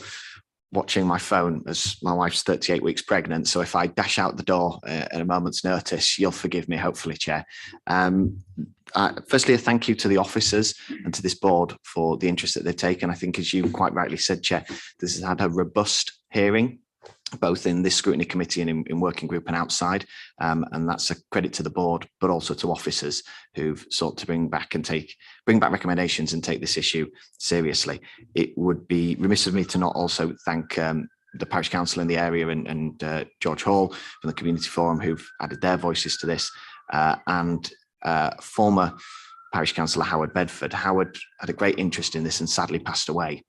watching my phone as my wife's 38 weeks pregnant. So if I dash out the door at a moment's notice, you'll forgive me, hopefully, Chair. Firstly, a thank you to the officers and to this board for the interest that they've taken. I think, as you quite rightly said, Chair, this has had a robust hearing, both in this scrutiny committee and in working group and outside. And that's a credit to the board, but also to officers who've sought to bring back recommendations and take this issue seriously. It would be remiss of me to not also thank the parish council in the area and George Hall from the Community Forum, who've added their voices to this, and former Parish Councillor Howard Bedford. Howard had a great interest in this and sadly passed away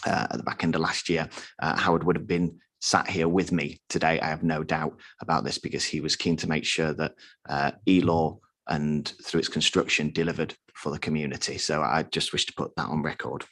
at the back end of last year. Howard would have been sat here with me today, I have no doubt about this, because he was keen to make sure that ELAW and through its construction delivered for the community. So I just wish to put that on record.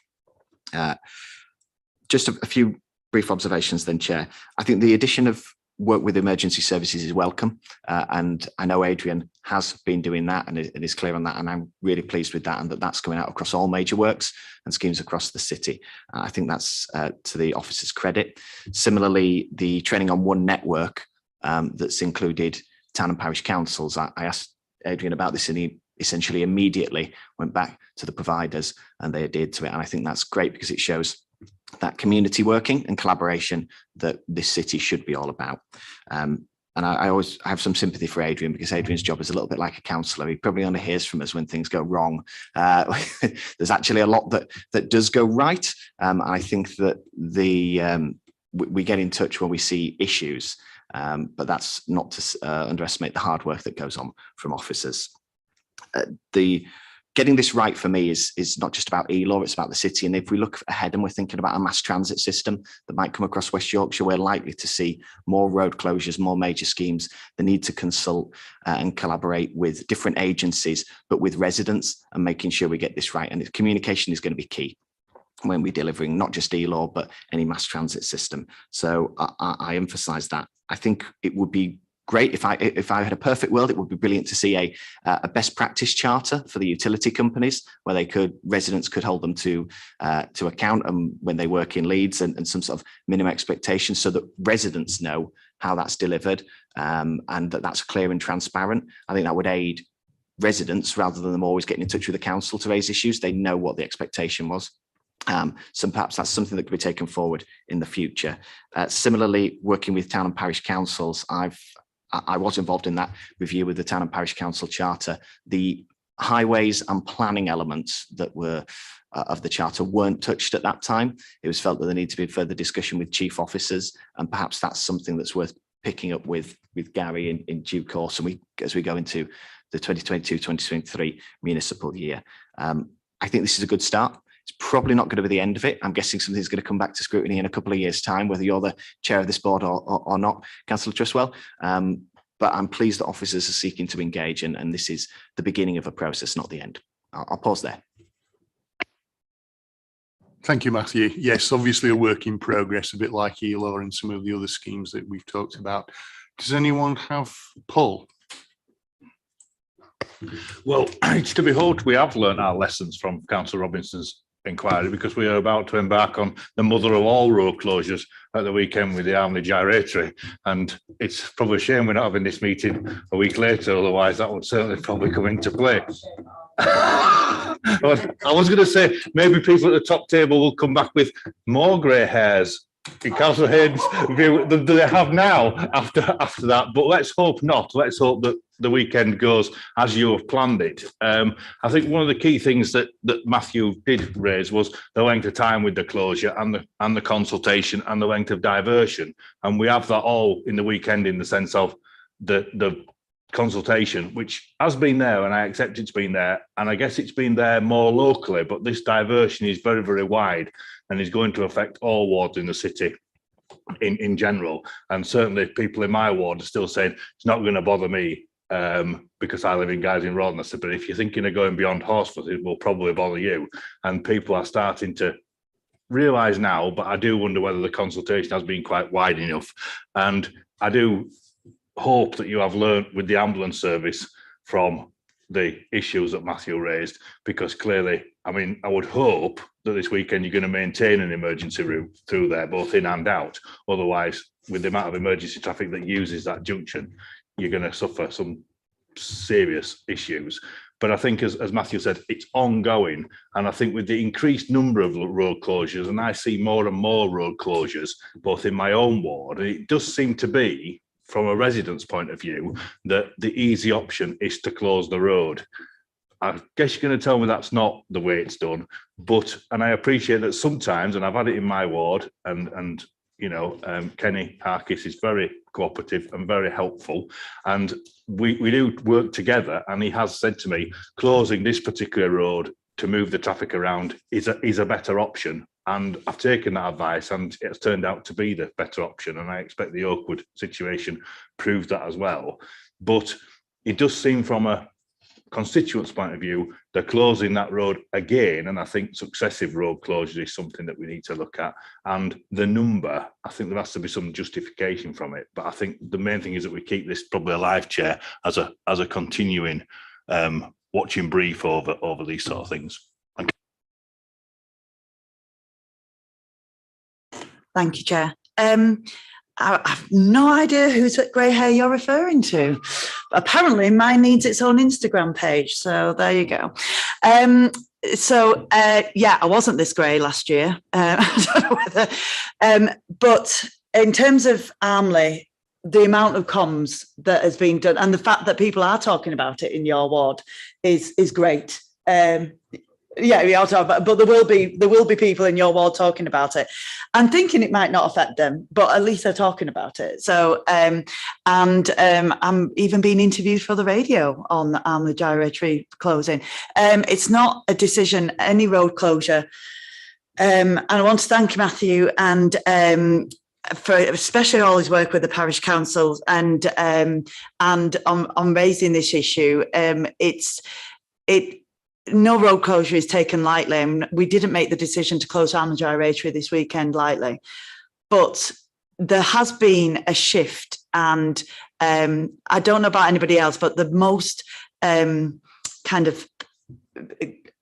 Just a few brief observations then, Chair. I think the addition of work with emergency services is welcome. And I know Adrian has been doing that and is clear on that. And I'm really pleased with that, and that's coming out across all major works and schemes across the city. I think that's to the officer's credit. Similarly, the training on one network that's included town and parish councils. I asked Adrian about this, and he essentially immediately went back to the providers and they adhered to it. And I think that's great, because it shows that community working and collaboration that this city should be all about. And I always have some sympathy for Adrian, because Adrian's job is a little bit like a counsellor. He probably only hears from us when things go wrong. There's actually a lot that does go right. I think that we get in touch when we see issues, but that's not to underestimate the hard work that goes on from officers. Getting this right for me is not just about ELAW, it's about the city. And if we look ahead and we're thinking about a mass transit system that might come across West Yorkshire, we're likely to see more road closures, more major schemes, the need to consult and collaborate with different agencies, but with residents, and making sure we get this right. And communication is going to be key when we're delivering not just ELAW, but any mass transit system. So I emphasize that. I think it would be great if I had a perfect world. It would be brilliant to see a best practice charter for the utility companies, where residents could hold them to account when they work in Leeds, and some sort of minimum expectations, so that residents know how that's delivered, and that's clear and transparent. I think that would aid residents, rather than them always getting in touch with the council to raise issues. They know what the expectation was. So perhaps that's something that could be taken forward in the future. Similarly, working with town and parish councils, I was involved in that review with the town and parish council charter. The highways and planning elements that were of the charter weren't touched at that time. It was felt that there needed to be further discussion with chief officers, and perhaps that's something that's worth picking up with Gary in due course, and as we go into the 2022-2023 municipal year. I think this is a good start. It's probably not going to be the end of it. I'm guessing something's going to come back to scrutiny in a couple of years' time, whether you're the chair of this board or not, Councillor Trustwell. But I'm pleased that officers are seeking to engage, and this is the beginning of a process, not the end. I'll pause there. Thank you, Matthew. Yes, obviously a work in progress, a bit like ELAW and some of the other schemes that we've talked about. Does anyone have Paul? Well, it's to be hoped we have learned our lessons from Councillor Robinson's inquiry, because we are about to embark on the mother of all road closures at the weekend with the Armley Gyratory, and it's probably a shame we're not having this meeting a week later, otherwise that would certainly probably come into play. I was going to say maybe people at the top table will come back with more grey hairs in Councillor Hayden's view than they have now after that, but let's hope not. Let's hope that the weekend goes as you have planned it. I think one of the key things that Matthew did raise was the length of time with the closure and the consultation and the length of diversion, and we have that all in the weekend, in the sense of the consultation, which has been there, and I accept it's been there, and I guess it's been there more locally, but this diversion is very, very wide and is going to affect all wards in the city in general. And certainly people in my ward are still saying it's not going to bother me because I live in Guys in Road. And I said, but if you're thinking of going beyond Horsforth, it will probably bother you. And people are starting to realise now, but I do wonder whether the consultation has been quite wide enough. And I do hope that you have learned with the ambulance service from the issues that Matthew raised, because clearly, I mean, I would hope that this weekend you're going to maintain an emergency route through there, both in and out. Otherwise, with the amount of emergency traffic that uses that junction, you're going to suffer some serious issues. But I think, as Matthew said, it's ongoing. And I think with the increased number of road closures, and I see more and more road closures, both in my own ward, and it does seem to be, from a resident's point of view, that the easy option is to close the road. I guess you're going to tell me that's not the way it's done, and I appreciate that sometimes, and I've had it in my ward, and Kenny Harkis is very cooperative and very helpful, and we do work together. And he has said to me, closing this particular road to move the traffic around is a better option. And I've taken that advice, and it's turned out to be the better option. And I expect the Oakwood situation proves that as well. But it does seem, from a constituents' point of view, they're closing that road again, and I think successive road closures is something that we need to look at. And the number, I think there has to be some justification from it, but I think the main thing is that we keep this probably alive, Chair, as a continuing watching brief over these sort of things. Thank you, Chair. I have no idea whose grey hair you're referring to. Apparently mine needs its own Instagram page. So there you go. Yeah, I wasn't this grey last year. I don't know whether, but in terms of Armley, the amount of comms that has been done and the fact that people are talking about it in your ward is great. Yeah, we are talking about, but there will be people in your ward talking about it. I'm thinking it might not affect them, but at least they're talking about it. So, I'm even being interviewed for the radio on the gyratory closing. It's not a decision, any road closure. And I want to thank Matthew and for especially all his work with the parish councils and on raising this issue. No road closure is taken lightly, and we didn't make the decision to close Armley Gyratory this weekend lightly. But there has been a shift, and I don't know about anybody else, but the most kind of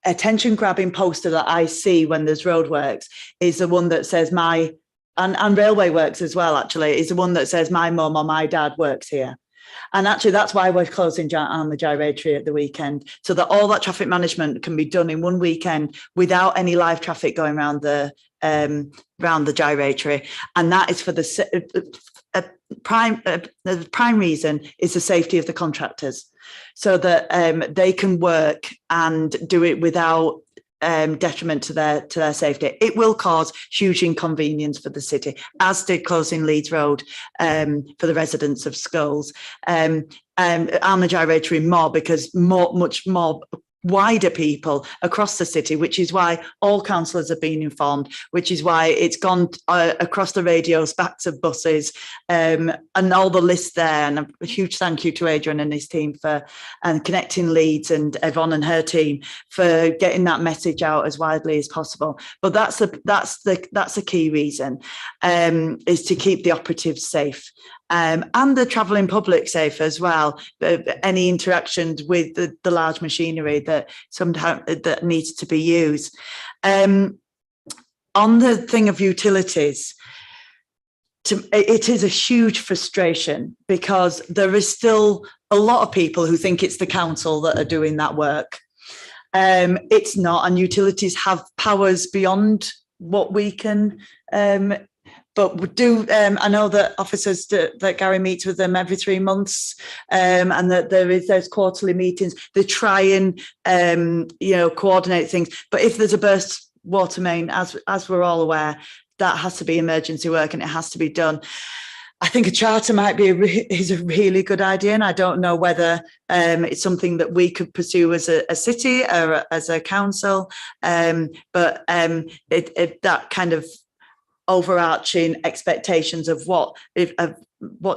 attention-grabbing poster that I see when there's roadworks is the one that says and railway works as well, actually, is the one that says my mum or my dad works here. And actually, that's why we're closing Armley Gyratory at the weekend, so that all that traffic management can be done in one weekend without any live traffic going around the Gyratory. And that is for the prime reason is the safety of the contractors, so that they can work and do it without detriment to their safety. It will cause huge inconvenience for the city, as did closing Leeds Road for the residents of Skulls. Armley Gyratory more, because much more wider people across the city, which is why all councillors have been informed, which is why it's gone across the radios, back to buses, and all the lists there. And a huge thank you to Adrian and his team for connecting Leeds, and Yvonne and her team for getting that message out as widely as possible. But that's the key reason, is to keep the operatives safe. And the travelling public safe as well. Any interactions with the large machinery that sometimes that needs to be used. On the thing of utilities, it is a huge frustration, because there is still a lot of people who think it's the council that are doing that work. It's not, and utilities have powers beyond what we can. But we do. I know that officers that Gary meets with them every 3 months, and that there's quarterly meetings. They try and coordinate things. But if there's a burst water main, as we're all aware, that has to be emergency work, and it has to be done. I think a charter might be is a really good idea, and I don't know whether it's something that we could pursue as a city or as a council. But that kind of overarching expectations of what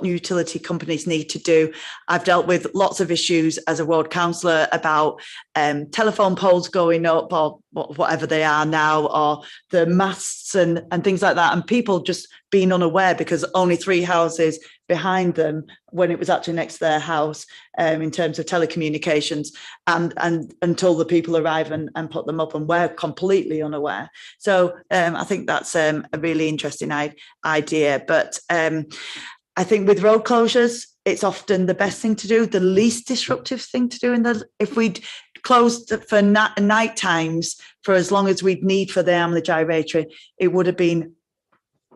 utility companies need to do. I've dealt with lots of issues as a ward councillor about telephone poles going up, or whatever they are now, or the masts and things like that, and people just being unaware because only 3 houses behind them, when it was actually next to their house, in terms of telecommunications, and until the people arrive and put them up, and we're completely unaware. So I think that's a really interesting idea. But I think with road closures, it's often the best thing to do, the least disruptive thing to do. If we'd closed for night times for as long as we'd need for the Armley Gyratory, it would have been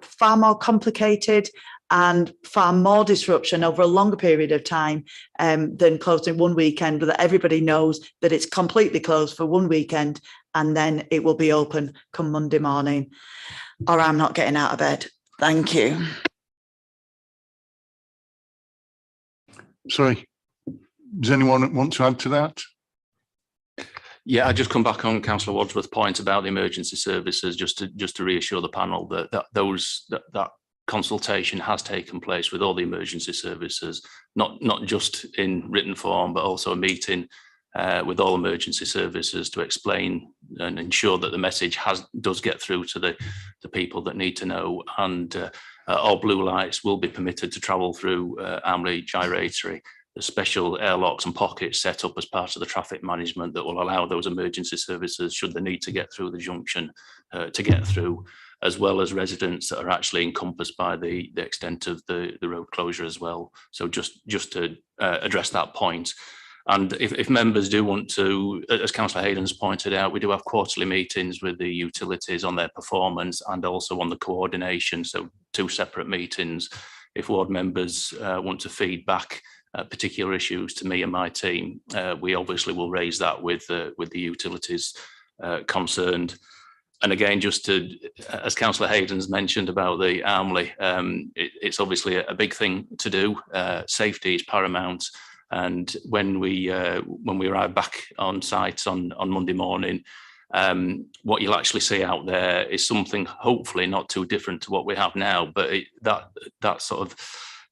far more complicated and far more disruption over a longer period of time than closing one weekend, but that everybody knows that it's completely closed for one weekend, and then it will be open come Monday morning, or I'm not getting out of bed. Thank you. Sorry, does anyone want to add to that? Yeah, I just come back on Councillor Wadsworth's point about the emergency services, just to reassure the panel that that consultation has taken place with all the emergency services, not just in written form, but also a meeting with all emergency services to explain and ensure that the message does get through to the people that need to know. And all blue lights will be permitted to travel through Amley Gyratory. The special airlocks and pockets set up as part of the traffic management that will allow those emergency services, should they need to get through the junction, to get through, as well as residents that are actually encompassed by the extent of the road closure as well. So just to address that point. And if members do want to, as Councillor Hayden's pointed out, we do have quarterly meetings with the utilities on their performance and also on the coordination. So 2 separate meetings. If ward members want to feed back particular issues to me and my team, we obviously will raise that with the utilities concerned. And again, just to, as Councillor Hayden's mentioned about the Armley, it's obviously a big thing to do. Safety is paramount. And when we arrive back on site on Monday morning, what you'll actually see out there is something hopefully not too different to what we have now, but that sort of,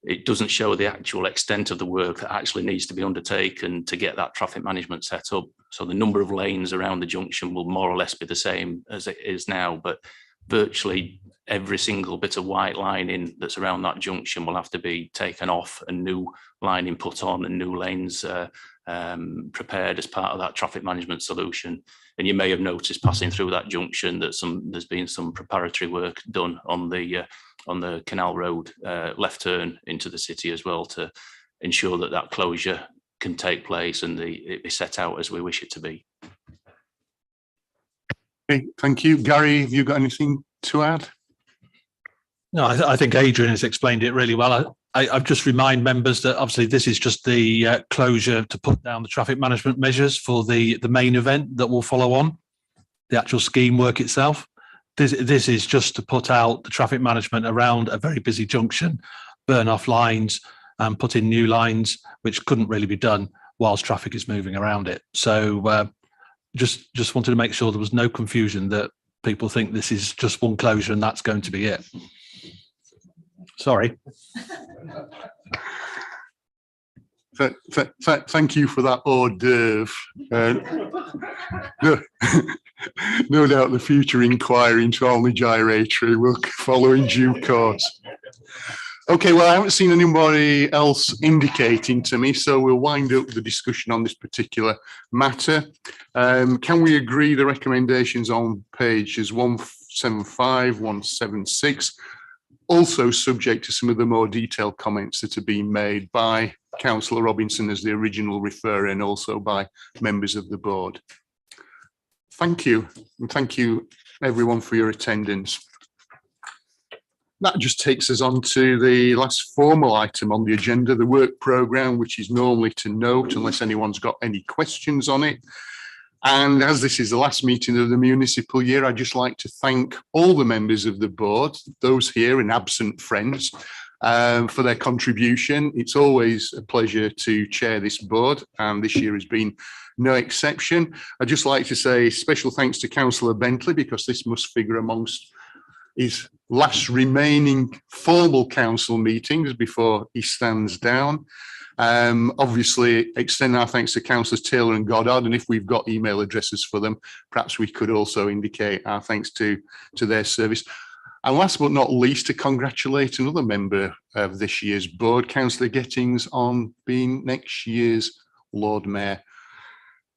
it doesn't show the actual extent of the work that actually needs to be undertaken to get that traffic management set up. So the number of lanes around the junction will more or less be the same as it is now, but virtually every single bit of white lining that's around that junction will have to be taken off and new lining put on and new lanes prepared as part of that traffic management solution. And you may have noticed passing through that junction that there's been some preparatory work done on the Canal Road left turn into the city as well, to ensure that that closure can take place and it be set out as we wish it to be. Okay, thank you. Gary, have you got anything to add? No, I think Adrian has explained it really well. I've just remind members that obviously this is just the closure to put down the traffic management measures for the main event that will follow on, the actual scheme work itself. This is just to put out the traffic management around a very busy junction, burn off lines and put in new lines, which couldn't really be done whilst traffic is moving around it. So just wanted to make sure there was no confusion that people think this is just one closure and that's going to be it. Sorry. Thank you for that hors d'oeuvre. No doubt the future inquiry into Alney Gyratory will follow in due course. Okay, well, I haven't seen anybody else indicating to me, so we'll wind up the discussion on this particular matter. Can we agree the recommendations on pages 175, 176, also subject to some of the more detailed comments that are being made by Councillor Robinson as the original referrer and also by members of the board? Thank you, and thank you everyone for your attendance. That just takes us on to the last formal item on the agenda, the work programme, which is normally to note unless anyone's got any questions on it. And as this is the last meeting of the municipal year, I'd just like to thank all the members of the board, those here and absent friends, for their contribution. It's always a pleasure to chair this board, and this year has been no exception. I'd just like to say special thanks to Councillor Bentley, because this must figure amongst his last remaining formal council meetings before he stands down. Obviously, extend our thanks to Councillors Taylor and Goddard, and if we've got email addresses for them, perhaps we could also indicate our thanks to their service. And last but not least, to congratulate another member of this year's board, Councillor Gettings, on being next year's Lord Mayor.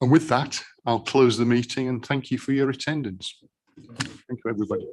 And with that, I'll close the meeting and thank you for your attendance. Thank you, everybody.